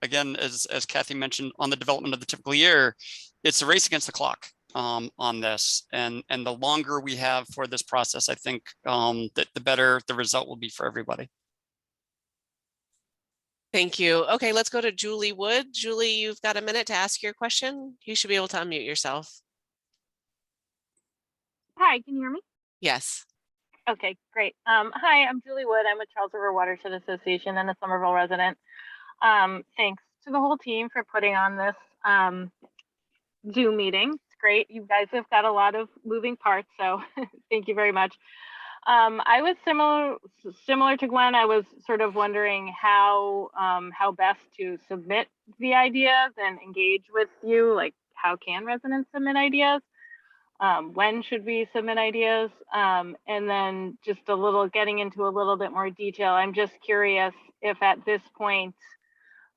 Again, as Kathy mentioned, on the development of the typical year, it's a race against the clock. on this. And the longer we have for this process, I think that the better the result will be for everybody.
Thank you. Okay, let's go to Julie Wood. Julie, you've got a minute to ask your question. You should be able to unmute yourself.
Hi, can you hear me?
Yes.
Okay, great. Hi, I'm Julie Wood. I'm with Charles River Watershed Association and a Somerville resident. Thanks to the whole team for putting on this Zoom meeting. It's great. You guys have got a lot of moving parts, so thank you very much. I was similar to Gwen. I was sort of wondering how best to submit the ideas and engage with you. Like, how can residents submit ideas? When should we submit ideas? And then just getting into a little bit more detail. I'm just curious if at this point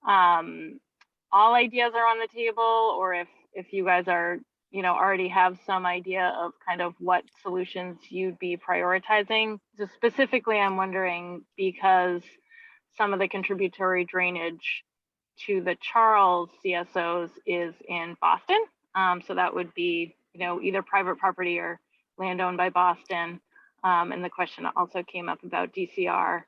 all ideas are on the table, or if you guys are already have some idea of kind of what solutions you'd be prioritizing. Just specifically, I'm wondering because some of the contributory drainage to the Charles CSOs is in Boston. So that would be, either private property or land owned by Boston. And the question also came up about DCR.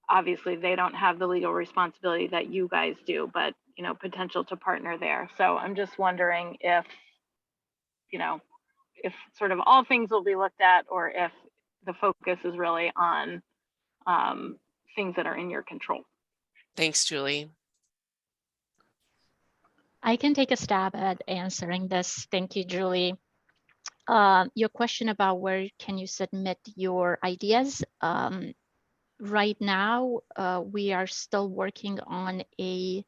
Obviously, they don't have the legal responsibility that you guys do, but potential to partner there. So I'm just wondering if sort of all things will be looked at, or if the focus is really on things that are in your control.
Thanks, Julie.
I can take a stab at answering this. Thank you, Julie. Your question about where can you submit your ideas? Right now, we are still working on a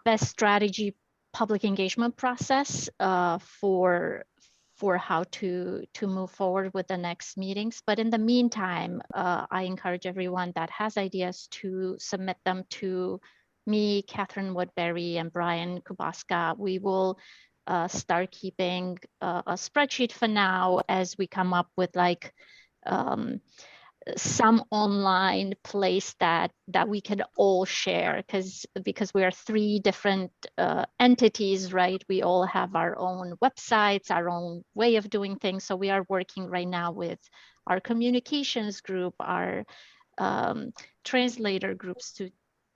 best strategy public engagement process for how to move forward with the next meetings. But in the meantime, I encourage everyone that has ideas to submit them to me, Catherine Woodbury, and Brian Kubaska. We will start keeping a spreadsheet for now as we come up with like some online place that we can all share, because we are three different entities, right? We all have our own websites, our own way of doing things. So we are working right now with our communications group, our translator groups to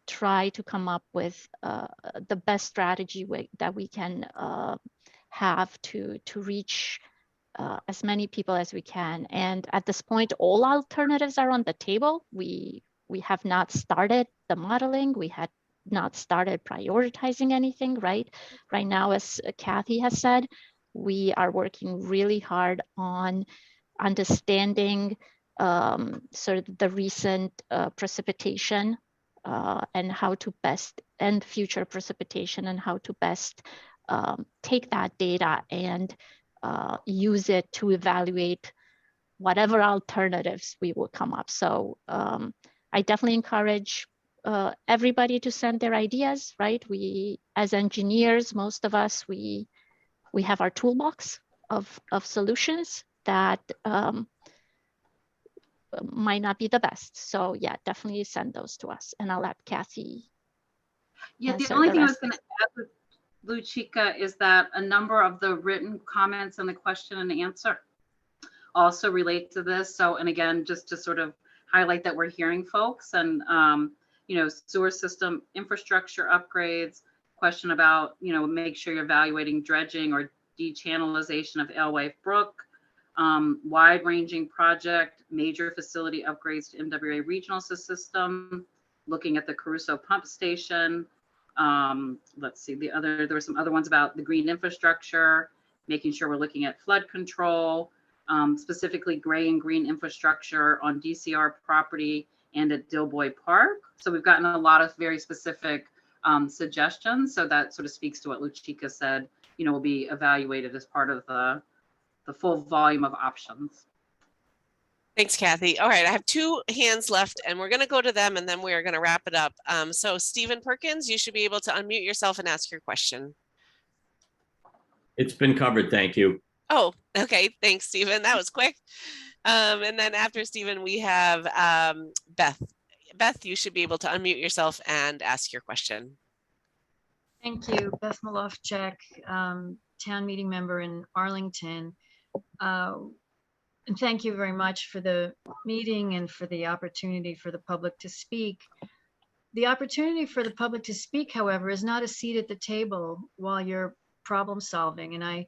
try to come up with the best strategy that we can have to reach as many people as we can. And at this point, all alternatives are on the table. We have not started the modeling. We had not started prioritizing anything, right? Right now, as Kathy has said, we are working really hard on understanding sort of the recent precipitation and how to best, and future precipitation, and how to best take that data and use it to evaluate whatever alternatives we will come up. So I definitely encourage everybody to send their ideas, right? We, as engineers, most of us, we have our toolbox of solutions that might not be the best. So yeah, definitely send those to us, and I'll let Kathy
the only thing I was going to add with Luchika is that a number of the written comments and the question and answer also relate to this. So, and again, just to sort of highlight that we're hearing folks, and sewer system infrastructure upgrades, question about, make sure you're evaluating dredging or dechannelization of Alewife Brook, wide-ranging project, major facility upgrades to MWA regional system, looking at the Caruso pump station. Let's see, there were some other ones about the green infrastructure, making sure we're looking at flood control, specifically gray and green infrastructure on DCR property and at Dilboy Park. So we've gotten a lot of very specific suggestions. So that sort of speaks to what Luchika said, will be evaluated as part of the full volume of options.
Thanks, Kathy. All right, I have two hands left, and we're going to go to them, and then we are going to wrap it up. So Stephen Perkins, you should be able to unmute yourself and ask your question.
It's been covered, thank you.
Oh, okay. Thanks, Stephen. That was quick. And then after Stephen, we have Beth. Beth, you should be able to unmute yourself and ask your question.
Thank you, Beth Malofchek, town meeting member in Arlington. And thank you very much for the meeting and for the opportunity for the public to speak. The opportunity for the public to speak, however, is not a seat at the table while you're problem solving. And I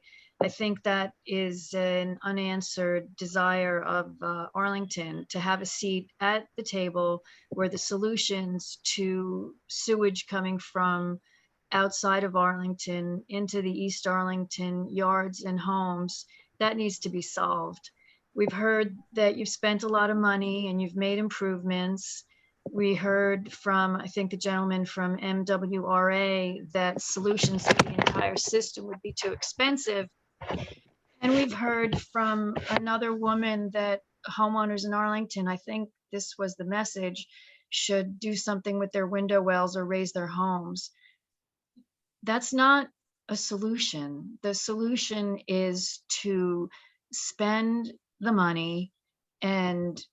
think that is an unanswered desire of Arlington to have a seat at the table where the solutions to sewage coming from outside of Arlington into the East Arlington yards and homes, that needs to be solved. We've heard that you've spent a lot of money and you've made improvements. We heard from, I think, the gentleman from MWRA that solutions to the entire system would be too expensive. And we've heard from another woman that homeowners in Arlington, I think this was the message, should do something with their window wells or raise their homes. That's not a solution. The solution is to spend the money and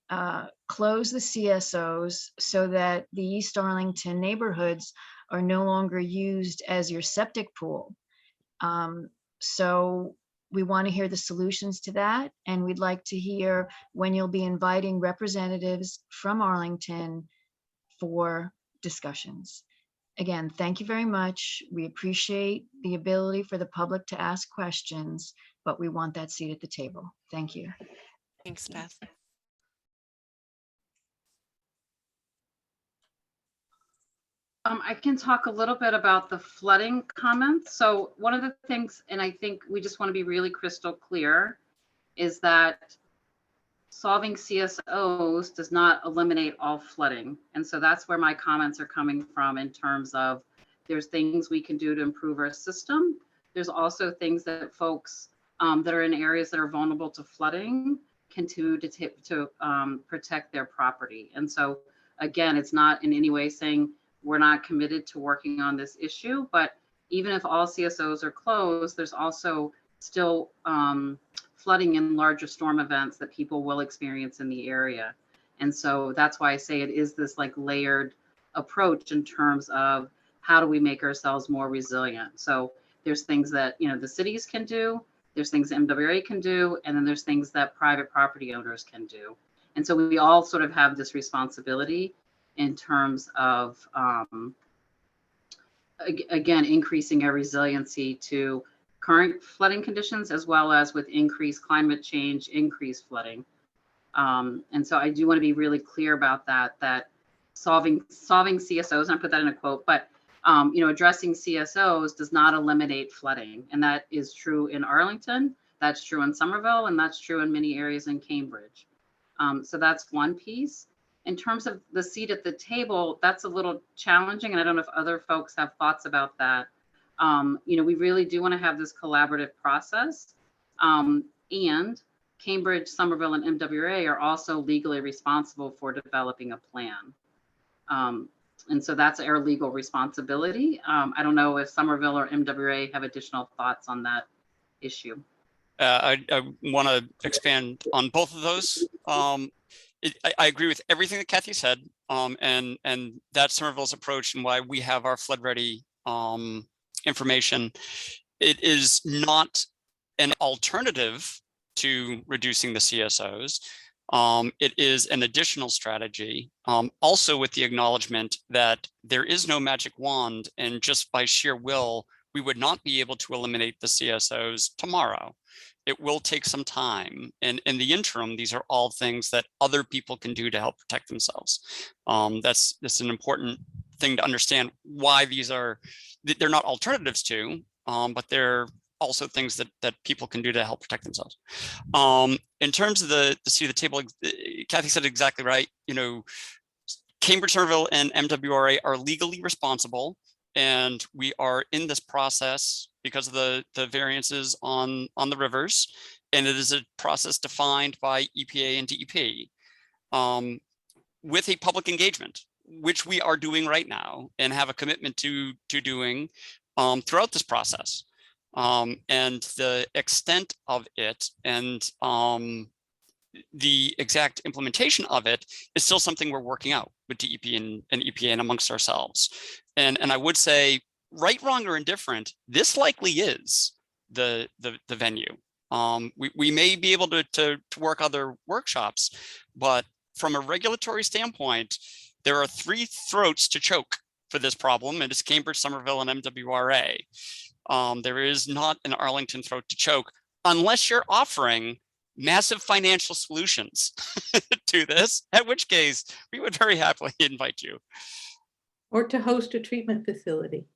close the CSOs so that the East Arlington neighborhoods are no longer used as your septic pool. So we want to hear the solutions to that, and we'd like to hear when you'll be inviting representatives from Arlington for discussions. Again, thank you very much. We appreciate the ability for the public to ask questions, but we want that seat at the table. Thank you.
Thanks, Beth.
I can talk a little bit about the flooding comments. So one of the things, and I think we just want to be really crystal clear, is that solving CSOs does not eliminate all flooding. And so that's where my comments are coming from in terms of there's things we can do to improve our system. There's also things that folks that are in areas that are vulnerable to flooding continue to protect their property. And so again, it's not in any way saying we're not committed to working on this issue, but even if all CSOs are closed, there's also still flooding in larger storm events that people will experience in the area. And so that's why I say it is this like layered approach in terms of how do we make ourselves more resilient. So there's things that, you know, the cities can do, there's things MWA can do, and then there's things that private property owners can do. And so we all sort of have this responsibility in terms of, again, increasing our resiliency to current flooding conditions, as well as with increased climate change, increased flooding. And so I do want to be really clear about that, that solving CSOs, and I put that in a quote, but you know, addressing CSOs does not eliminate flooding. And that is true in Arlington, that's true in Somerville, and that's true in many areas in Cambridge. So that's one piece. In terms of the seat at the table, that's a little challenging, and I don't know if other folks have thoughts about that. You know, we really do want to have this collaborative process, and Cambridge, Somerville, and MWA are also legally responsible for developing a plan. And so that's our legal responsibility. I don't know if Somerville or MWA have additional thoughts on that issue.
I want to expand on both of those. I agree with everything that Kathy said, and that's Somerville's approach and why we have our flood ready information. It is not an alternative to reducing the CSOs. It is an additional strategy, also with the acknowledgement that there is no magic wand, and just by sheer will, we would not be able to eliminate the CSOs tomorrow. It will take some time. And in the interim, these are all things that other people can do to help protect themselves. That's an important thing to understand why these are, they're not alternatives to, but they're also things that people can do to help protect themselves. In terms of the seat at the table, Kathy said exactly right. You know, Cambridge, Somerville, and MWRA are legally responsible, and we are in this process because of the variances on the rivers, and it is a process defined by EPA and DEP with a public engagement, which we are doing right now and have a commitment to doing throughout this process. And the extent of it and the exact implementation of it is still something we're working out with DEP and EPA and amongst ourselves. And I would say right, wrong, or indifferent, this likely is the venue. We may be able to work other workshops, but from a regulatory standpoint, there are 3 throats to choke for this problem, and it's Cambridge, Somerville, and MWRA. There is not an Arlington throat to choke unless you're offering massive financial solutions to this, at which case we would very happily invite you.
Or to host a treatment facility.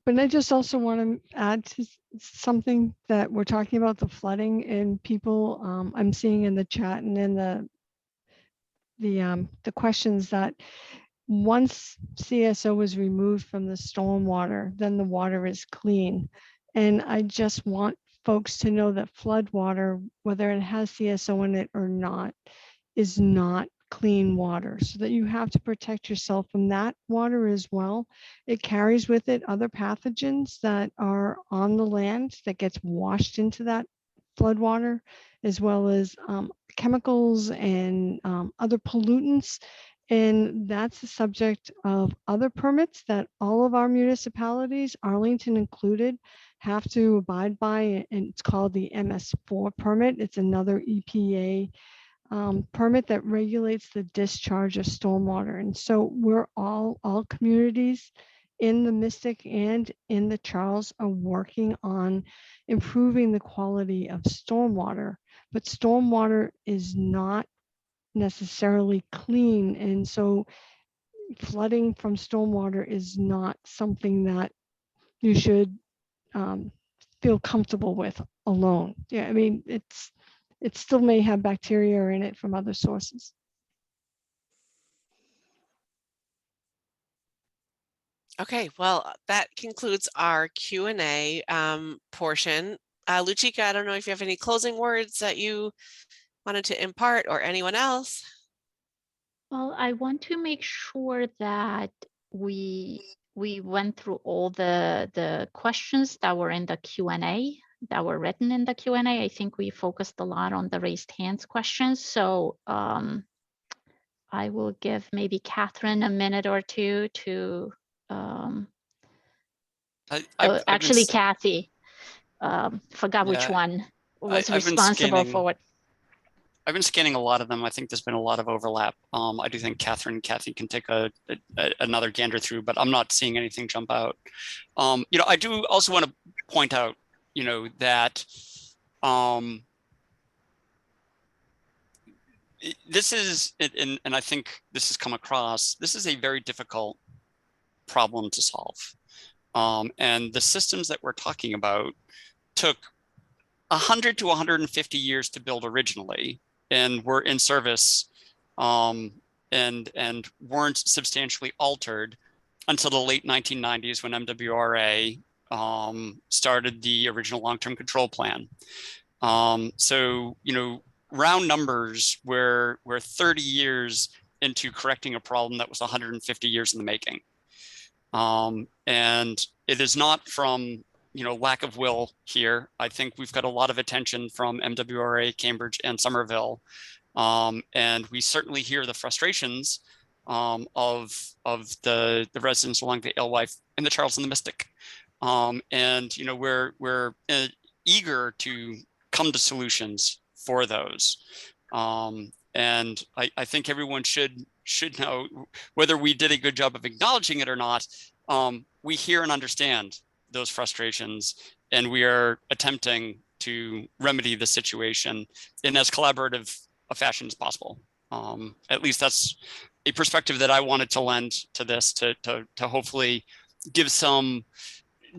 But I just also want to add to something that we're talking about, the flooding, and people I'm seeing in the chat and in the questions that once CSO is removed from the stormwater, then the water is clean. And I just want folks to know that flood water, whether it has CSO in it or not, is not clean water, so that you have to protect yourself from that water as well. It carries with it other pathogens that are on the land that gets washed into that flood water, as well as chemicals and other pollutants. And that's the subject of other permits that all of our municipalities, Arlington included, have to abide by, and it's called the MS4 permit. It's another EPA permit that regulates the discharge of stormwater. And so we're all communities in the Mystic and in the Charles are working on improving the quality of stormwater, but stormwater is not necessarily clean. And so flooding from stormwater is not something that you should feel comfortable with alone. Yeah, I mean, it still may have bacteria in it from other sources.
Okay, well, that concludes our Q&A portion. Luchika, I don't know if you have any closing words that you wanted to impart, or anyone else.
Well, I want to make sure that we went through all the questions that were in the Q&A, that were written in the Q&A. I think we focused a lot on the raised hands questions. So I will give maybe Catherine a minute or two to, actually Kathy, forgot which one was responsible for what.
I've been scanning a lot of them. I think there's been a lot of overlap. I do think Catherine and Kathy can take another gander through, but I'm not seeing anything jump out. I do also want to point out, that this is, and I think this has come across, this is a very difficult problem to solve. And the systems that we're talking about took 100 to 150 years to build originally, and were in service and weren't substantially altered until the late 1990s when MWRA started the original long-term control plan. So, round numbers, we're 30 years into correcting a problem that was 150 years in the making. And it is not from lack of will here. I think we've got a lot of attention from MWRA, Cambridge, and Somerville. And we certainly hear the frustrations of the residents along the Alewife and the Charles and the Mystic. And we're eager to come to solutions for those. And I think everyone should know, whether we did a good job of acknowledging it or not, we hear and understand those frustrations, and we are attempting to remedy the situation in as collaborative a fashion as possible. At least that's a perspective that I wanted to lend to this, to hopefully give some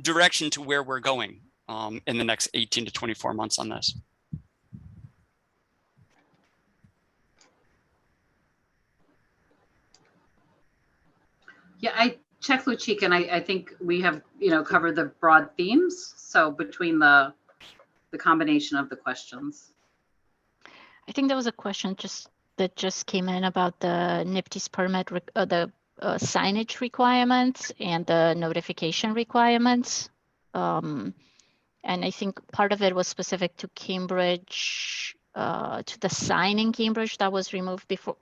direction to where we're going in the next 18 to 24 months on this.
Yeah, I checked Luchika, and I think we have, covered the broad themes. So between the combination of the questions.
I think there was a question that just came in about the NIPTI's permit, the signage requirements and the notification requirements. And I think part of it was specific to Cambridge to the sign in Cambridge that was removed before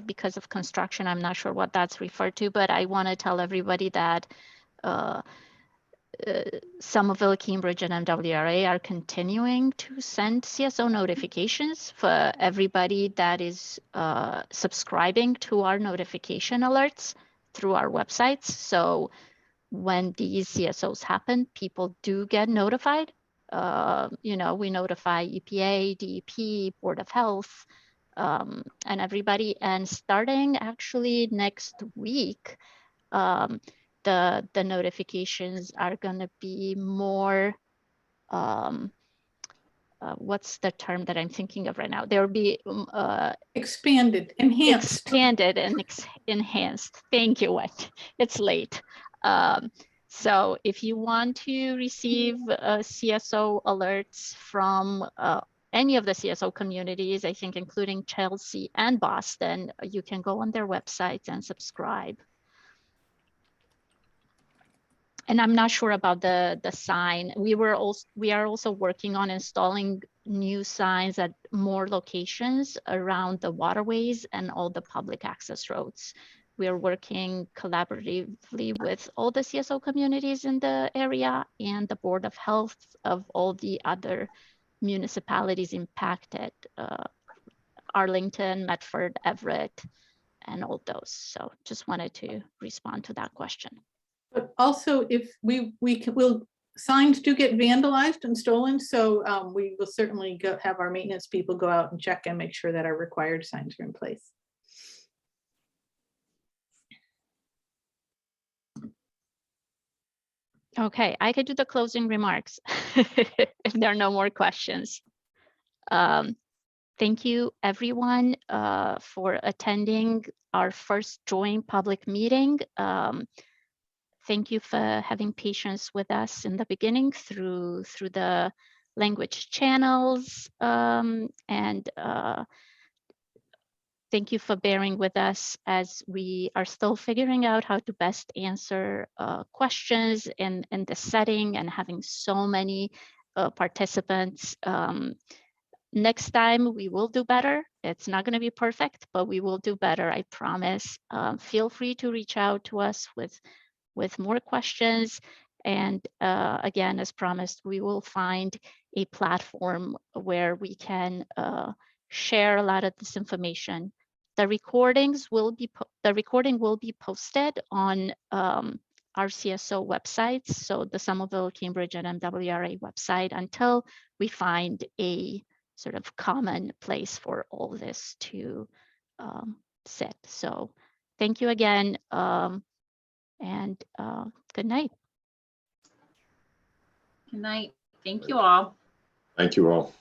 because of construction. I'm not sure what that's referred to, but I want to tell everybody that Somerville, Cambridge, and MWRA are continuing to send CSO notifications for everybody that is subscribing to our notification alerts through our websites. So when these CSOs happen, people do get notified. You know, we notify EPA, DEP, Board of Health, and everybody. And starting actually next week, the notifications are going to be more, what's the term that I'm thinking of right now? There will be
expanded, enhanced.
Expanded and enhanced. Thank you, Wet. It's late. So if you want to receive CSO alerts from any of the CSO communities, I think including Chelsea and Boston, you can go on their websites and subscribe. And I'm not sure about the sign. We are also working on installing new signs at more locations around the waterways and all the public access roads. We are working collaboratively with all the CSO communities in the area and the Board of Health of all the other municipalities impacted, Arlington, Medford, Everett, and all those. So just wanted to respond to that question.
But also, if signs do get vandalized and stolen, so we will certainly have our maintenance people go out and check and make sure that our required signs are in place.
Okay, I could do the closing remarks if there are no more questions. Thank you, everyone, for attending our first joint public meeting. Thank you for having patience with us in the beginning through the language channels, and thank you for bearing with us as we are still figuring out how to best answer questions in this setting and having so many participants. Next time we will do better. It's not going to be perfect, but we will do better, I promise. Feel free to reach out to us with more questions. And again, as promised, we will find a platform where we can share a lot of this information. The recording will be posted on our CSO websites, so the Somerville, Cambridge, and MWRA website, until we find a sort of common place for all this to sit. So thank you again, and good night.
Good night. Thank you all.
Thank you all.